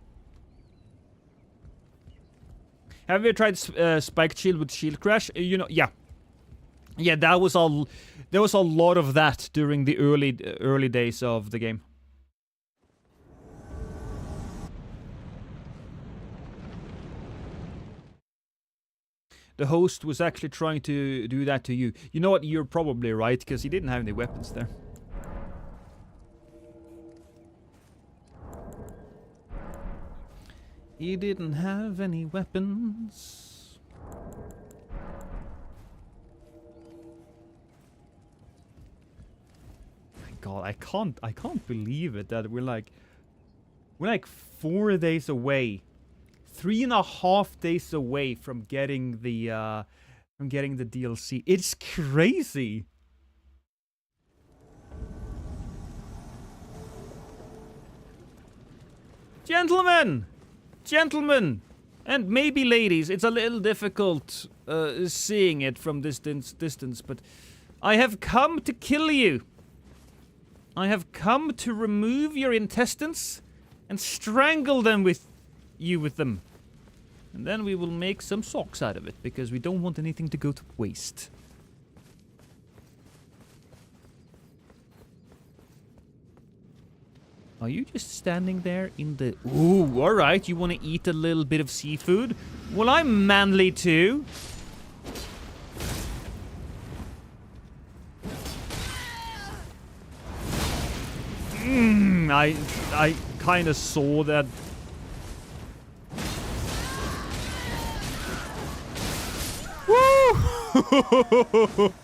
Have you tried Spiked Shield with Shield Crash? You know, yeah. Yeah, there was a lot of that during the early days of the game. The host was actually trying to do that to you. You know what? You're probably right, because he didn't have any weapons there. He didn't have any weapons. My God, I can't believe it that we're like 4 days away, 3.5 days away from getting the DLC. It's crazy. Gentlemen, and maybe ladies, it's a little difficult seeing it from this distance, but I have come to kill you. I have come to remove your intestines and strangle them with them. And then we will make some socks out of it, because we don't want anything to go to waste. Are you just standing there in the... Ooh, alright, you want to eat a little bit of seafood? Well, I'm manly too. I kind of saw that. Woo!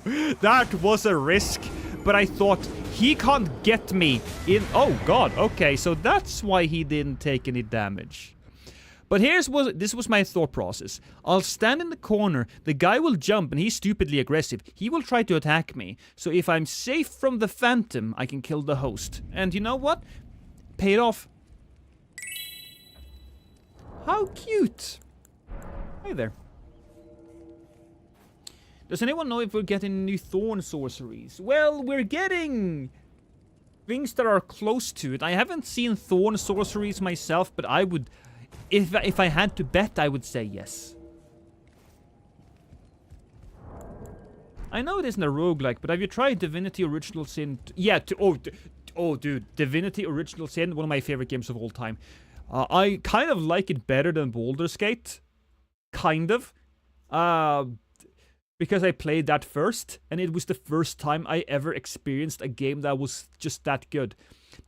That was a risk, but I thought... He can't get me in... Oh, God. Okay, so that's why he didn't take any damage. But this was my thought process. I'll stand in the corner. The guy will jump, and he's stupidly aggressive. He will try to attack me. So if I'm safe from the phantom, I can kill the host. And you know what? Paid off. How cute. Hey there. Does anyone know if we're getting new thorn sorceries? Well, we're getting things that are close to it. I haven't seen thorn sorceries myself, but I would... If I had to bet, I would say yes. I know it isn't a roguelike, but have you tried Divinity Original Sin? Yeah, oh, dude. Divinity Original Sin, one of my favorite games of all time. I kind of like it better than Baldur's Gate. Kind of. Because I played that first, and it was the first time I ever experienced a game that was just that good.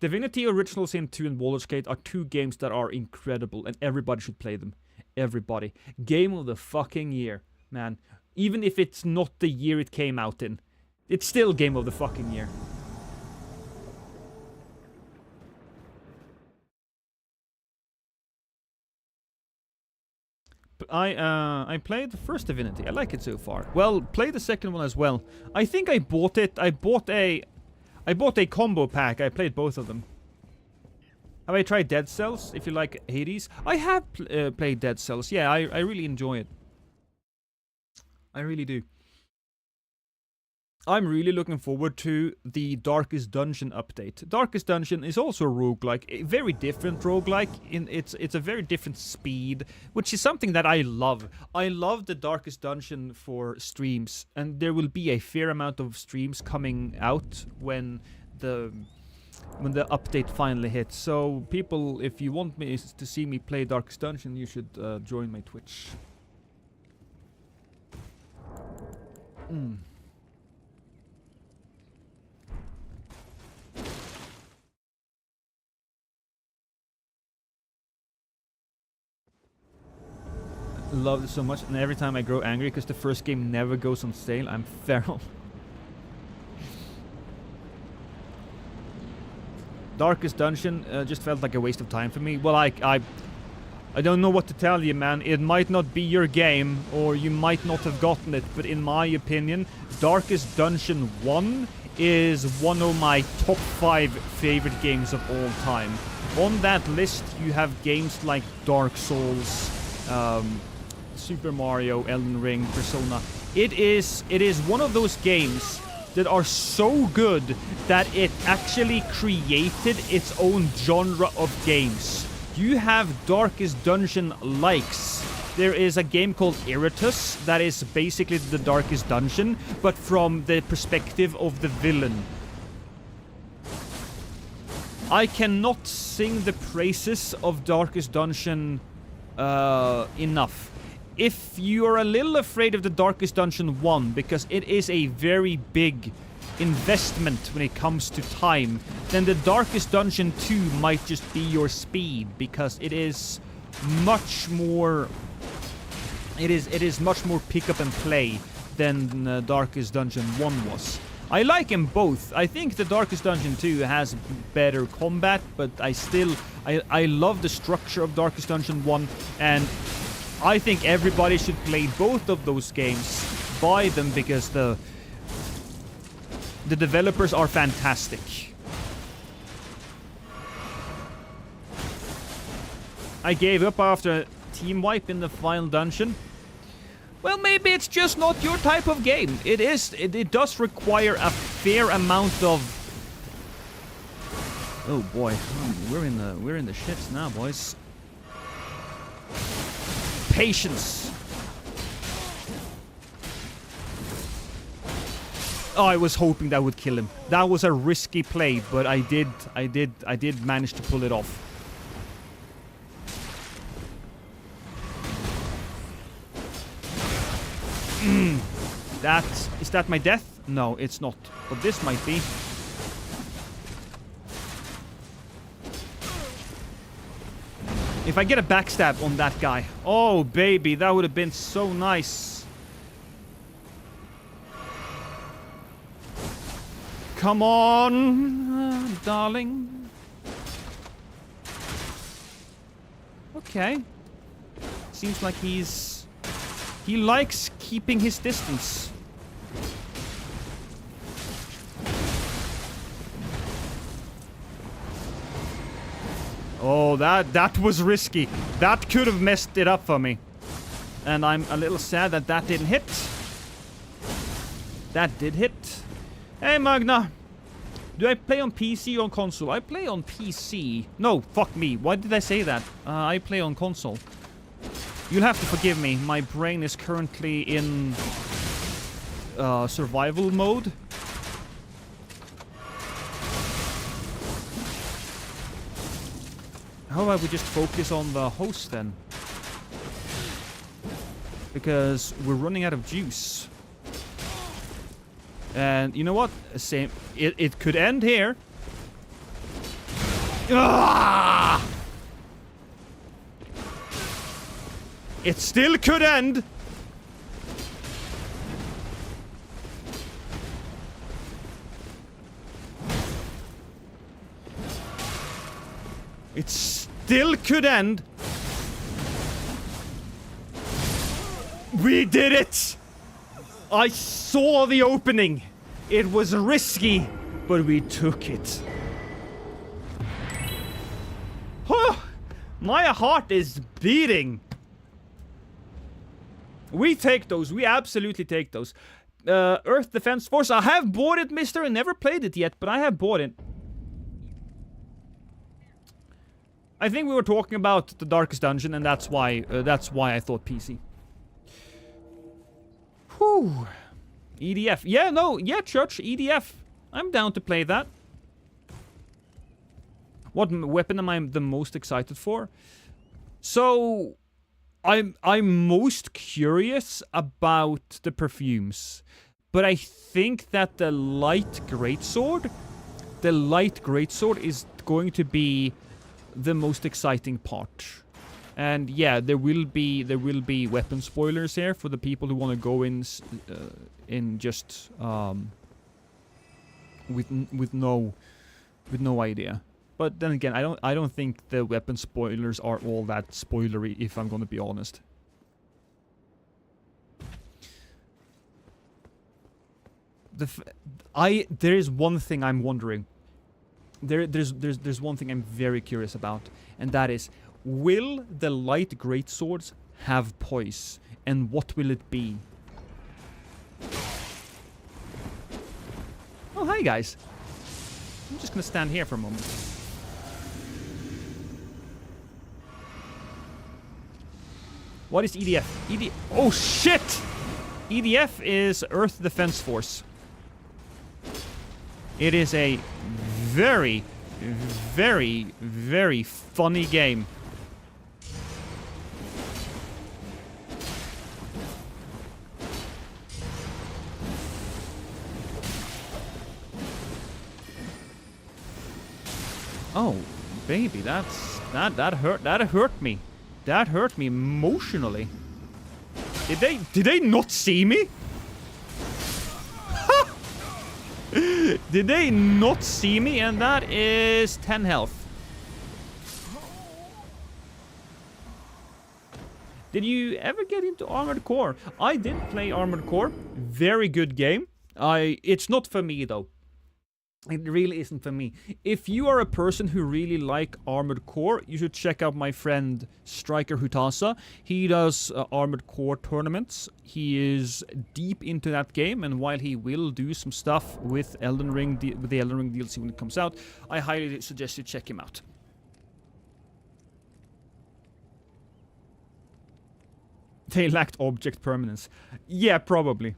Divinity Original Sin 2 and Baldur's Gate are two games that are incredible, and everybody should play them. Everybody. Game of the fucking year, man. Even if it's not the year it came out in. It's still game of the fucking year. But I played the first Divinity. I like it so far. Well, play the second one as well. I think I bought it. I bought a combo pack. I played both of them. Have I tried Dead Cells? If you like Hades, I have played Dead Cells. Yeah, I really enjoy it. I really do. I'm really looking forward to the Darkest Dungeon update. Darkest Dungeon is also a roguelike, a very different roguelike. It's a very different speed, which is something that I love. I love the Darkest Dungeon for streams, and there will be a fair amount of streams coming out when the update finally hits. So people, if you want me to see me play Darkest Dungeon, you should join my Twitch. Love it so much, and every time I grow angry because the first game never goes on sale, I'm feral. Darkest Dungeon just felt like a waste of time for me. Well, I don't know what to tell you, man. It might not be your game, or you might not have gotten it, but in my opinion, Darkest Dungeon 1 is one of my top 5 favorite games of all time. On that list, you have games like Dark Souls, Super Mario, Elden Ring, Persona. It is one of those games that are so good that it actually created its own genre of games. You have Darkest Dungeon likes. There is a game called Iritus that is basically the Darkest Dungeon, but from the perspective of the villain. I cannot sing the praises of Darkest Dungeon enough. If you are a little afraid of the Darkest Dungeon 1, because it is a very big investment when it comes to time, then the Darkest Dungeon 2 might just be your speed, because it is much more... It is much more pick up and play than Darkest Dungeon 1 was. I like them both. I think the Darkest Dungeon 2 has better combat, but I love the structure of Darkest Dungeon 1, and I think everybody should play both of those games. Buy them because the developers are fantastic. I gave up after a team wipe in the final dungeon. Well, maybe it's just not your type of game. It does require a fair amount of... Oh boy, we're in the shits now, boys. Patience. Oh, I was hoping that would kill him. That was a risky play, but I did manage to pull it off. Is that my death? No, it's not. But this might be. If I get a backstab on that guy. Oh, baby, that would have been so nice. Come on, darling. Okay. Seems like he likes keeping his distance. Oh, that was risky. That could have messed it up for me. And I'm a little sad that didn't hit. That did hit. Hey, Magna. Do I play on PC or on console? I play on PC. No, fuck me. Why did I say that? I play on console. You'll have to forgive me. My brain is currently in survival mode. How about we just focus on the host then? Because we're running out of juice. And you know what? Same. It could end here. Ah! It still could end. It still could end. We did it! I saw the opening. It was risky, but we took it. My heart is beating. We take those. We absolutely take those. Earth Defense Force. I have bought it, mister. I never played it yet, but I have bought it. I think we were talking about the Darkest Dungeon, and that's why I thought PC. Whew. EDF. Yeah, no, yeah, Church, EDF. I'm down to play that. What weapon am I the most excited for? So, I'm most curious about the perfumes. But I think that the light greatsword is going to be the most exciting part. And yeah, there will be weapon spoilers here for the people who want to go in just with no idea. But then again, I don't think the weapon spoilers are all that spoilery, if I'm gonna be honest. There is one thing I'm wondering. There's one thing I'm very curious about, and that is, will the light greatswords have poise, and what will it be? Oh, hi guys. I'm just gonna stand here for a moment. What is EDF? Oh shit! EDF is Earth Defense Force. It is a very, very, very funny game. Oh, baby, that hurt me. That hurt me emotionally. Did they not see me? Did they not see me? And that is 10 health. Did you ever get into Armored Core? I did play Armored Core. Very good game. It's not for me though. It really isn't for me. If you are a person who really like Armored Core, you should check out my friend Striker Hutasa. He does Armored Core tournaments. He is deep into that game, and while he will do some stuff with Elden Ring, with the Elden Ring DLC when it comes out, I highly suggest you check him out. They lacked object permanence. Yeah, probably.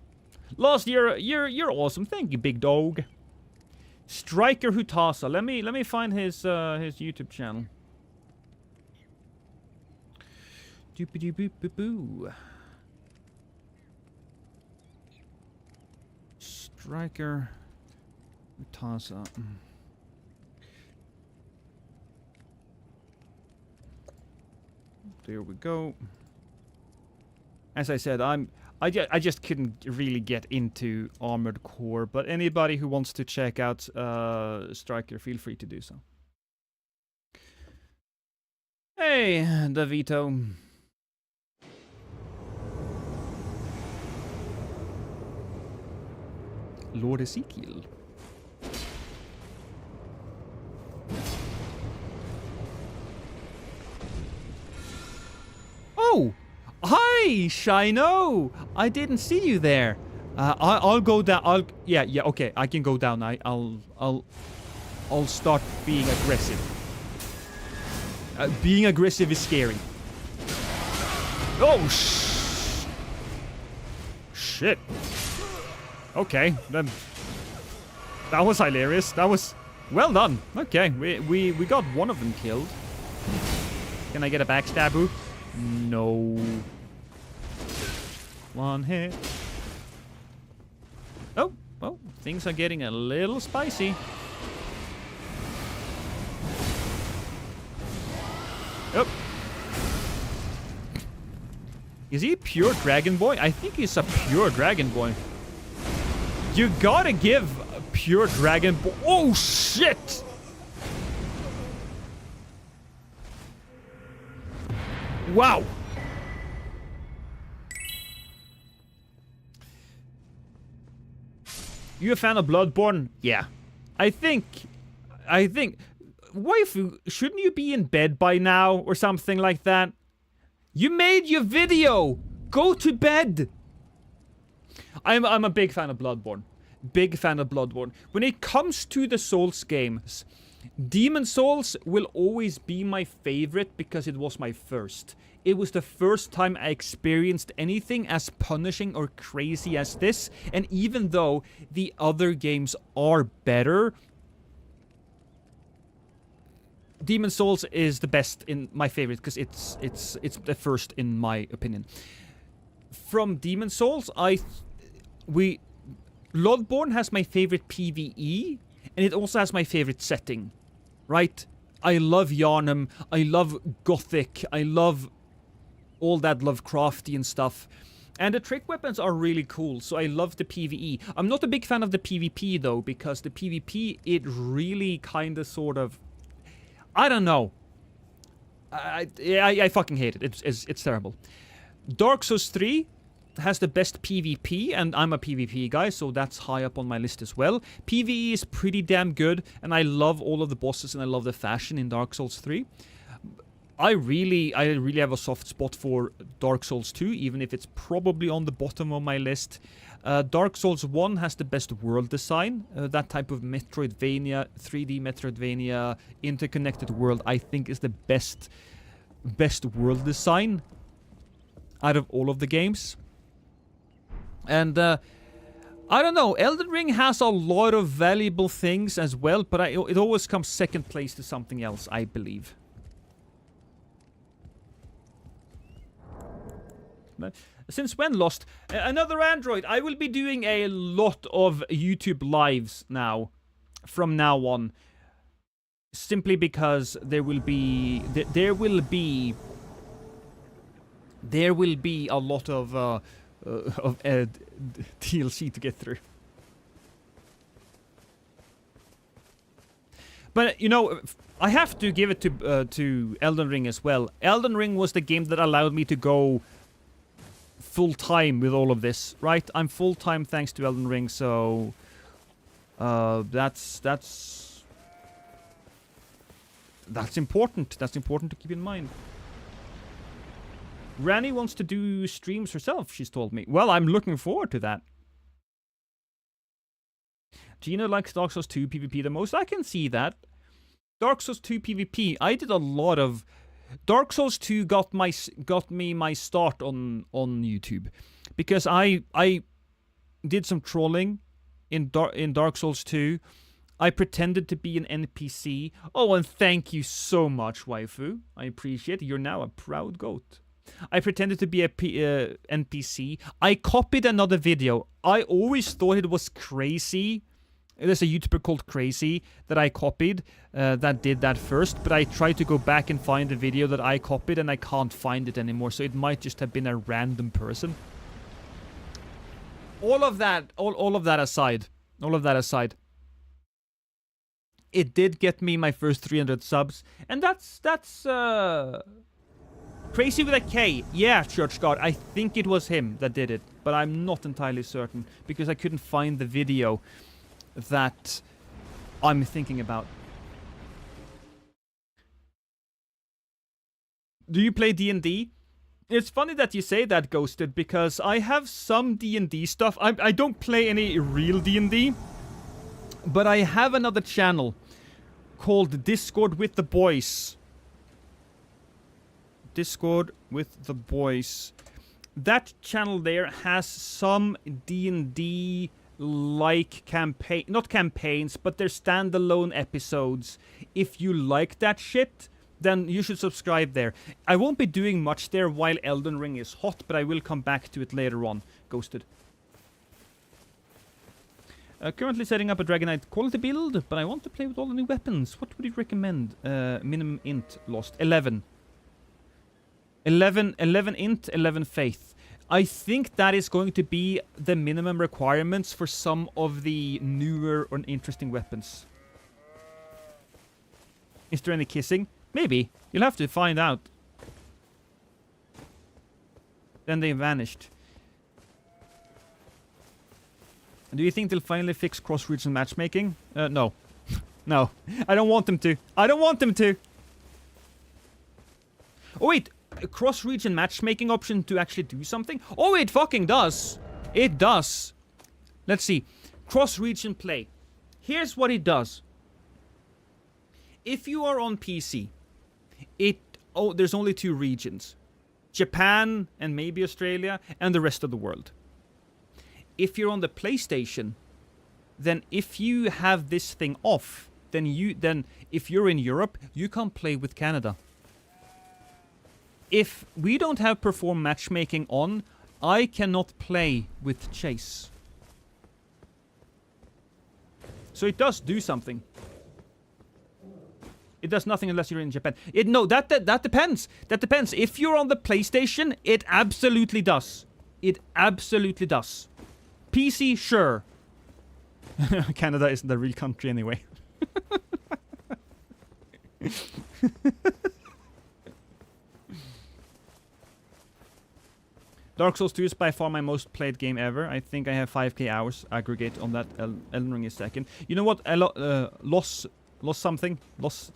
Last year, you're awesome. Thank you, big dog. Striker Hutasa. Let me find his YouTube channel. Doopity boop boop boo. Striker Hutasa. There we go. As I said, I just couldn't really get into Armored Core, but anybody who wants to check out Striker, feel free to do so. Hey, Davito. Lord Ezekiel. Oh! Hi, Shino! I didn't see you there. I'll go down. Yeah, okay. I can go down. I'll start being aggressive. Being aggressive is scary. Oh shit. Okay, then that was hilarious. That was well done. Okay, we got one of them killed. Can I get a backstaboo? No. One hit. Oh, well, things are getting a little spicy. Oh. Is he a pure Dragon Boy? I think he's a pure Dragon Boy. You gotta give a pure Dragon Boy. Oh, shit! Wow. You a fan of Bloodborne? Yeah. I think, waifu, shouldn't you be in bed by now or something like that? You made your video. Go to bed. I'm a big fan of Bloodborne. Big fan of Bloodborne. When it comes to the Souls games, Demon Souls will always be my favorite because it was my first. It was the first time I experienced anything as punishing or crazy as this, and even though the other games are better, Demon Souls is the best in my favorite because it's the first in my opinion. From Demon Souls, Bloodborne has my favorite PvE, and it also has my favorite setting, right? I love Yharnam, I love Gothic, I love all that Lovecraftian stuff. And the trick weapons are really cool, so I love the PvE. I'm not a big fan of the PvP though, because the PvP, it really kinda sort of... I don't know. I fucking hate it. It's terrible. Dark Souls 3 has the best PvP, and I'm a PvP guy, so that's high up on my list as well. PvE is pretty damn good, and I love all of the bosses, and I love the fashion in Dark Souls 3. I really have a soft spot for Dark Souls 2, even if it's probably on the bottom of my list. Dark Souls 1 has the best world design. That type of Metroidvania, 3D Metroidvania, interconnected world, I think is the best world design out of all of the games. And I don't know, Elden Ring has a lot of valuable things as well, but it always comes second place to something else, I believe. Since when, Lost? Another Android. I will be doing a lot of YouTube lives now, from now on. Simply because there will be a lot of DLC to get through. But you know, I have to give it to Elden Ring as well. Elden Ring was the game that allowed me to go full-time with all of this, right? I'm full-time thanks to Elden Ring, so that's important. That's important to keep in mind. Rani wants to do streams herself, she's told me. Well, I'm looking forward to that. Gina likes Dark Souls 2 PvP the most. I can see that. Dark Souls 2 PvP, I did a lot of... Dark Souls 2 got me my start on YouTube, because I did some trolling in Dark Souls 2. I pretended to be an NPC. Oh, and thank you so much, waifu. I appreciate it. You're now a proud goat. I pretended to be a NPC. I copied another video. I always thought it was Crazy. There's a YouTuber called Crazy that I copied that did that first, but I tried to go back and find the video that I copied, and I can't find it anymore, so it might just have been a random person. All of that aside, it did get me my first 300 subs, and that's Crazy with a K. Yeah, Church God, I think it was him that did it, but I'm not entirely certain, because I couldn't find the video that I'm thinking about. Do you play D&D? It's funny that you say that, Ghosted, because I have some D&D stuff. I don't play any real D&D, but I have another channel called Discord with the Boys. Discord with the Boys. That channel there has some D&D like not campaigns, but they're standalone episodes. If you like that shit, then you should subscribe there. I won't be doing much there while Elden Ring is hot, but I will come back to it later on. Ghosted. Currently setting up a Dragonite quality build, but I want to play with all the new weapons. What would you recommend? Minimum int Lost. 11. 11 int, 11 faith. I think that is going to be the minimum requirements for some of the newer or interesting weapons. Is there any kissing? Maybe. You'll have to find out. Then they vanished. Do you think they'll finally fix cross-region matchmaking? No. No. I don't want them to. I don't want them to! Oh wait! A cross-region matchmaking option to actually do something? Oh, it fucking does. It does. Let's see. Cross-region play. Here's what it does. If you are on PC, there's only 2 regions. Japan and maybe Australia and the rest of the world. If you're on the PlayStation, then if you have this thing off, then if you're in Europe, you can't play with Canada. If we don't have perform matchmaking on, I cannot play with Chase. So it does do something. It does nothing unless you're in Japan. No, that depends. That depends. If you're on the PlayStation, it absolutely does. It absolutely does. PC, sure. Canada isn't a real country anyway. Dark Souls 2 is by far my most played game ever. I think I have 5k hours aggregate on that. Elden Ring is second. You know what? Lost something. Lost.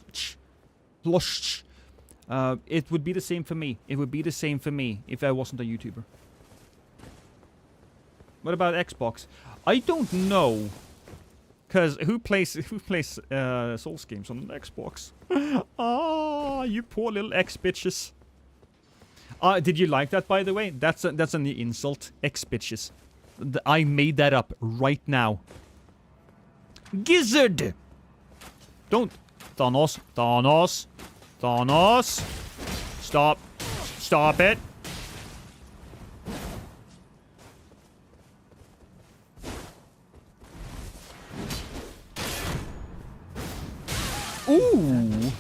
It would be the same for me. It would be the same for me if I wasn't a YouTuber. What about Xbox? I don't know. Cause who plays Souls games on Xbox? Ah, you poor little X bitches. Did you like that, by the way? That's an insult. X bitches. I made that up right now. Gizzard. Don't. Thanos. Thanos. Thanos. Stop. Stop it. Ooh.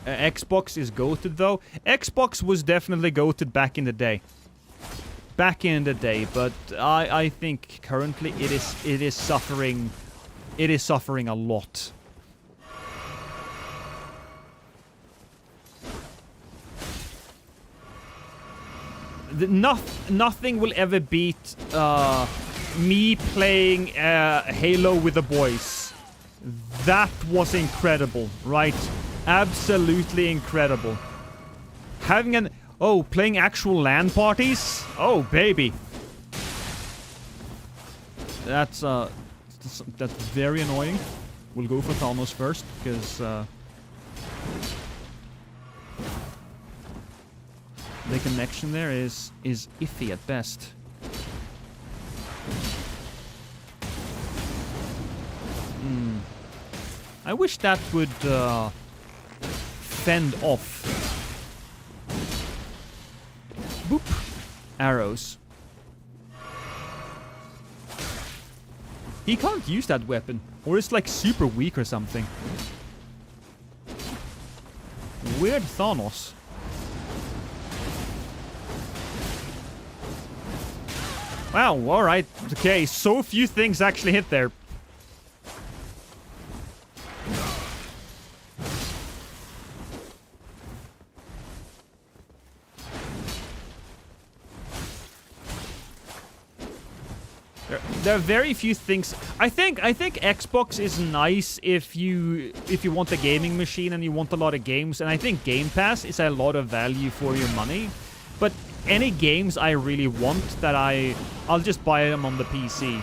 Xbox is goated though. Xbox was definitely goated back in the day. Back in the day, but I think currently it is suffering. It is suffering a lot. Nothing will ever beat me playing Halo with the boys. That was incredible, right? Absolutely incredible. Having playing actual LAN parties? Oh, baby. That's very annoying. We'll go for Thanos first, because the connection there is iffy at best. I wish that would fend off. Boop. Arrows. He can't use that weapon. Or it's like super weak or something. Weird Thanos. Wow, alright. Okay, so few things actually hit there. There are very few things. I think Xbox is nice if you want a gaming machine and you want a lot of games, and I think Game Pass is a lot of value for your money. But any games I really want that I'll just buy them on the PC.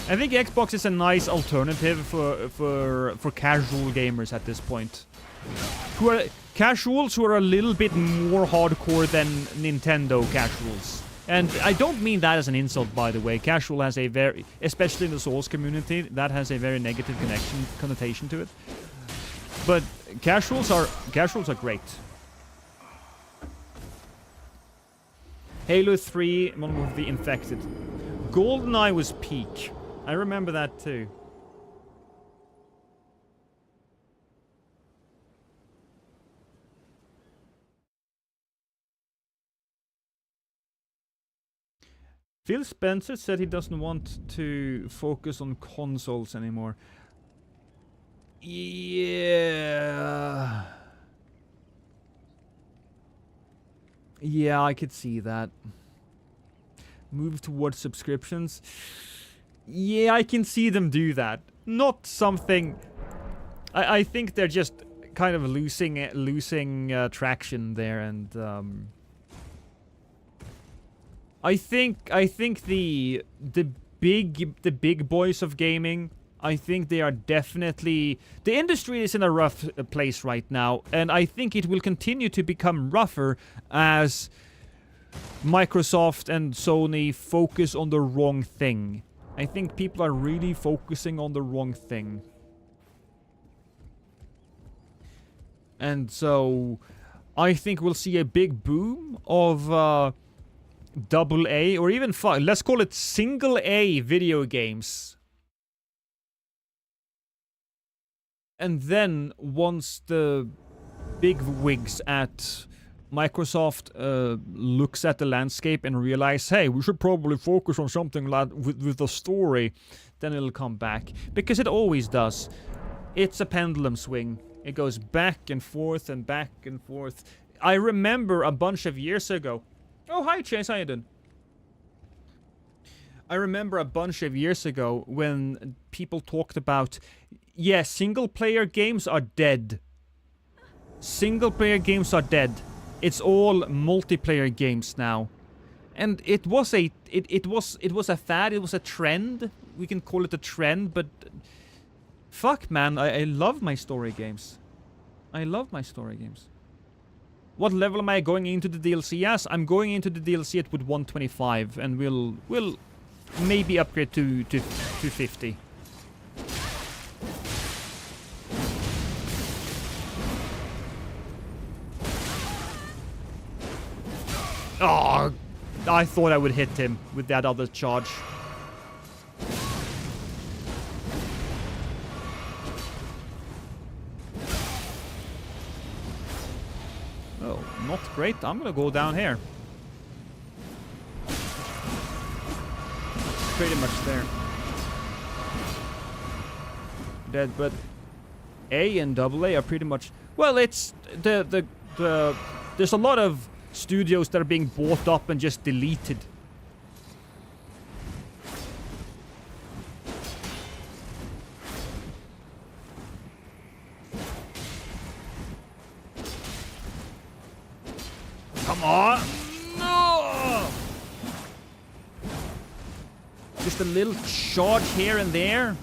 I think Xbox is a nice alternative for casual gamers at this point. Who are casuals who are a little bit more hardcore than Nintendo casuals. And I don't mean that as an insult, by the way. Casual has a very, especially in the Souls community, that has a very negative connotation to it. But casuals are great. Halo 3, Modern Warfare the Infected. GoldenEye was peak. I remember that too. Phil Spencer said he doesn't want to focus on consoles anymore. Yeah. Yeah, I could see that. Move towards subscriptions. Yeah, I can see them do that. Not something... I think they're just kind of losing traction there, and I think the big boys of gaming, I think they are definitely... The industry is in a rough place right now, and I think it will continue to become rougher as Microsoft and Sony focus on the wrong thing. I think people are really focusing on the wrong thing. And so, I think we'll see a big boom of double A, or even let's call it single A video games. And then, once the big wigs at Microsoft looks at the landscape and realize, hey, we should probably focus on something like with the story, then it'll come back. Because it always does. It's a pendulum swing. It goes back and forth and back and forth. I remember a bunch of years ago. Oh, hi, Chase. How you doing? I remember a bunch of years ago when people talked about, yeah, single-player games are dead. Single-player games are dead. It's all multiplayer games now. And it was a it was a fad, it was a trend. We can call it a trend, but fuck, man, I love my story games. I love my story games. What level am I going into the DLC? Yes, I'm going into the DLC at with 125, and we'll maybe upgrade to 250. Oh, I thought I would hit him with that other charge. Oh, not great. I'm gonna go down here. Pretty much there. Dead, but A and AA are pretty much... Well, it's there's a lot of studios that are being bought up and just deleted. Come on! No! Just a little charge here and there.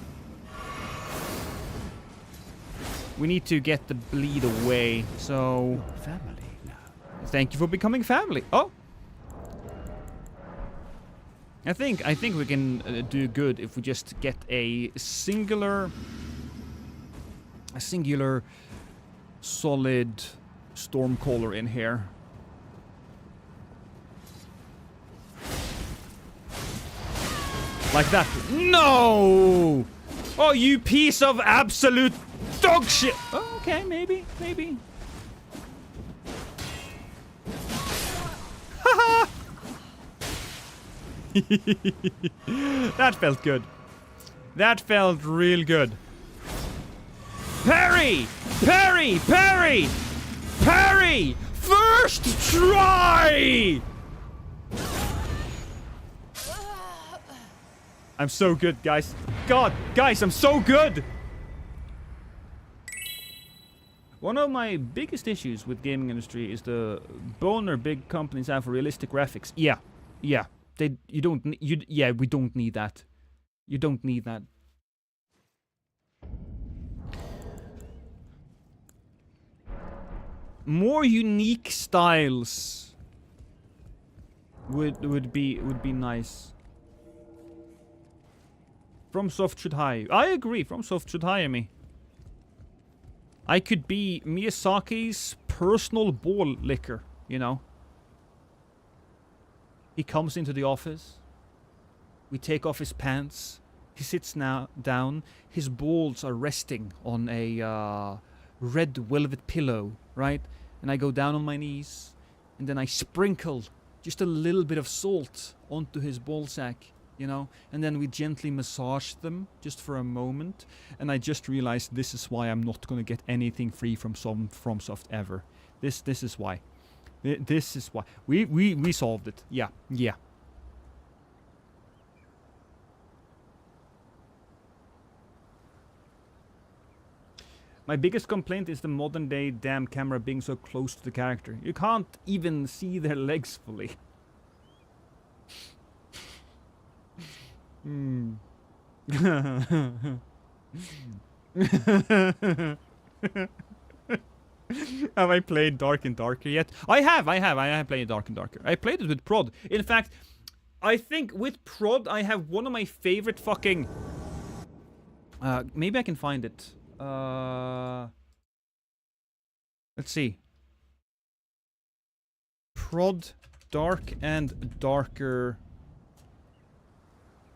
We need to get the bleed away, so... Family now. Thank you for becoming family. Oh! I think we can do good if we just get a singular solid Stormcaller in here. Like that. No! Oh, you piece of absolute dog shit! Oh, okay, maybe. Haha! That felt good. That felt real good. Parry! Parry! Parry! Parry! First try! I'm so good, guys. God, guys, I'm so good! One of my biggest issues with gaming industry is the boner big companies have for realistic graphics. Yeah. We don't need that. You don't need that. More unique styles would be nice. FromSoft should hire you. I agree, FromSoft should hire me. I could be Miyazaki's personal ball licker, you know. He comes into the office. We take off his pants. He sits down. His balls are resting on a red velvet pillow, right? And I go down on my knees. And then I sprinkle just a little bit of salt onto his ball sack. You know, and then we gently massage them just for a moment, and I just realized this is why I'm not gonna get anything free from FromSoft ever. This is why. This is why. We solved it. Yeah. My biggest complaint is the modern day damn camera being so close to the character. You can't even see their legs fully. Have I played Dark and Darker yet? I have played Dark and Darker. I played it with Prod. In fact, I think with Prod I have one of my favorite fucking... maybe I can find it. Let's see. Prod, Dark and Darker...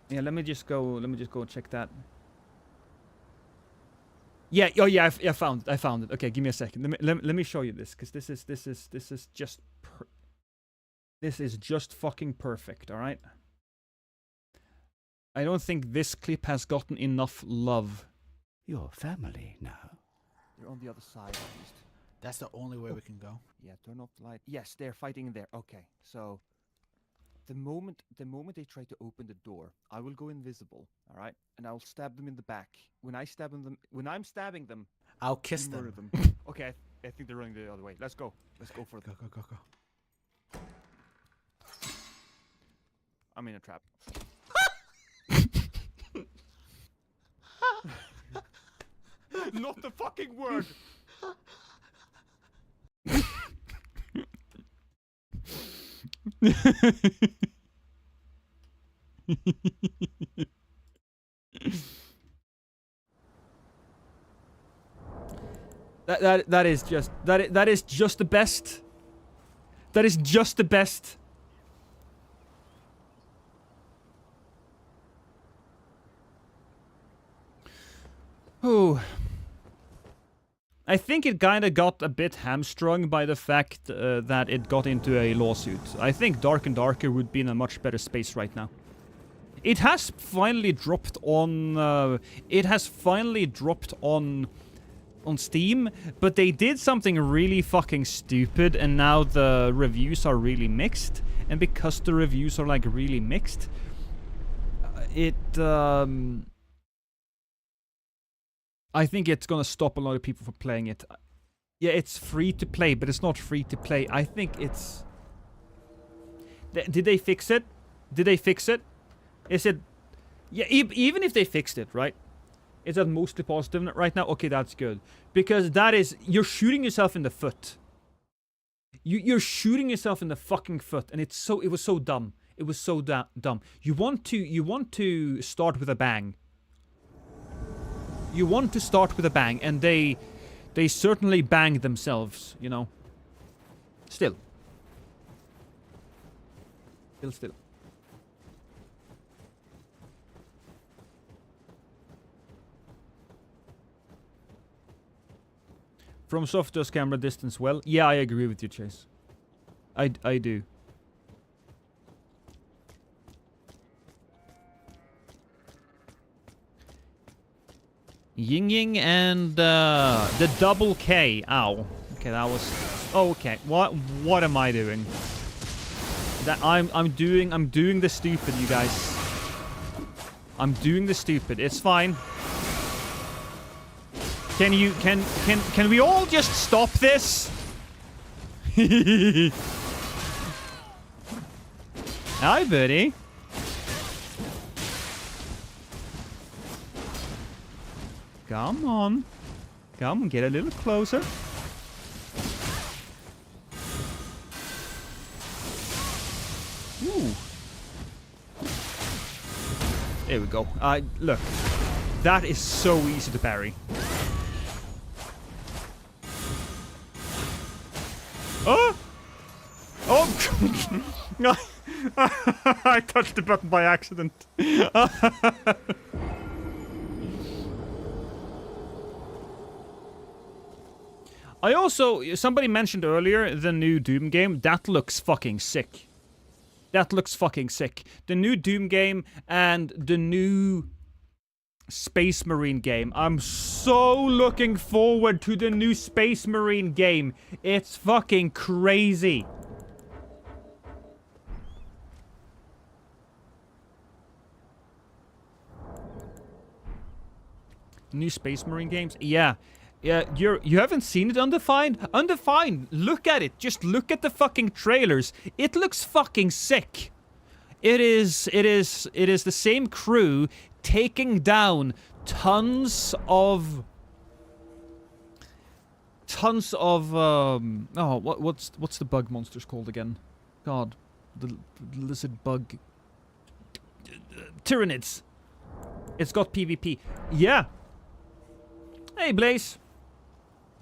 Yeah, let me just go check that. Yeah. Oh yeah. I found it. I found it. Okay, give me a second. Let me show you this, because this is just this is just fucking perfect. All right. I don't think this clip has gotten enough love. Your family now. They're on the other side, at least. That's the only way we can go. Yeah, turn off the light. Yes, they're fighting in there. Okay, so the moment they try to open the door, I will go invisible. All right, and I'll stab them in the back. When I'm stabbing them, I'll kiss you murder them. Okay, I think they're running the other way. Let's go. Let's go for it. Go, go, go, go. I'm in a trap. Not the fucking word. That is just the best. That is just the best. Oh. I think it kinda got a bit hamstrung by the fact that it got into a lawsuit. I think Dark and Darker would be in a much better space right now. It has finally dropped on on Steam, but they did something really fucking stupid, and now the reviews are really mixed. And because the reviews are like really mixed, I think it's gonna stop a lot of people from playing it. Yeah, it's free to play, but it's not free to play. I think it's... Did they fix it? Did they fix it? Is it... Yeah, even if they fixed it, right? Is that mostly positive right now? Okay, that's good. Because that is... You're shooting yourself in the foot. You're shooting yourself in the fucking foot, and it was so dumb. It was so dumb. You want to start with a bang. You want to start with a bang, and they certainly banged themselves, you know. Still. From soft does camera distance well? Yeah, I agree with you, Chase. I do. Ying Ying and the double K. Ow. Okay, that was... Oh, okay. What am I doing? I'm doing the stupid, you guys. I'm doing the stupid. It's fine. Can we all just stop this? Hi, buddy. Come on. Come on, get a little closer. Ooh. There we go. Look. That is so easy to parry. Oh! Oh! I touched the button by accident. I also... Somebody mentioned earlier the new Doom game. That looks fucking sick. That looks fucking sick. The new Doom game and the new Space Marine game. I'm so looking forward to the new Space Marine game. It's fucking crazy. New Space Marine games? Yeah. Yeah, you haven't seen it, Undefined? Undefined, look at it. Just look at the fucking trailers. It looks fucking sick. It is the same crew taking down tons of oh, what's the bug monsters called again? God, the lizard bug Tyranids. It's got PvP. Yeah. Hey, Blaze.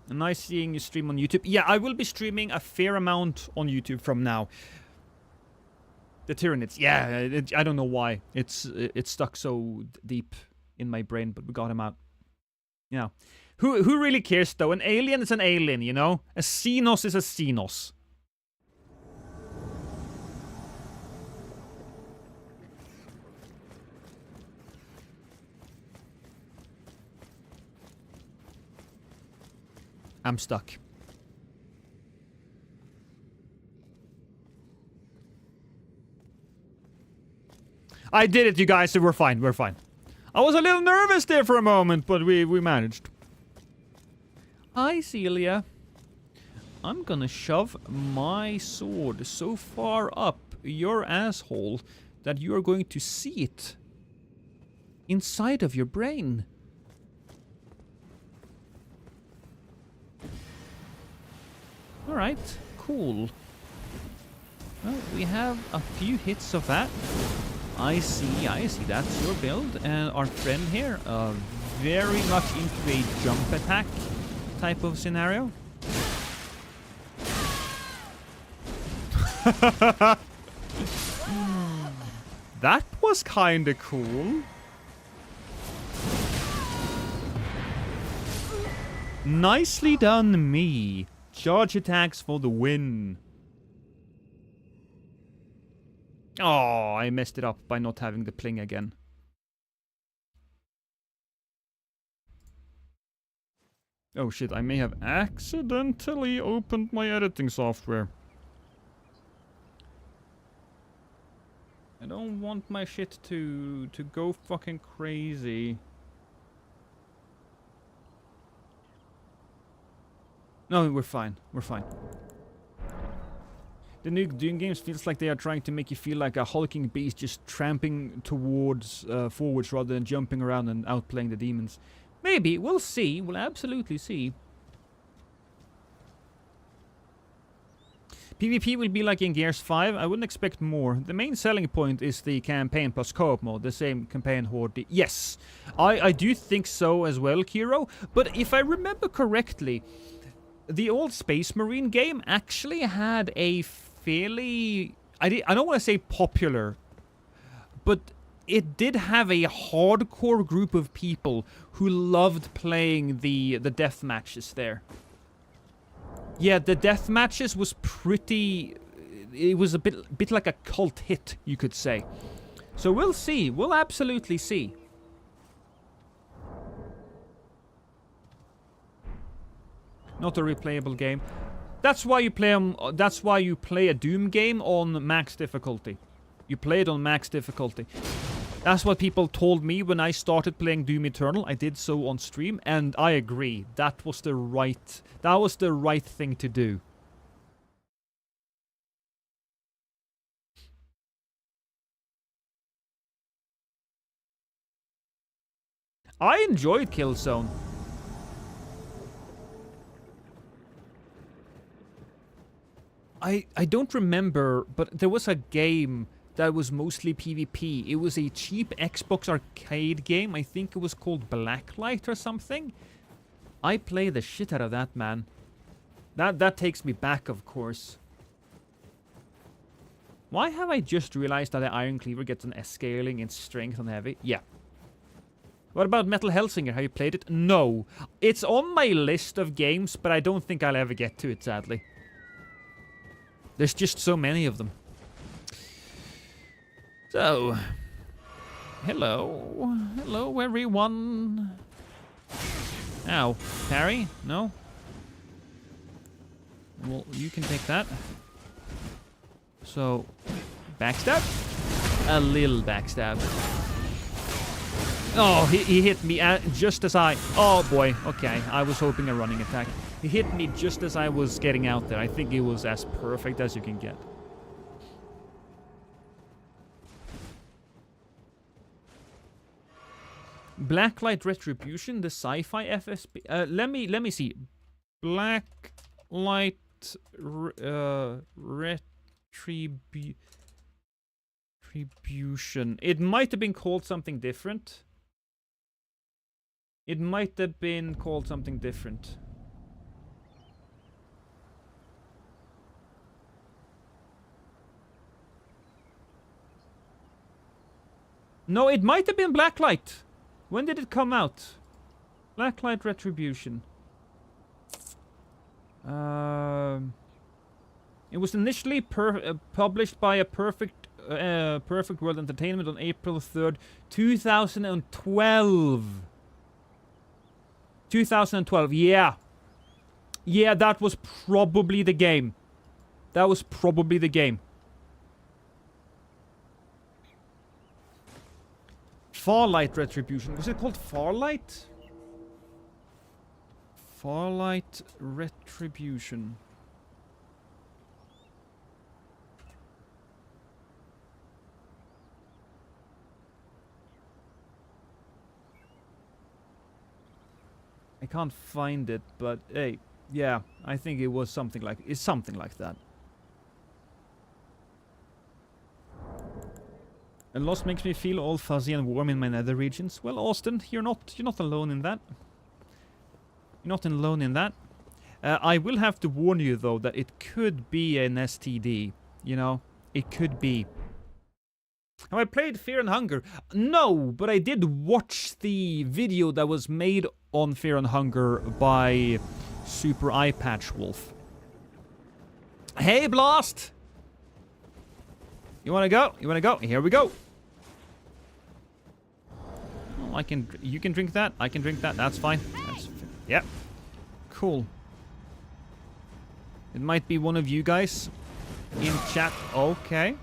Nice seeing you stream on YouTube. Yeah, I will be streaming a fair amount on YouTube from now. The Tyranids. Yeah, I don't know why. It's stuck so deep in my brain, but we got him out. Yeah. Who really cares though? An alien is an alien, you know? A Xenos is a Xenos. I'm stuck. I did it, you guys. We're fine. We're fine. I was a little nervous there for a moment, but we managed. Hi, Celia. I'm gonna shove my sword so far up your asshole that you are going to see it inside of your brain. Alright, cool. Well, we have a few hits of that. I see, that's your build. And our friend here, very much into a jump attack type of scenario. That was kinda cool. Nicely done, me. Charge attacks for the win. Oh, I messed it up by not having the pling again. Oh shit, I may have accidentally opened my editing software. I don't want my shit to go fucking crazy. No, we're fine. We're fine. The new Doom games feels like they are trying to make you feel like a hulking beast just tramping towards forwards rather than jumping around and outplaying the demons. Maybe. We'll see. We'll absolutely see. PvP will be like in Gears 5. I wouldn't expect more. The main selling point is the campaign plus co-op mode. The same campaign horde. Yes. I do think so as well, Kiro. But if I remember correctly, the old Space Marine game actually had a fairly... I don't want to say popular, but it did have a hardcore group of people who loved playing the death matches there. Yeah, the death matches was pretty... It was a bit like a cult hit, you could say. So we'll see. We'll absolutely see. Not a replayable game. That's why you play that's why you play a Doom game on max difficulty. You play it on max difficulty. That's what people told me when I started playing Doom Eternal. I did so on stream, and I agree. That was the right thing to do. I enjoyed Killzone. I don't remember, but there was a game that was mostly PvP. It was a cheap Xbox arcade game. I think it was called Blacklight or something. I played the shit out of that, man. That takes me back, of course. Why have I just realized that the Iron Cleaver gets an S scaling in strength on heavy? Yeah. What about Metal Hellsinger? Have you played it? No. It's on my list of games, but I don't think I'll ever get to it, sadly. There's just so many of them. So, hello. Hello, everyone. Ow. Parry? No? Well, you can take that. So, backstab? A little backstab. Oh, he hit me just as I... Oh, boy. Okay, I was hoping a running attack. He hit me just as I was getting out there. I think it was as perfect as you can get. Blacklight Retribution, the sci-fi FSP. Let me see. Blacklight Retribution. It might have been called something different. It might have been called something different. No, it might have been Blacklight. When did it come out? Blacklight Retribution. It was initially published by a Perfect World Entertainment on April 3rd, 2012. 2012, yeah. Yeah, that was probably the game. That was probably the game. Farlight Retribution. Was it called Farlight? Farlight Retribution. I can't find it, but hey, yeah, I think it was something like that. And loss makes me feel all fuzzy and warm in my nether regions. Well, Austin, you're not alone in that. You're not alone in that. I will have to warn you though that it could be an STD. You know, it could be. Have I played Fear and Hunger? No, but I did watch the video that was made on Fear and Hunger by Super Eye Patch Wolf. Hey, Blast! You wanna go? You wanna go? Here we go. Oh, you can drink that. I can drink that. That's fine. Yep. Cool. It might be one of you guys in chat. Okay.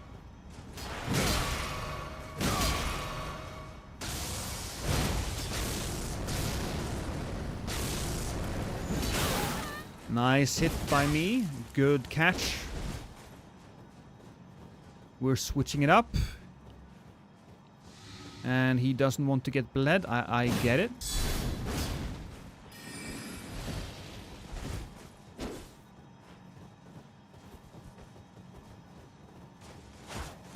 Nice hit by me. Good catch. We're switching it up. And he doesn't want to get bled. I get it.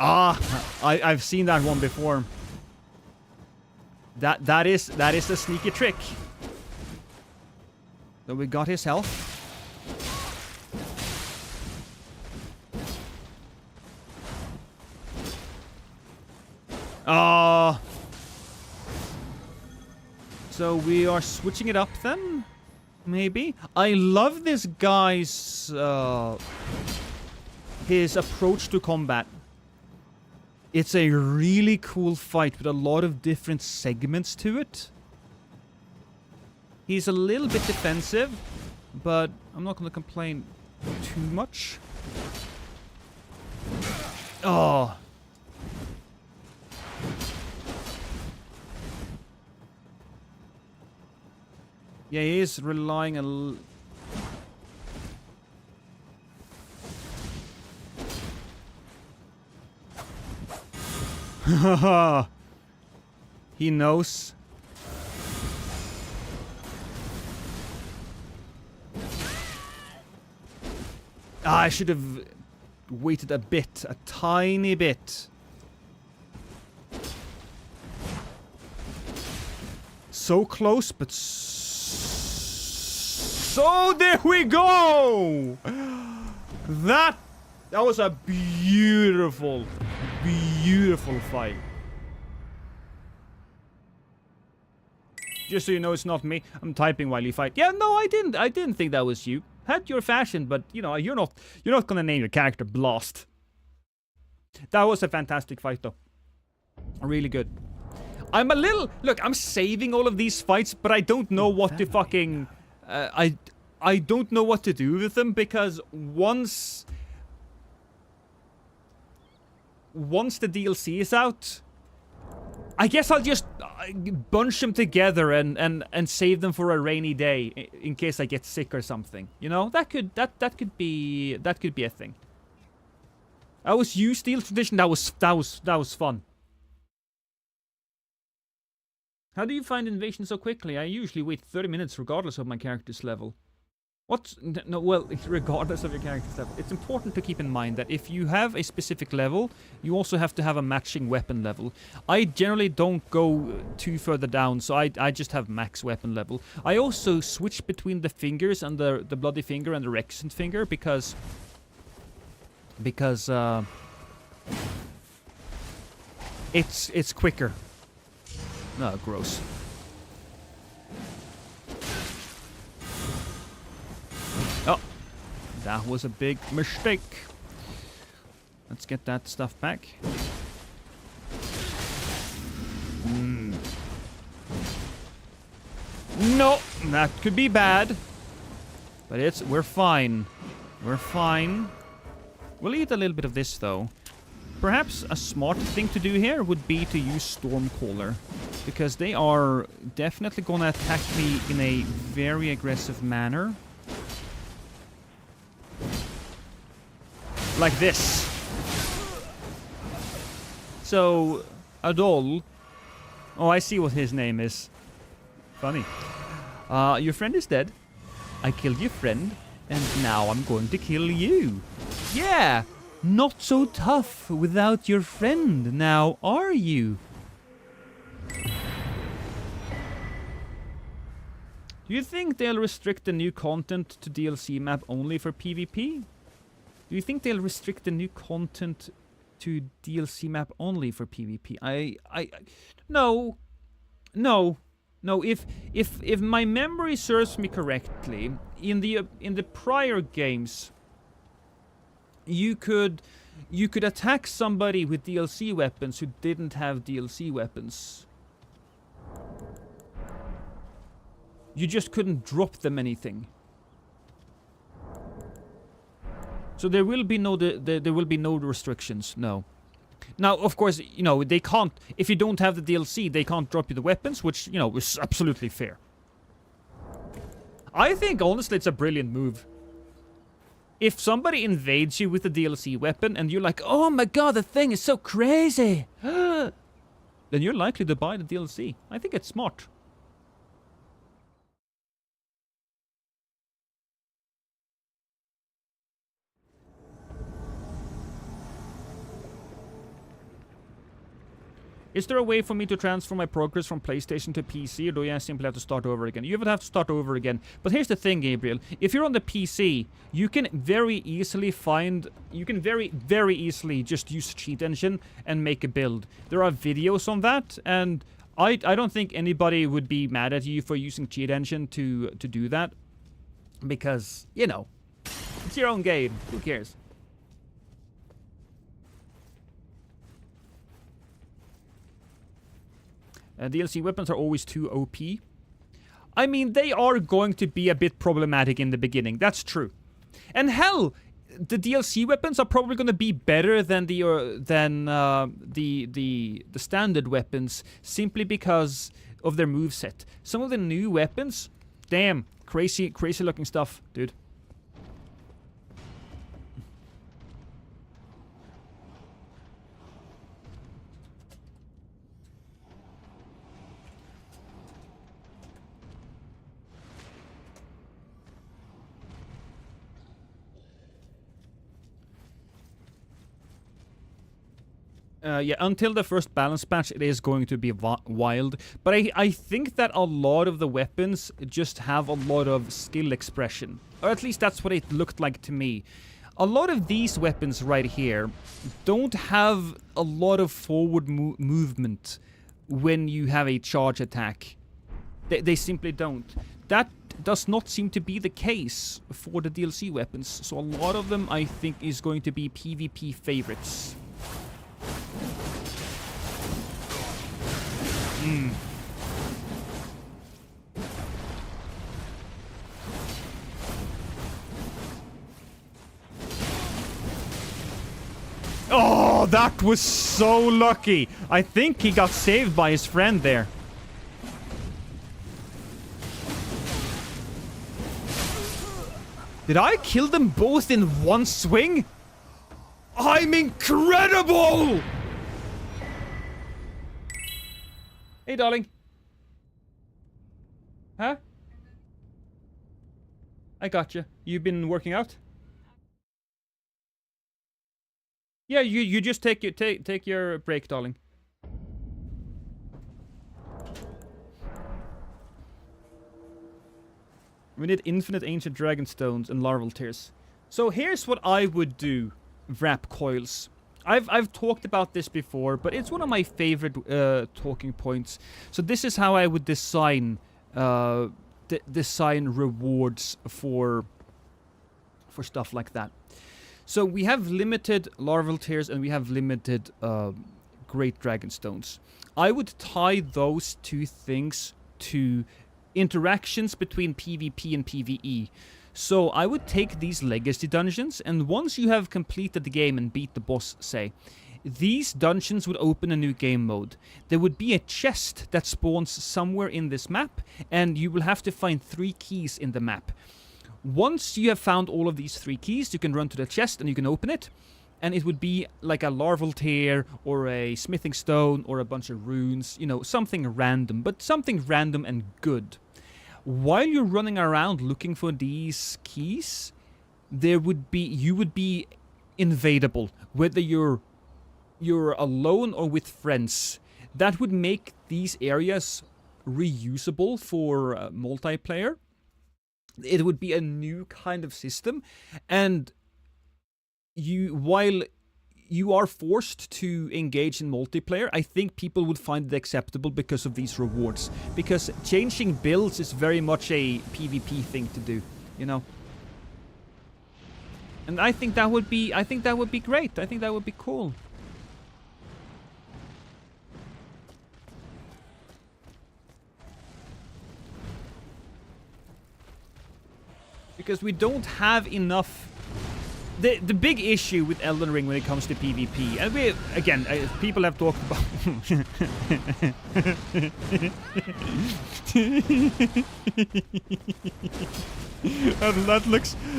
Ah, I've seen that one before. That is a sneaky trick. So we got his health. So we are switching it up then? Maybe? I love this guy's his approach to combat. It's a really cool fight with a lot of different segments to it. He's a little bit defensive, but I'm not going to complain too much. Oh. Yeah, he is relying a he knows. I should have waited a bit, a tiny bit. So close, but so there we go! That was a beautiful, beautiful fight. Just so you know, it's not me. I'm typing while you fight. Yeah, no, I didn't think that was you. Had your fashion, but you know, you're not gonna name your character Blast. That was a fantastic fight, though. Really good. I'm a little... Look, I'm saving all of these fights, but I don't know what to fucking... I don't know what to do with them, because once the DLC is out, I guess I'll just bunch them together and save them for a rainy day in case I get sick or something. You know, that could be a thing. That was you, Steel Tradition. That was fun. How do you find invasion so quickly? I usually wait 30 minutes regardless of my character's level. No, well, regardless of your character's level. It's important to keep in mind that if you have a specific level, you also have to have a matching weapon level. I generally don't go too further down, so I just have max weapon level. I also switch between the fingers and the bloody finger and the Rexant finger because it's quicker. No, gross. That was a big mistake. Let's get that stuff back. No, that could be bad. But we're fine. We're fine. We'll eat a little bit of this, though. Perhaps a smart thing to do here would be to use Stormcaller. Because they are definitely gonna attack me in a very aggressive manner. Like this. So, Adol. Oh, I see what his name is. Funny. Your friend is dead. I killed your friend, and now I'm going to kill you. Yeah! Not so tough without your friend, now are you? Do you think they'll restrict the new content to DLC map only for PvP? Do you think they'll restrict the new content to DLC map only for PvP? No. No, if my memory serves me correctly, in the prior games, you could attack somebody with DLC weapons who didn't have DLC weapons. You just couldn't drop them anything. So there will be no restrictions. No. Now, of course, you know, they can't, if you don't have the DLC, they can't drop you the weapons, which, you know, is absolutely fair. I think, honestly, it's a brilliant move. If somebody invades you with a DLC weapon and you're like, oh my god, the thing is so crazy, then you're likely to buy the DLC. I think it's smart. Is there a way for me to transfer my progress from PlayStation to PC, or do I simply have to start over again? You would have to start over again. But here's the thing, Gabriel. If you're on the PC, you can very easily very easily just use Cheat Engine and make a build. There are videos on that, and I don't think anybody would be mad at you for using Cheat Engine to do that. Because, you know, it's your own game. Who cares? DLC weapons are always too OP. I mean, they are going to be a bit problematic in the beginning. That's true. And hell, the DLC weapons are probably going to be better than the standard weapons, simply because of their moveset. Some of the new weapons, damn, crazy looking stuff, dude. Yeah, until the first balance patch, it is going to be wild. But I think that a lot of the weapons just have a lot of skill expression. Or at least that's what it looked like to me. A lot of these weapons right here don't have a lot of forward movement when you have a charge attack. They simply don't. That does not seem to be the case for the DLC weapons. So a lot of them, I think, is going to be PvP favorites. Oh, that was so lucky. I think he got saved by his friend there. Did I kill them both in one swing? I'm incredible! Hey, darling. Huh? I got you. You've been working out? Yeah, you just take your break, darling. We need infinite ancient dragon stones and larval tears. So here's what I would do, wrap coils. I've talked about this before, but it's one of my favorite talking points. So this is how I would design design rewards for for stuff like that. So we have limited larval tears and we have limited great dragon stones. I would tie those two things to interactions between PvP and PvE. So I would take these legacy dungeons, and once you have completed the game and beat the boss, say, these dungeons would open a new game mode. There would be a chest that spawns somewhere in this map, and you will have to find 3 keys in the map. Once you have found all of these 3 keys, you can run to the chest and you can open it. And it would be like a larval tear, or a smithing stone, or a bunch of runes. You know, something random, but something random and good. While you're running around looking for these keys, you would be invadable, whether you're alone or with friends. That would make these areas reusable for multiplayer. It would be a new kind of system, and while you are forced to engage in multiplayer, I think people would find it acceptable because of these rewards. Because changing builds is very much a PvP thing to do, you know. And I think that would be great. I think that would be cool. Because we don't have enough. The big issue with Elden Ring when it comes to PvP, and people have talked about.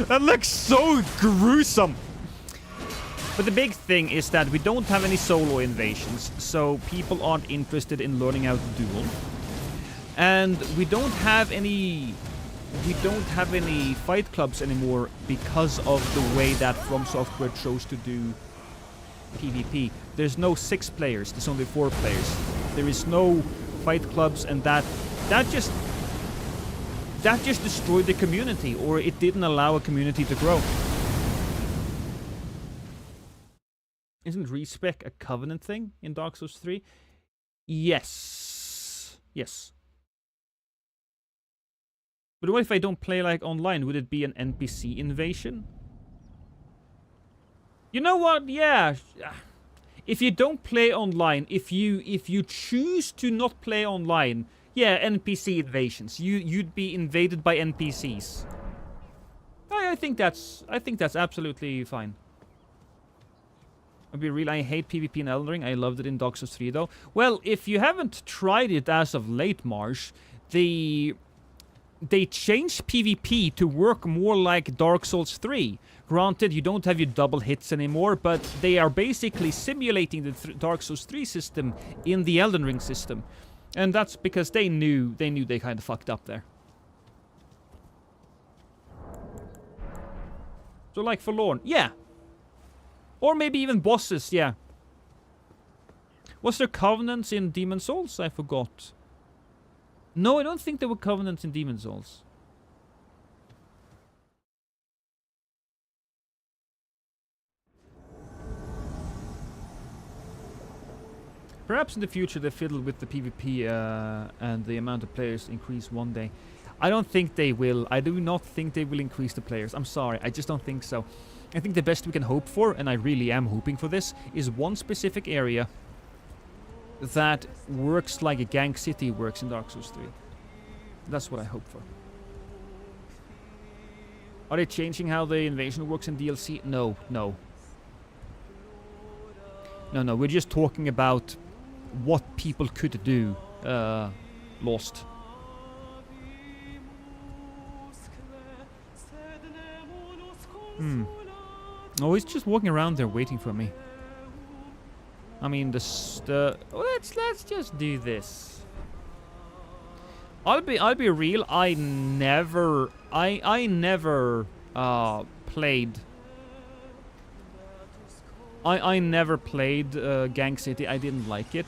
that looks so gruesome. But the big thing is that we don't have any solo invasions, so people aren't interested in learning how to duel, and we don't have any fight clubs anymore because of the way that From Software chose to do PvP. There's no 6 players, there's only 4 players. There is no fight clubs, and that just destroyed the community, or it didn't allow a community to grow. Isn't respec a covenant thing in Dark Souls 3? Yes. But what if I don't play like online? Would it be an NPC invasion? You know what? Yeah. If you don't play online, if you choose to not play online, yeah, NPC invasions. You'd be invaded by NPCs. I think that's absolutely fine. I'll be real, I hate PvP in Elden Ring. I loved it in Dark Souls 3 though. Well, if you haven't tried it as of late, Marsh, they changed PvP to work more like Dark Souls 3. Granted, you don't have your double hits anymore, but they are basically simulating the Dark Souls 3 system in the Elden Ring system. And that's because they knew they kind of fucked up there. So like Forlorn, yeah. Or maybe even bosses, yeah. Was there covenants in Demon Souls? I forgot. No, I don't think there were covenants in Demon Souls. Perhaps in the future they fiddle with the PvP and the amount of players increase one day. I don't think they will. I do not think they will increase the players. I'm sorry, I just don't think so. I think the best we can hope for, and I really am hoping for this, is one specific area that works like a Gang City works in Dark Souls 3. That's what I hope for. Are they changing how the invasion works in DLC? No. We're just talking about what people could do. Lost. Oh, he's just walking around there waiting for me. I mean, let's just do this. I'll be real. I never played. I never played Gang City. I didn't like it,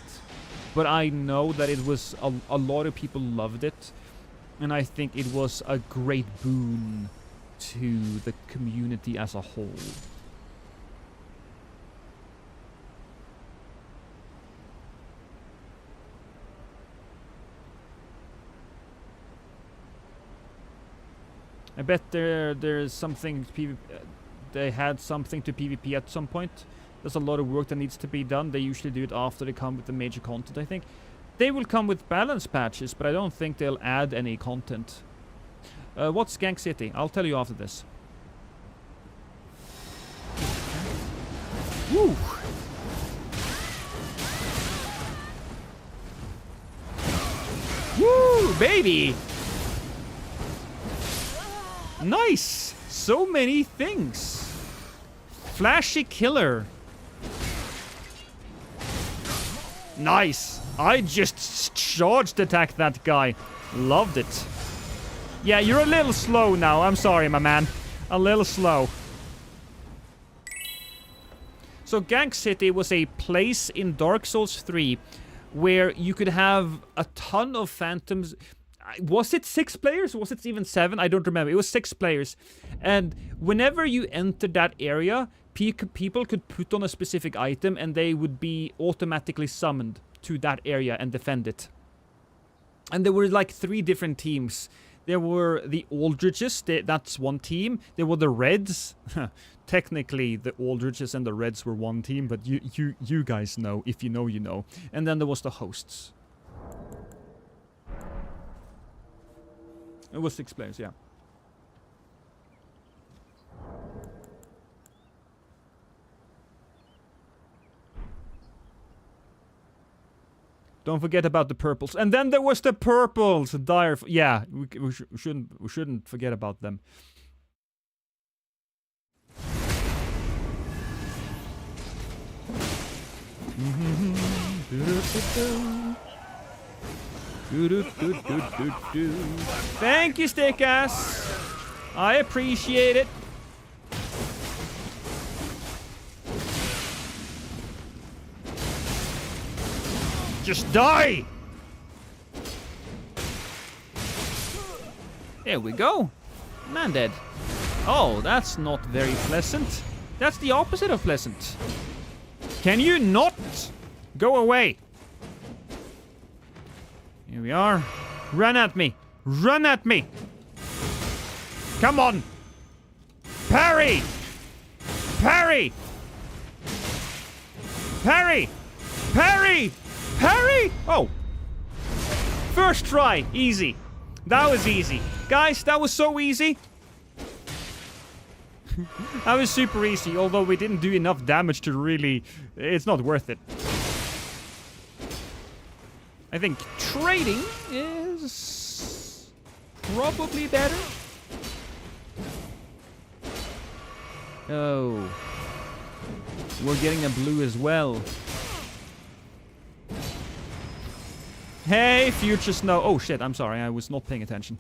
but I know that it was a lot of people loved it, and I think it was a great boon to the community as a whole. I bet there's something they had something to PvP at some point. There's a lot of work that needs to be done. They usually do it after they come with the major content, I think. They will come with balance patches, but I don't think they'll add any content. What's Gank City? I'll tell you after this. Woo! Woo, baby! Nice! So many things. Flashy killer. Nice. I just charged attacked that guy. Loved it. Yeah, you're a little slow now. I'm sorry, my man. A little slow. So Gank City was a place in Dark Souls 3 where you could have a ton of phantoms. Was it 6 players? Was it even 7? I don't remember. It was 6 players. And whenever you entered that area, people could put on a specific item and they would be automatically summoned to that area and defend it. And there were like 3 different teams. There were the Aldriches, that's one team. There were the Reds. Technically, the Aldriches and the Reds were one team, but you guys know. If you know, you know. And then there was the hosts. It was 6 players, yeah. Don't forget about the purples. And then there was the purples. Dire. Yeah, we shouldn't forget about them. Thank you, Stickass. I appreciate it. Just die! There we go. Man dead. Oh, that's not very pleasant. That's the opposite of pleasant. Can you not go away? Here we are. Run at me. Run at me. Come on. Parry. Parry. Parry. Parry. Parry! Oh. First try. Easy. That was easy. Guys, that was so easy. That was super easy, although we didn't do enough damage to really... It's not worth it. I think trading is... probably better. Oh. We're getting a blue as well. Hey, future snow. Oh shit, I'm sorry, I was not paying attention.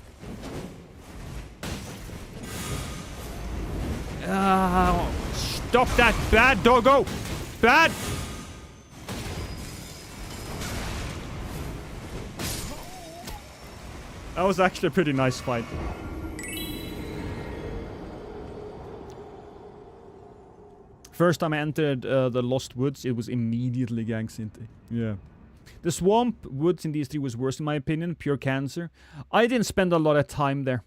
Stop that bad doggo! Bad! That was actually a pretty nice fight. First time I entered the Lost Woods, it was immediately Gank City. Yeah. The swamp woods in these 3 was worse in my opinion. Pure cancer. I didn't spend a lot of time there.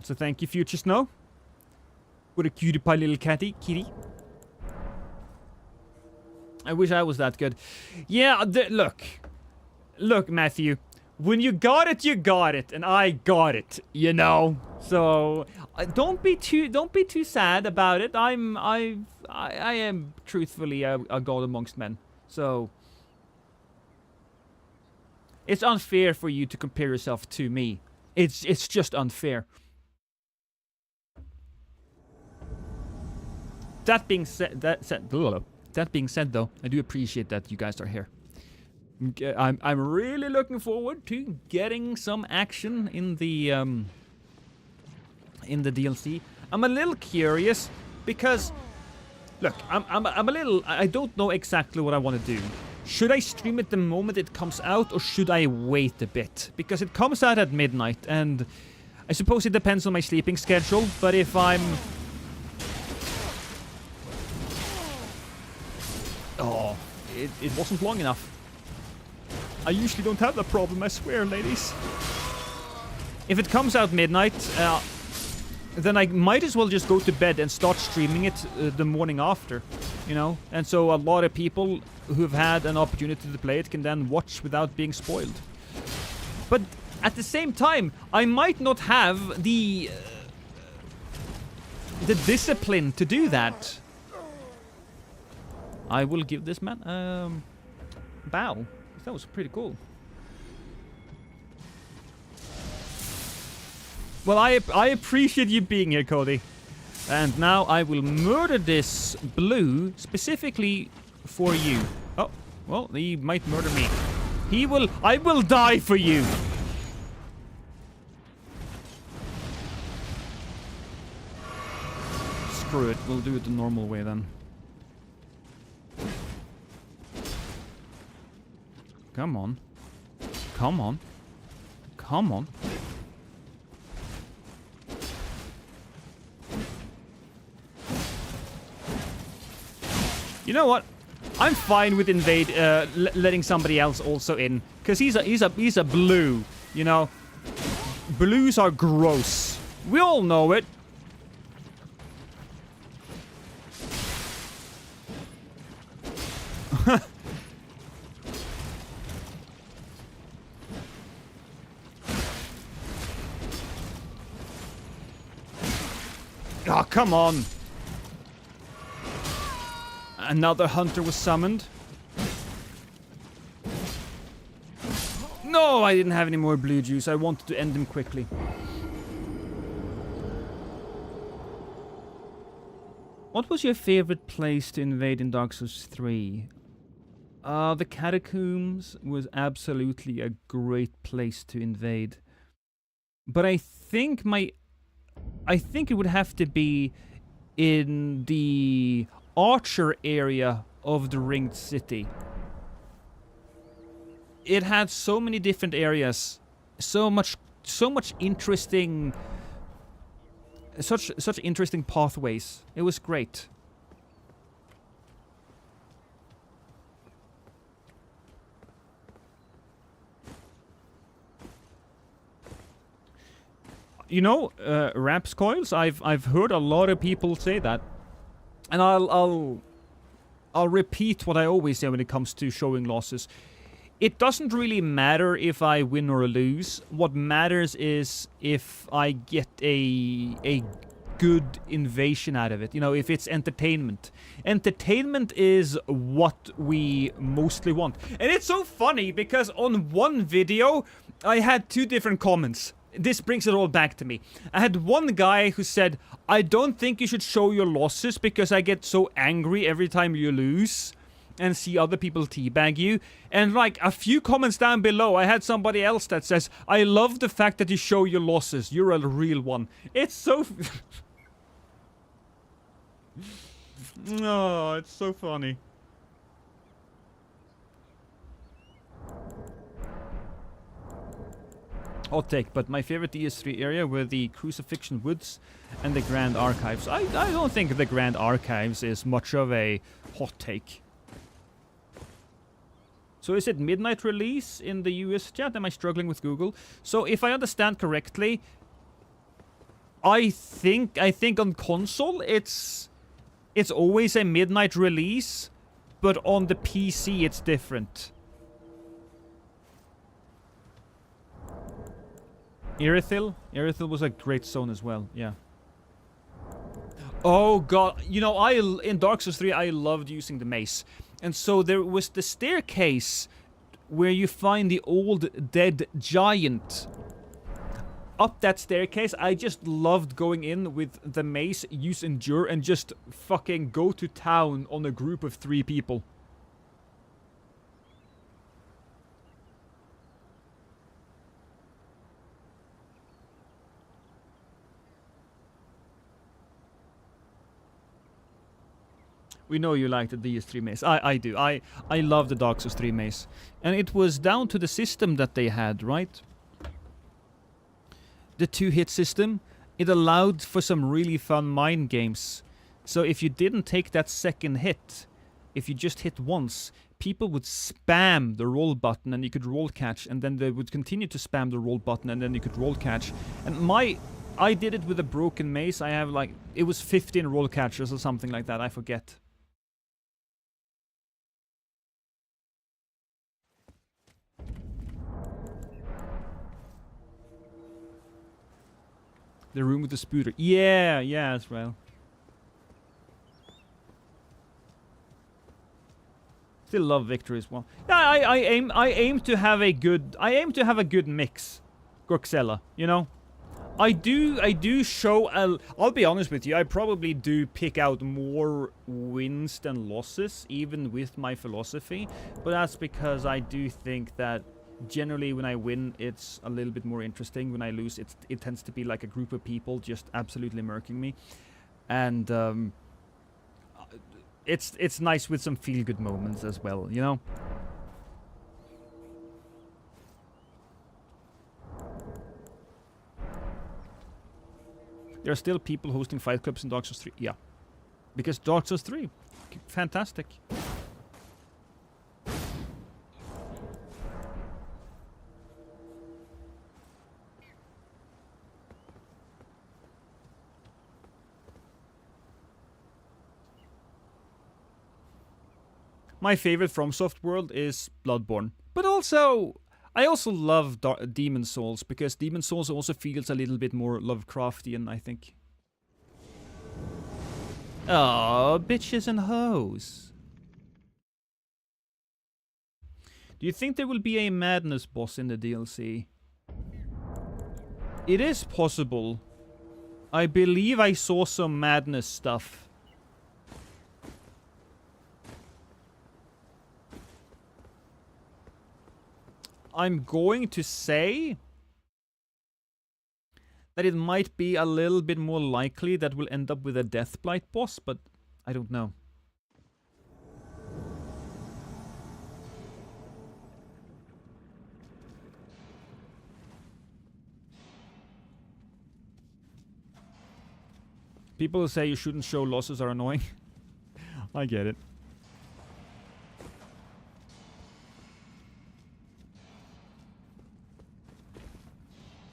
So thank you, Future Snow. What a cutie pie little kitty. I wish I was that good. Yeah, look, Matthew. When you got it, and I got it, you know. So don't be too sad about it. I am truthfully a god amongst men. So it's unfair for you to compare yourself to me. It's just unfair. That being said, though, I do appreciate that you guys are here. I'm really looking forward to getting some action in the DLC. I'm a little curious because, look, I'm a little. I don't know exactly what I want to do. Should I stream it the moment it comes out, or should I wait a bit? Because it comes out at midnight, and I suppose it depends on my sleeping schedule. But if I'm... Oh, it wasn't long enough. I usually don't have that problem, I swear, ladies. If it comes out midnight, then I might as well just go to bed and start streaming it the morning after, you know? And so a lot of people who've had an opportunity to play it can then watch without being spoiled. But at the same time, I might not have the discipline to do that. I will give this man bow. That was pretty cool. Well, I appreciate you being here, Cody. And now I will murder this blue specifically for you. Oh, well, he might murder me. I will die for you. Screw it, we'll do it the normal way then. Come on. Come on. Come on. You know what? I'm fine with invade letting somebody else also in, cause he's a blue. You know, blues are gross. We all know it. Oh, come on. Another hunter was summoned. No, I didn't have any more blue juice. I wanted to end him quickly. What was your favorite place to invade in Dark Souls 3? The catacombs was absolutely a great place to invade. But I think it would have to be in the Archer area of the Ringed City. It had so many different areas, so much interesting, such interesting pathways. It was great. You know, Raps coils. I've heard a lot of people say that. And I'll repeat what I always say when it comes to showing losses. It doesn't really matter if I win or lose. What matters is if I get a good invasion out of it. You know, if it's entertainment. Entertainment is what we mostly want. And it's so funny because on one video, I had 2 different comments. This brings it all back to me. I had one guy who said, I don't think you should show your losses because I get so angry every time you lose and see other people teabag you. And like a few comments down below, I had somebody else that says, I love the fact that you show your losses. You're a real one. It's so... Oh, it's so funny. Hot take, but my favorite DS3 area were the Crucifixion Woods and the Grand Archives. I don't think the Grand Archives is much of a hot take. So is it midnight release in the US chat? Am I struggling with Google? So if I understand correctly, I think on console it's always a midnight release, but on the PC it's different. Irithyll was a great zone as well, yeah. Oh god, you know, in Dark Souls 3 I loved using the mace. And so there was the staircase where you find the old dead giant. Up that staircase, I just loved going in with the mace, use endure, and just fucking go to town on a group of 3 people. We know you like the DS3 mace. I do. I love the Dark Souls 3 mace. And it was down to the system that they had, right? The 2-hit system. It allowed for some really fun mind games. So if you didn't take that second hit, if you just hit once, people would spam the roll button and you could roll catch, and then they would continue to spam the roll button and then you could roll catch. And I did it with a broken mace. I have like, it was 15 roll catchers or something like that, I forget. The room with the spooter. Yeah, as well. Still love Victory as well. Yeah, I aim to have a good mix, Gorxella, you know? I do show I'll be honest with you, I probably do pick out more wins than losses, even with my philosophy, but that's because I do think that generally when I win it's a little bit more interesting. When I lose it tends to be like a group of people just absolutely murking me, and it's nice with some feel-good moments as well, you know? There are still people hosting fight clubs in Dark Souls 3. Yeah. Because Dark Souls 3, fantastic. My favorite FromSoft world is Bloodborne. But also, I also love Demon Souls, because Demon Souls also feels a little bit more Lovecraftian, I think. Oh, bitches and hoes. Do you think there will be a madness boss in the DLC? It is possible. I believe I saw some madness stuff. I'm going to say that it might be a little bit more likely that we'll end up with a Deathblight boss, but I don't know. People who say you shouldn't show losses are annoying. I get it.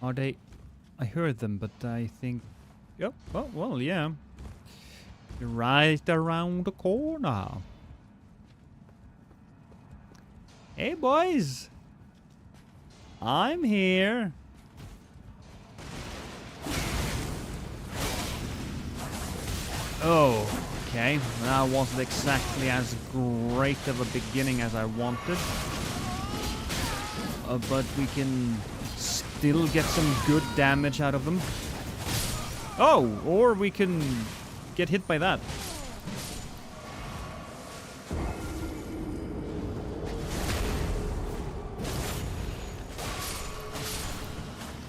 Are they? I heard them, but I think... Yep, well, yeah. You're right around the corner. Hey, boys. I'm here. Oh, okay. That wasn't exactly as great of a beginning as I wanted. But we can still get some good damage out of them. Oh, or we can get hit by that.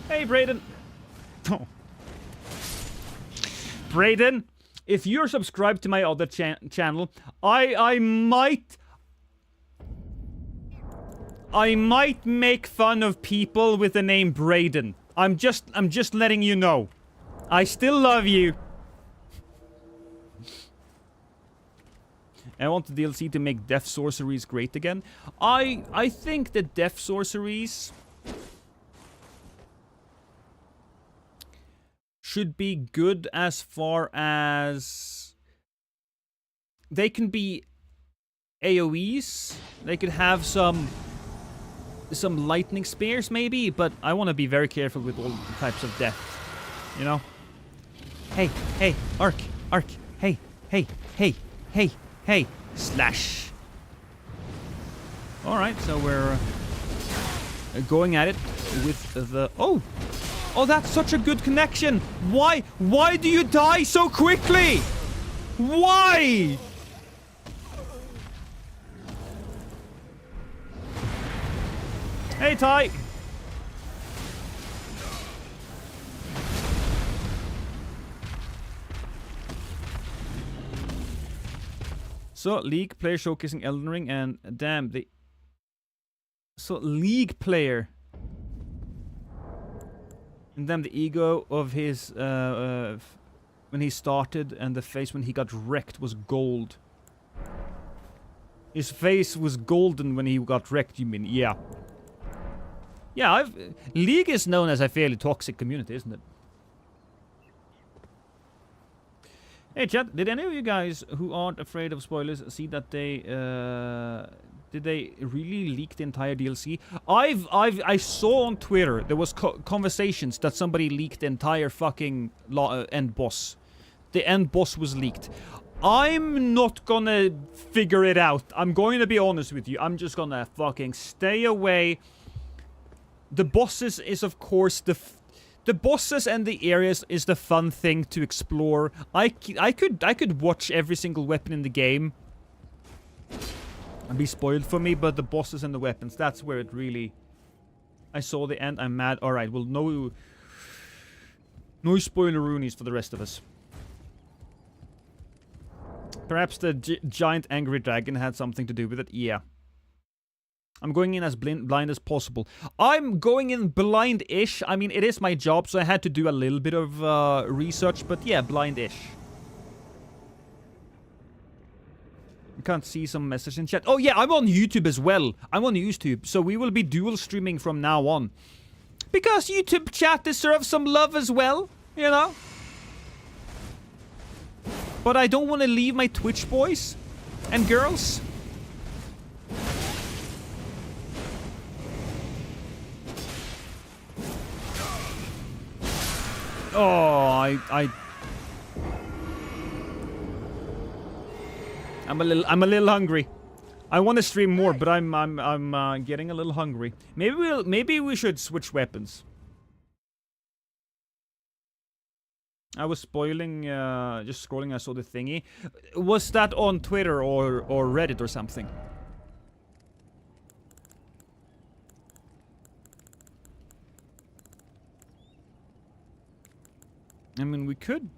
Hey, Brayden. Oh. Brayden, if you're subscribed to my other channel, I might make fun of people with the name Brayden. I'm just letting you know. I still love you. I want the DLC to make death sorceries great again. I think that death sorceries should be good as far as they can be AoEs. They could have some lightning spears maybe, but I want to be very careful with all types of death, you know? Hey, arc, hey, slash. Alright, so we're going at it with the... Oh, that's such a good connection. Why do you die so quickly? Why? Hey, Ty. So, League player showcasing Elden Ring, and damn, so, League player. And then the ego of his, when he started, and the face when he got wrecked was gold. His face was golden when he got wrecked, you mean? Yeah. Yeah, League is known as a fairly toxic community, isn't it? Hey, chat, did any of you guys who aren't afraid of spoilers see that they, did they really leak the entire DLC? I saw on Twitter, there was conversations that somebody leaked the entire fucking end boss. The end boss was leaked. I'm not gonna figure it out. I'm going to be honest with you. I'm just gonna fucking stay away. The bosses is, of course, the bosses and the areas is the fun thing to explore. I could watch every single weapon in the game and be spoiled for me, but the bosses and the weapons, that's where it really... I saw the end, I'm mad. Alright, well, no spoiler-roonies for the rest of us. Perhaps the giant angry dragon had something to do with it. Yeah. I'm going in as blind as possible. I'm going in blind-ish. I mean, it is my job, so I had to do a little bit of research, but yeah, blind-ish. You can't see some message in chat. Oh yeah, I'm on YouTube as well. I'm on YouTube, so we will be dual streaming from now on. Because YouTube chat deserves some love as well, you know? But I don't want to leave my Twitch boys and girls. Oh, I'm a little hungry. I want to stream more, but I'm getting a little hungry. Maybe we should switch weapons. I was spoiling, just scrolling, I saw the thingy. Was that on Twitter or Reddit or something? I mean, we could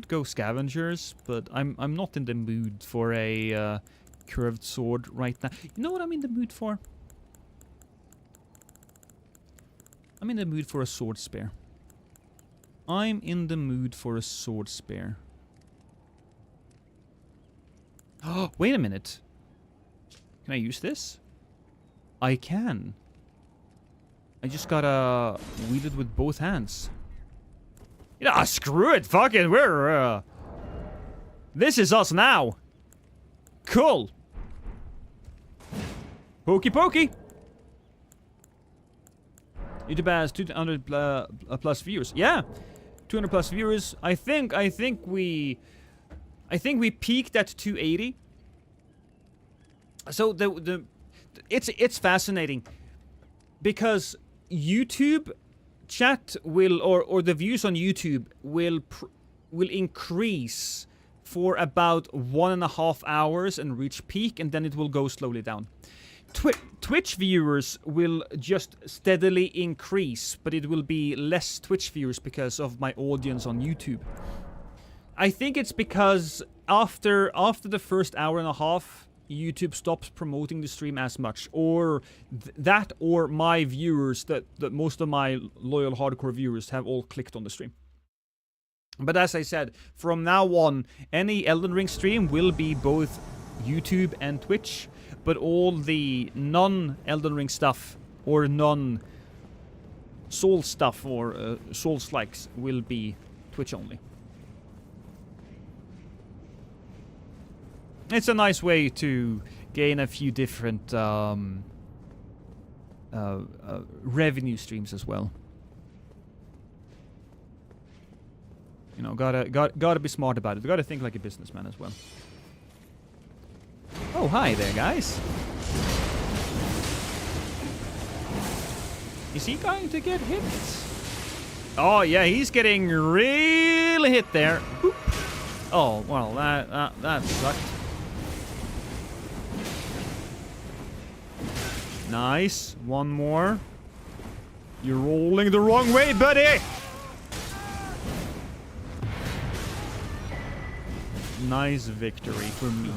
go scavengers, but I'm not in the mood for a curved sword right now. You know what I'm in the mood for? I'm in the mood for a sword spear. I'm in the mood for a sword spear. Oh, wait a minute. Can I use this? I can. I just gotta wield it with both hands. Yeah, screw it. Fucking, we're, this is us now. Cool. Pokey pokey. YouTube has 200 plus viewers. Yeah. 200 plus viewers. I think we peaked at 280. So it's fascinating because YouTube chat will or the views on YouTube will increase for about 1.5 hours and reach peak, and then it will go slowly down. Twitch viewers will just steadily increase, but it will be less Twitch viewers because of my audience on YouTube. I think it's because after the first hour and a half, YouTube stops promoting the stream as much, or that, or my viewers, that most of my loyal hardcore viewers have all clicked on the stream. But as I said, from now on, any Elden Ring stream will be both YouTube and Twitch, but all the non-Elden Ring stuff, or non-Soul stuff, or Souls-likes, will be Twitch only. It's a nice way to gain a few different revenue streams as well. You know, gotta be smart about it. Gotta think like a businessman as well. Oh, hi there, guys. Is he going to get hit? Oh yeah, he's getting really hit there. Boop. Oh well, that sucked. Nice. One more. You're rolling the wrong way, buddy! Nice victory for me.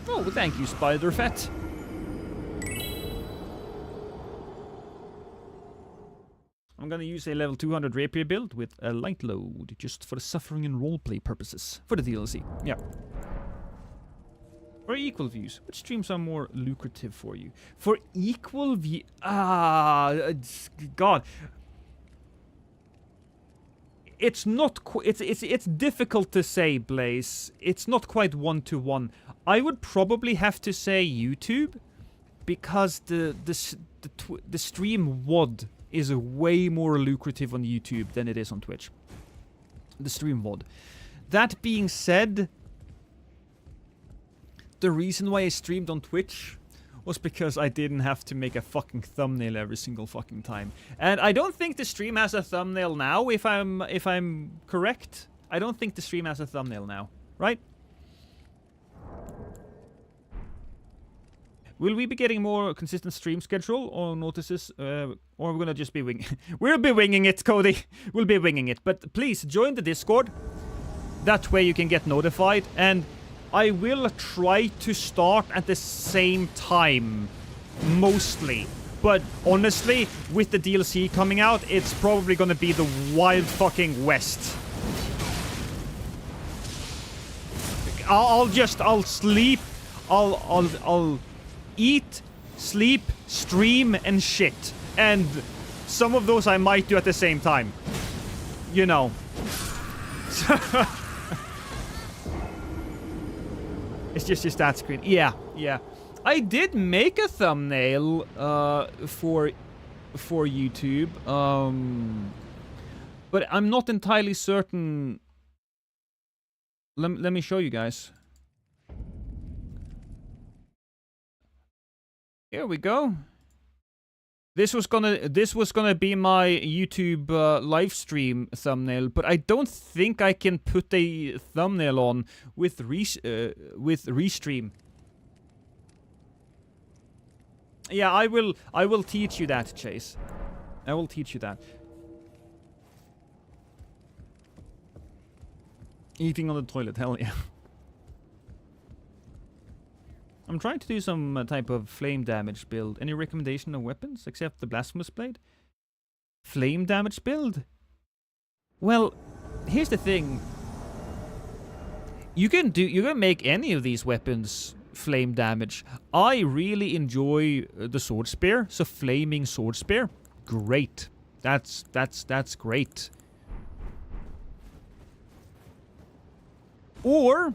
Oh, thank you, Spider Fett. I'm gonna use a level 200 rapier build with a light load, just for the suffering and roleplay purposes. For the DLC, yeah. Or equal views? Which streams are more lucrative for you? For equal view... God. It's not... It's difficult to say, Blaze. It's not quite one-to-one. I would probably have to say YouTube. Because the stream WOD is way more lucrative on YouTube than it is on Twitch. The stream WOD. That being said... The reason why I streamed on Twitch was because I didn't have to make a fucking thumbnail every single fucking time. And I don't think the stream has a thumbnail now, if I'm correct. I don't think the stream has a thumbnail now, right? Will we be getting more consistent stream schedule or notices, or we're gonna just be winging? We'll be winging it, Cody. We'll be winging it. But please join the Discord. That way you can get notified. And I will try to start at the same time, mostly. But honestly, with the DLC coming out, it's probably gonna be the wild fucking west. I'll sleep, I'll eat, sleep, stream, and shit. And some of those I might do at the same time. You know. It's just your stat screen. Yeah. I did make a thumbnail for YouTube. But I'm not entirely certain. Let me show you guys. Here we go. This was gonna be my YouTube live stream thumbnail, but I don't think I can put a thumbnail on with Restream. Yeah, I will teach you that, Chase. I will teach you that. Eating on the toilet, hell yeah. I'm trying to do some type of flame damage build. Any recommendation of weapons except the blasphemous blade? Flame damage build? Well, here's the thing. You can make any of these weapons flame damage. I really enjoy the sword spear, so flaming sword spear, great. That's great. Or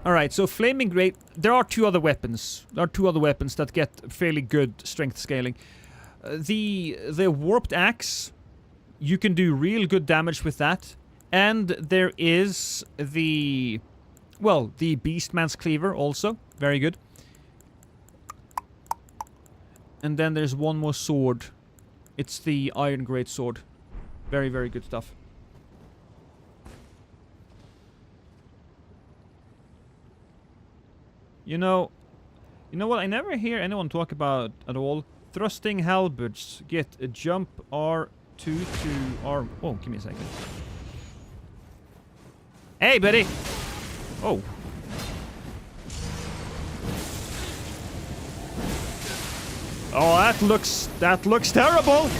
alright, so flaming great. There are two other weapons. There are two other weapons that get fairly good strength scaling. The warped axe, you can do real good damage with that. And there is the Beastman's Cleaver also. Very good. And then there's one more sword. It's the Iron Great Sword. Very, very good stuff. You know what? I never hear anyone talk about at all. Thrusting halberds get a jump R2 to R. Oh, give me a second. Hey, buddy. Oh. Oh, that looks terrible.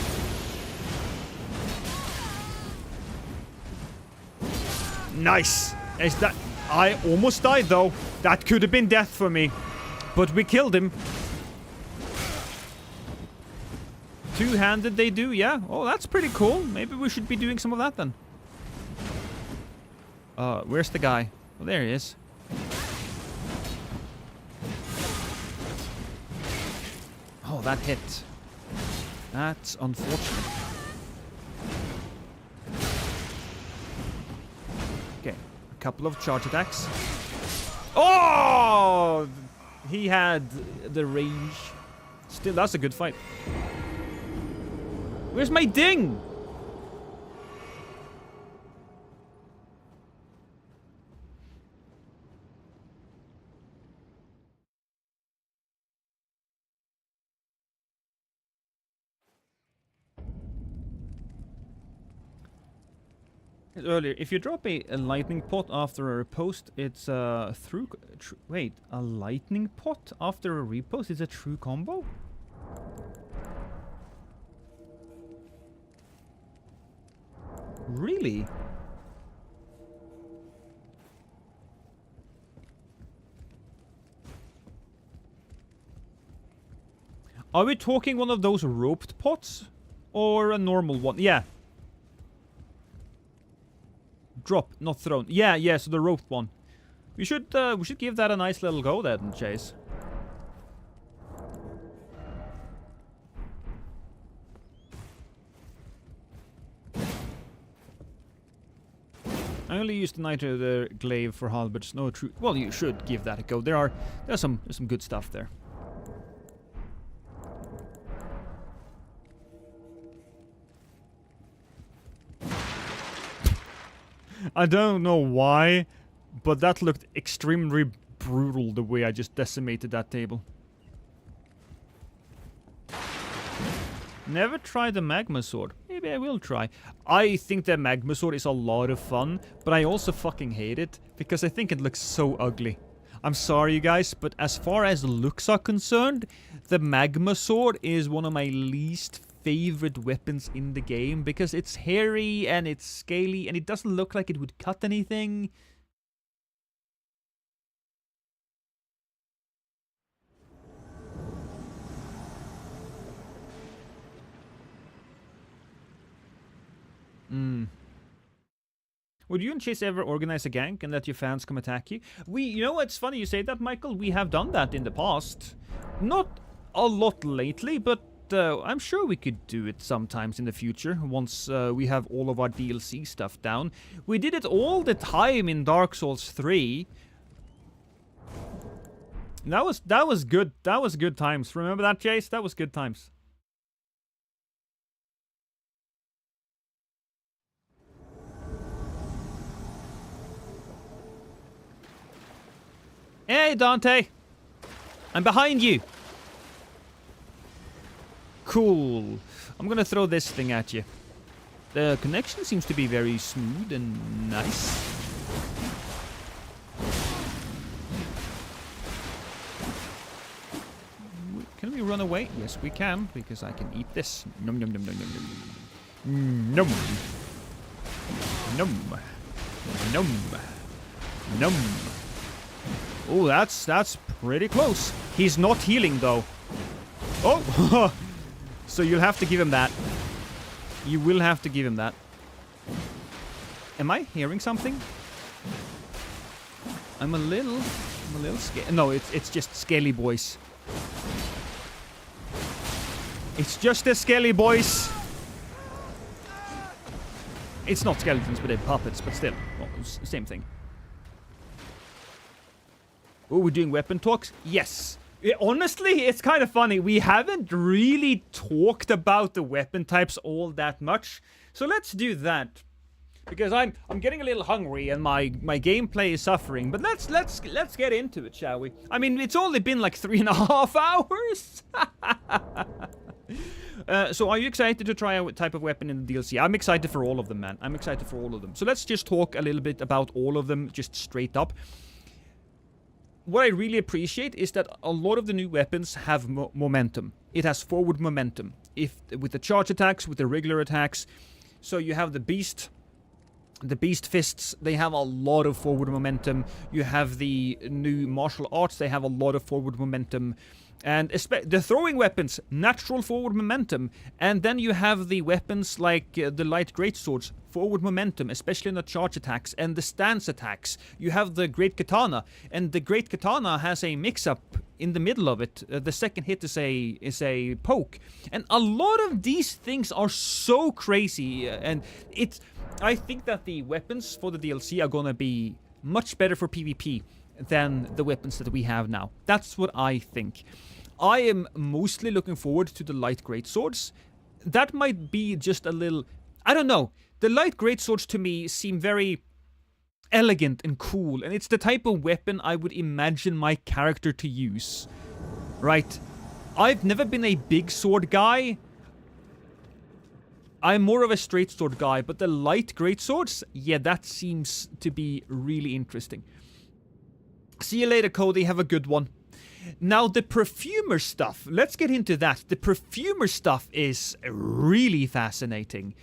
Nice. Is that? I almost died though. That could have been death for me. But we killed him. Two-handed they do, yeah. Oh, that's pretty cool. Maybe we should be doing some of that then. Where's the guy? Oh, there he is. Oh, that hit. That's unfortunate. Okay, a couple of charge attacks. Oh! He had the range. Still, that's a good fight. Where's my ding? Earlier, if you drop a lightning pot after a repost, it's a wait, a lightning pot after a repost is a true combo? Really? Are we talking one of those roped pots? Or a normal one? Yeah. Drop, not thrown. Yeah, so the roped one. We should give that a nice little go then, Chase. I only used the nitro glaive for halberds. No true. Well, you should give that a go. There's some good stuff there. I don't know why, but that looked extremely brutal the way I just decimated that table. Never tried the magma sword. Maybe I will try. I think the magma sword is a lot of fun, but I also fucking hate it because I think it looks so ugly. I'm sorry, you guys, but as far as looks are concerned, the magma sword is one of my least favorite weapons in the game because it's hairy and it's scaly and it doesn't look like it would cut anything. Would you and Chase ever organize a gank and let your fans come attack you? You know, it's funny you say that, Michael. We have done that in the past. Not a lot lately, but I'm sure we could do it sometimes in the future once we have all of our DLC stuff down. We did it all the time in Dark Souls 3. That was good. That was good times. Remember that, Chase? That was good times. Hey, Dante! I'm behind you! Cool. I'm gonna throw this thing at you. The connection seems to be very smooth and nice. Can we run away? Yes, we can, because I can eat this. Nom nom nom nom nom nom. Nom. Nom. Nom. Nom. Oh, that's pretty close. He's not healing, though. Oh! So you'll have to give him that. You will have to give him that. Am I hearing something? I'm a little scared. No, it's just scaly boys. It's just the scaly boys. It's not skeletons, but they're puppets, but still. Well, same thing. Oh, we're doing weapon talks? Yes. Honestly, it's kind of funny. We haven't really talked about the weapon types all that much. So let's do that. Because I'm getting a little hungry and my gameplay is suffering. But let's get into it, shall we? I mean, it's only been like 3.5 hours. So are you excited to try a type of weapon in the DLC? I'm excited for all of them, man. I'm excited for all of them. So let's just talk a little bit about all of them, just straight up. What I really appreciate is that a lot of the new weapons have momentum. It has forward momentum. With the charge attacks, with the regular attacks. So you have the beast fists, they have a lot of forward momentum. You have the new martial arts, they have a lot of forward momentum. And the throwing weapons, natural forward momentum. And then you have the weapons like the light greatswords, forward momentum, especially in the charge attacks and the stance attacks. You have the great katana, and the great katana has a mix-up in the middle of it. The second hit is a poke. And a lot of these things are so crazy, and I think that the weapons for the DLC are gonna be much better for PvP than the weapons that we have now. That's what I think. I am mostly looking forward to the light greatswords. That might be just a little... I don't know. The light greatswords to me seem very elegant and cool, and it's the type of weapon I would imagine my character to use. Right? I've never been a big sword guy. I'm more of a straight sword guy, but the light greatswords, yeah, that seems to be really interesting. See you later, Cody. Have a good one. Now, the perfumer stuff. Let's get into that. The perfumer stuff is really fascinating.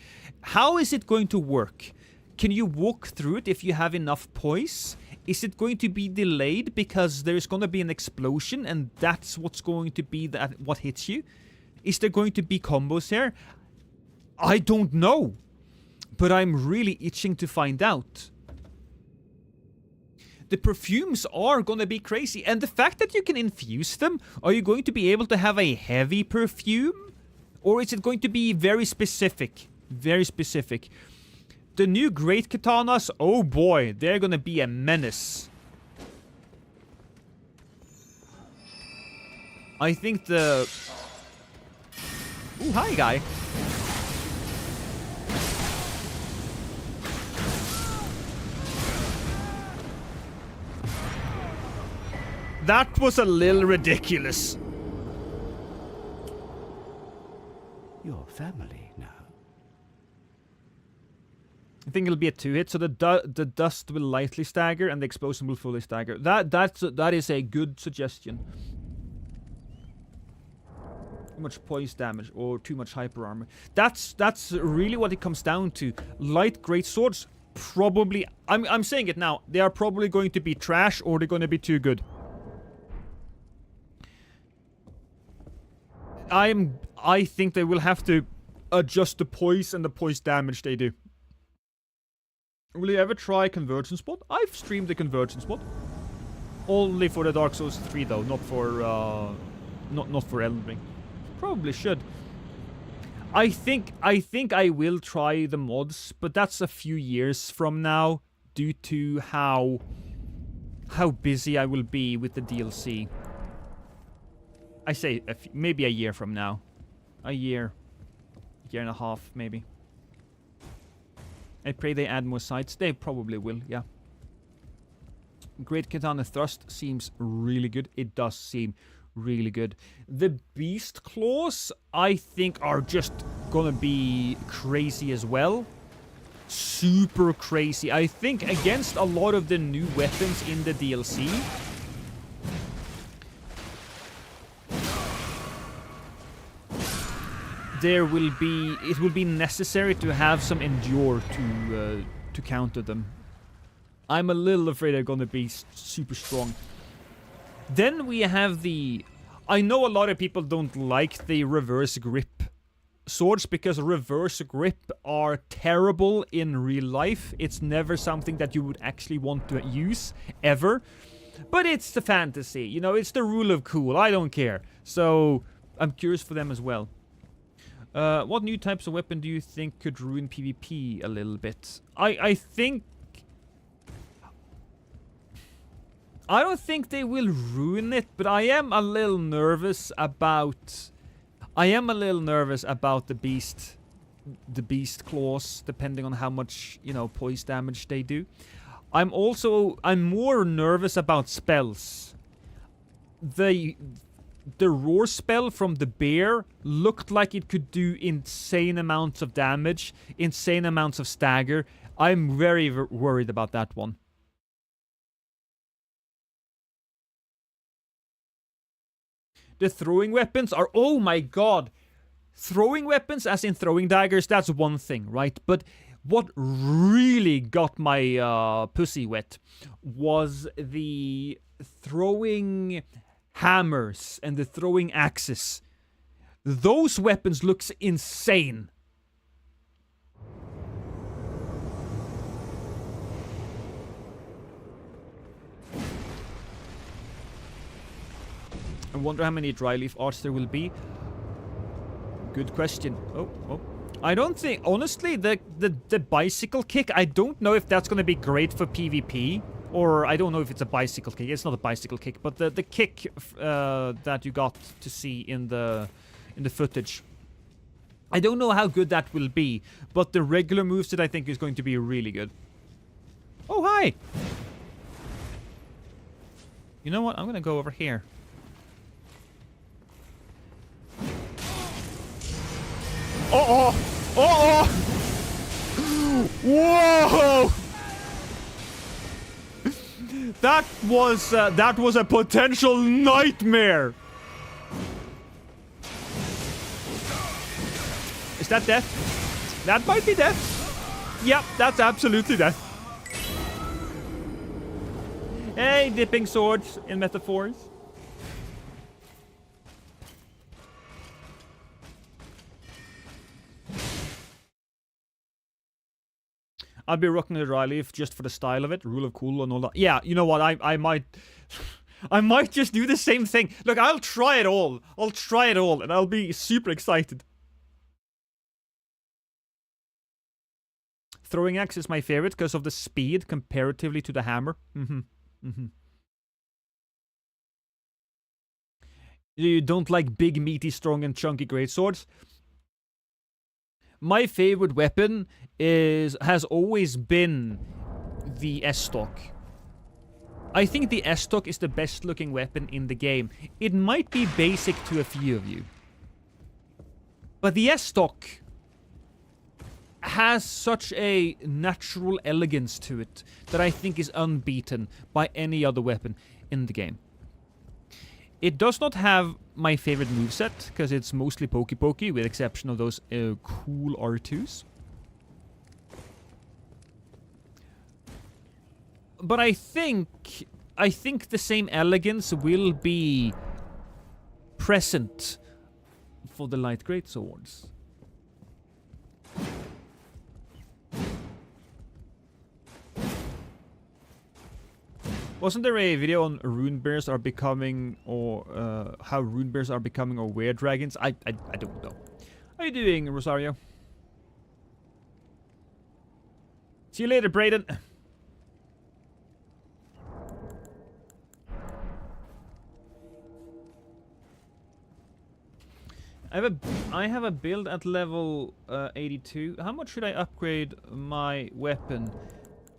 How is it going to work? Can you walk through it if you have enough poise? Is it going to be delayed because there's going to be an explosion and that's what's going to be what hits you? Is there going to be combos here? I don't know. But I'm really itching to find out. The perfumes are going to be crazy. And the fact that you can infuse them, are you going to be able to have a heavy perfume? Or is it going to be very specific? Very specific. The new great katanas, oh boy, they're gonna be a menace. I think the... Ooh, hi, guy. That was a little ridiculous. Your family now. I think it'll be a 2-hit, so the dust will lightly stagger and the explosion will fully stagger. That is a good suggestion. Too much poise damage or too much hyper armor. That's really what it comes down to. Light great swords, probably. I'm saying it now. They are probably going to be trash or they're going to be too good. I think they will have to adjust the poise and the poise damage they do. Will you ever try Convergence Mod? I've streamed the Convergence Mod. Only for the Dark Souls 3 though, not for not for Elden Ring. Probably should. I think I will try the mods, but that's a few years from now due to how busy I will be with the DLC. I say maybe a year from now. A year and a half maybe. I pray they add more sites. They probably will, yeah. Great Katana Thrust seems really good. It does seem really good. The Beast Claws, I think, are just gonna be crazy as well. Super crazy. I think against a lot of the new weapons in the DLC, it will be necessary to have some endure to counter them. I'm a little afraid they're gonna be super strong. Then we have the... I know a lot of people don't like the reverse grip swords because reverse grip are terrible in real life. It's never something that you would actually want to use, ever. But it's the fantasy, you know, it's the rule of cool. I don't care. So, I'm curious for them as well. What new types of weapon do you think could ruin PvP a little bit? I think... I don't think they will ruin it, but I am a little nervous about... the beast claws, depending on how much, you know, poise damage they do. I'm more nervous about spells. The roar spell from the bear looked like it could do insane amounts of damage, insane amounts of stagger. I'm very worried about that one. The throwing weapons are... Oh my god! Throwing weapons, as in throwing daggers, that's one thing, right? But what really got my pussy wet was the throwing hammers and the throwing axes. Those weapons looks insane. I wonder how many dry leaf arts there will be. Good question. Oh. I don't think, honestly, the bicycle kick, I don't know if that's going to be great for PvP. Or I don't know if it's a bicycle kick. It's not a bicycle kick, but the kick that you got to see in the footage. I don't know how good that will be, but the regular moveset I think is going to be really good. Oh, hi! You know what? I'm going to go over here. Uh-oh! Uh-oh! Whoa! That was a potential nightmare! Is that death? That might be death. Yep, that's absolutely death. Hey, dipping swords in metaphors. I'd be rocking the dry leaf just for the style of it, rule of cool and all that. Yeah, you know what? I might, I might just do the same thing. Look, I'll try it all. I'll try it all, and I'll be super excited. Throwing axe is my favorite because of the speed comparatively to the hammer. You don't like big, meaty, strong, and chunky greatswords? My favorite weapon has always been the S-stock. I think the S-stock is the best looking weapon in the game. It might be basic to a few of you, but the S-stock has such a natural elegance to it that I think is unbeaten by any other weapon in the game. It does not have my favorite moveset, because it's mostly pokey-pokey, with exception of those cool R2s. But I think the same elegance will be present for the light greatswords. Wasn't there a video on rune bears are becoming, or how rune bears are becoming, or were dragons? I don't know. How you doing, Rosario? See you later, Brayden. I have a build at level 82. How much should I upgrade my weapon?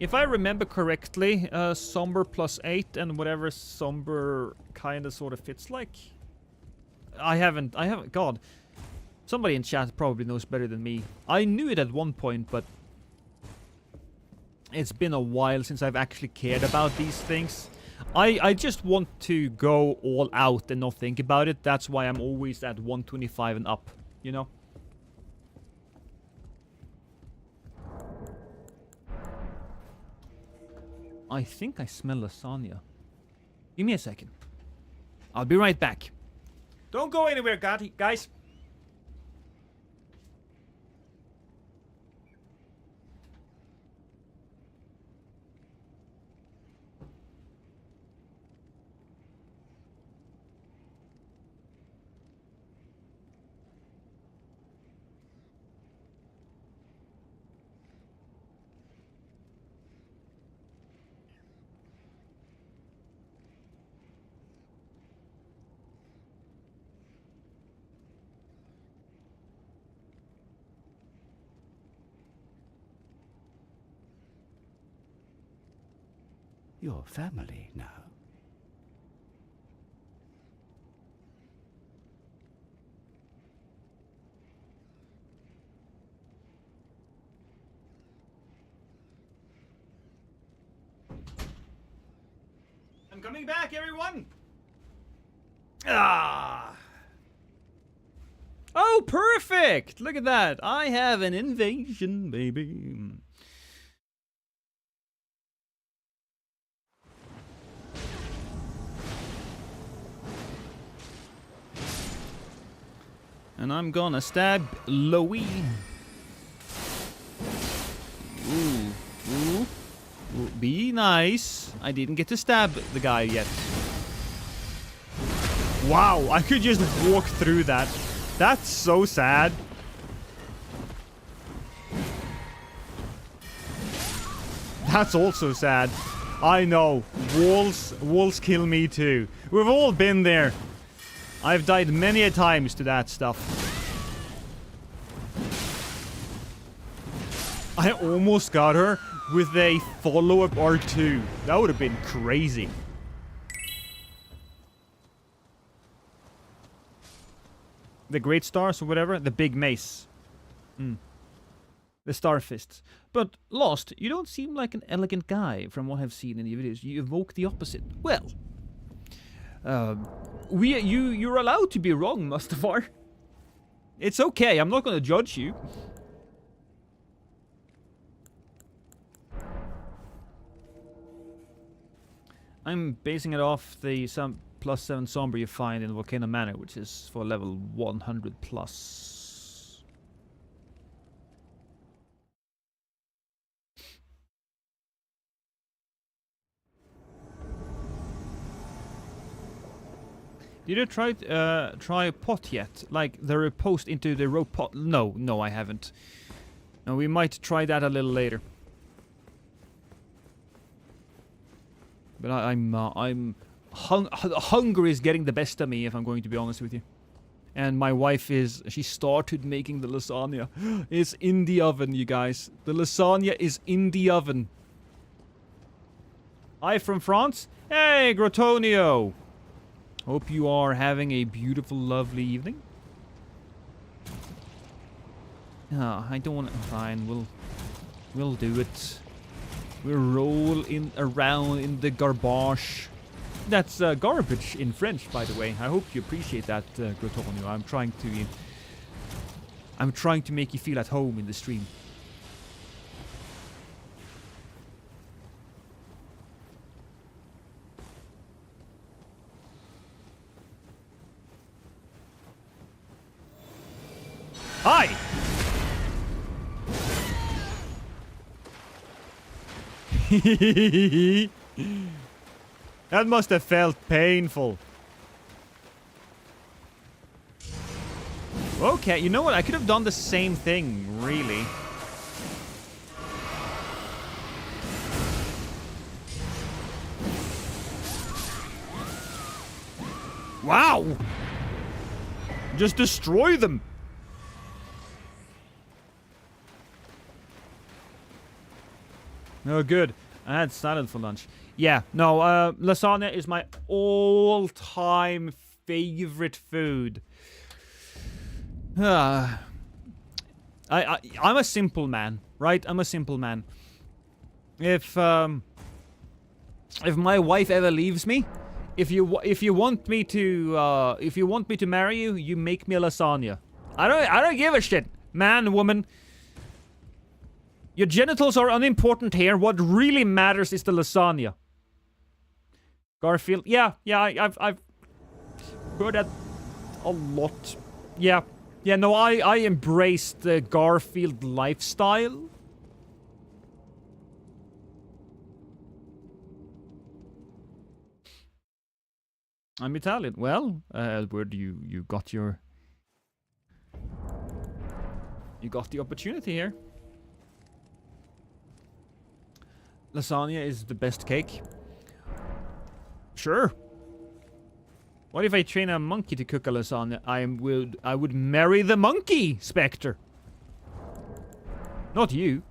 If I remember correctly, Somber +8 and whatever Somber kind of sort of fits like. I haven't, God. Somebody in chat probably knows better than me. I knew it at one point, but it's been a while since I've actually cared about these things. I just want to go all out and not think about it. That's why I'm always at 125 and up, you know? I think I smell lasagna. Give me a second. I'll be right back. Don't go anywhere, guys. Your family now. I'm coming back, everyone! Ah! Oh, perfect! Look at that. I have an invasion, baby. And I'm gonna stab Louie. Ooh. Ooh. Ooh. Be nice. I didn't get to stab the guy yet. Wow, I could just walk through that. That's so sad. That's also sad. I know. Walls kill me too. We've all been there. I've died many a times to that stuff. I almost got her with a follow-up R2. That would have been crazy. The Great Stars or whatever? The big mace. The star fists. But, Lost, you don't seem like an elegant guy from what I've seen in your videos. You evoke the opposite. Well, you're allowed to be wrong, Mustafar. It's okay, I'm not gonna judge you. I'm basing it off the some +7 somber you find in Volcano Manor, which is for level 100 plus. Did you try pot yet? Like the repost into the rope pot? No, I haven't. No, we might try that a little later. But hunger is getting the best of me, if I'm going to be honest with you. And my wife she started making the lasagna. It's in the oven, you guys. The lasagna is in the oven. Hi from France. Hey, Grotonio. Hope you are having a beautiful, lovely evening. I don't want to. Fine, we'll do it. We'll roll around in the garbage. That's garbage in French, by the way. I hope you appreciate that, Grotonio. I'm trying to make you feel at home in the stream. Hi! That must have felt painful. Okay, you know what? I could have done the same thing, really. Wow! Just destroy them! Oh, good. I had salad for lunch. Yeah, no, lasagna is my all-time favorite food. I'm a simple man, right? I'm a simple man. If my wife ever leaves me, if you want me to marry you, you make me a lasagna. I don't give a shit, man, woman. Your genitals are unimportant here. What really matters is the lasagna. Garfield, yeah, I've heard that a lot. Yeah, no, I embraced the Garfield lifestyle. I'm Italian. Well, where do you got your... You got the opportunity here. Lasagna is the best cake. Sure. What if I train a monkey to cook a lasagna? I would marry the monkey, Spectre. Not you.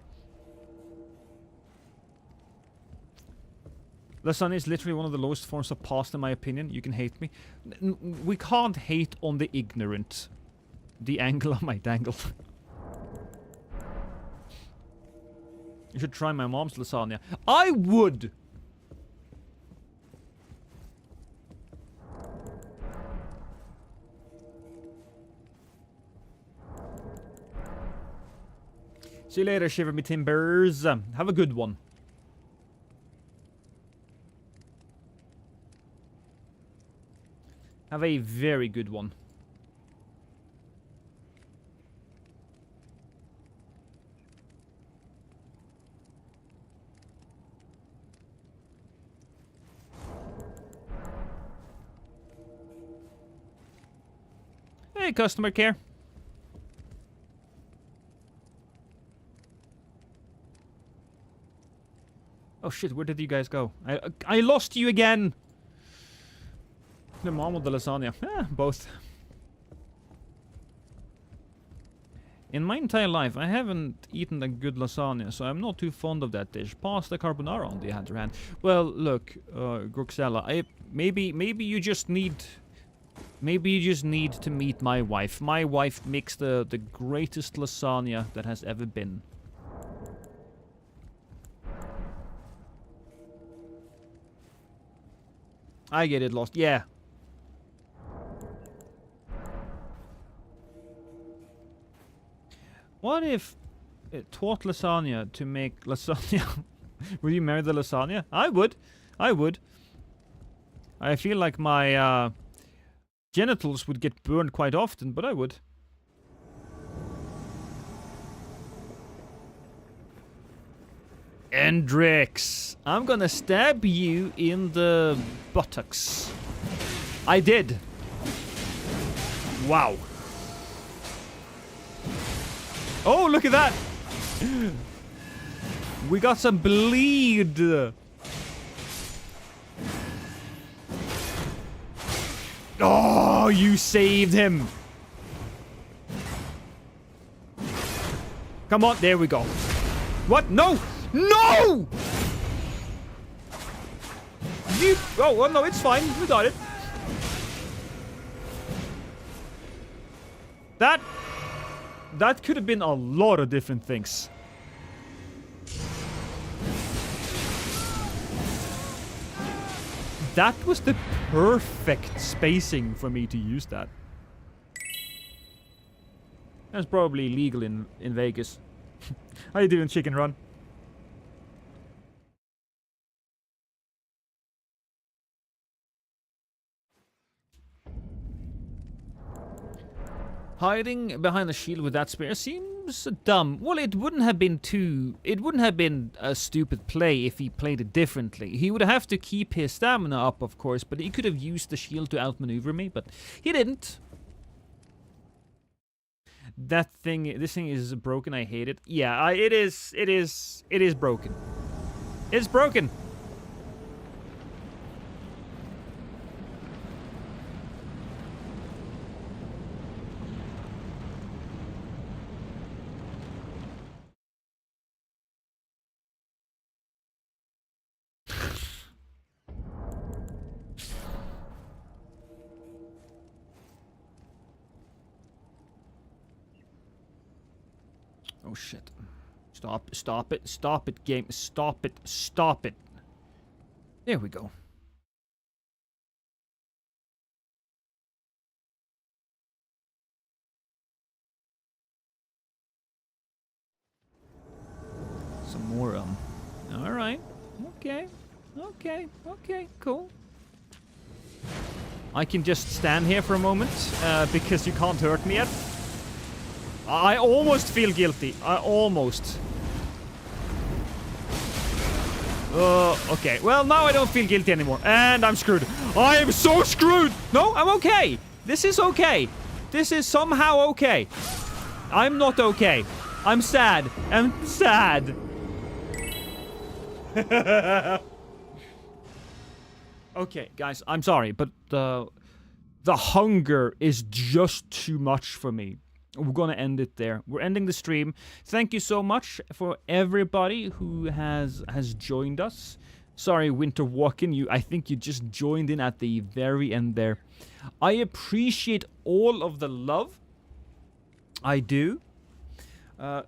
Lasagna is literally one of the lowest forms of pasta, in my opinion. You can hate me. We can't hate on the ignorant. The angle of my dangle. You should try my mom's lasagna. I would! See you later, Shiver Me Timbers. Have a good one. Have a very good one. Hey, customer care. Oh shit, where did you guys go? I lost you again! The mom or the lasagna? Both. In my entire life, I haven't eaten a good lasagna, so I'm not too fond of that dish. Pasta carbonara, on the other hand. Well, look, Gruxella, maybe you just need... Maybe you just need to meet my wife. My wife makes the greatest lasagna that has ever been. I get it lost. Yeah. What if it taught lasagna to make lasagna? Would you marry the lasagna? I would. I would. I feel like my genitals would get burned quite often, but I would. Endrix, I'm gonna stab you in the buttocks. I did. Wow. Oh, look at that. We got some bleed. Oh, you saved him. Come on, there we go. What? No! No! You... Oh, well, no, it's fine. We got it. That could have been a lot of different things. That was the perfect spacing for me to use that. That's probably illegal in Vegas. How you doing, Chicken Run? Hiding behind the shield with that spear seems dumb. Well, it wouldn't have been a stupid play if he played it differently. He would have to keep his stamina up, of course, but he could have used the shield to outmaneuver me, but he didn't. This thing is broken. I hate it. Yeah, it is broken. It's broken. Oh shit. Stop it, game. Stop it. There we go. Some more, alright. Okay, cool. I can just stand here for a moment, because you can't hurt me yet. I almost feel guilty. Okay. Well, now I don't feel guilty anymore. And I'm screwed. I am so screwed! No, I'm okay. This is okay. This is somehow okay. I'm not okay. I'm sad. Okay, guys, I'm sorry, but the hunger is just too much for me. We're gonna end it there. We're ending the stream. Thank you so much for everybody who has joined us. Sorry, Winter Walken, I think you just joined in at the very end there. I appreciate all of the love. I do.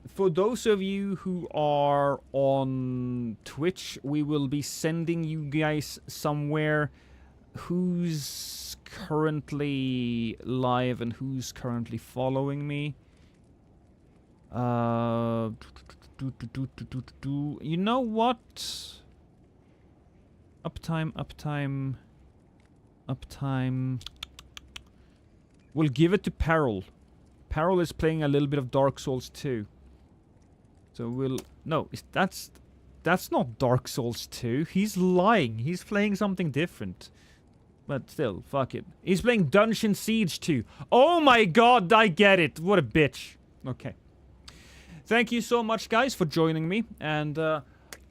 For those of you who are on Twitch, we will be sending you guys somewhere who's currently live and who's currently following me. You know what? Uptime. We'll give it to Peril. Peril is playing a little bit of Dark Souls 2. So we'll... No, that's not Dark Souls 2. He's lying. He's playing something different. But still, fuck it. He's playing Dungeon Siege 2. Oh my god, I get it. What a bitch. Okay. Thank you so much, guys, for joining me. And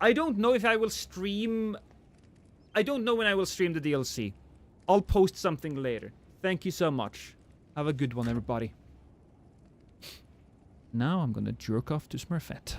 I don't know if I will stream... I don't know when I will stream the DLC. I'll post something later. Thank you so much. Have a good one, everybody. Now I'm gonna jerk off to Smurfette.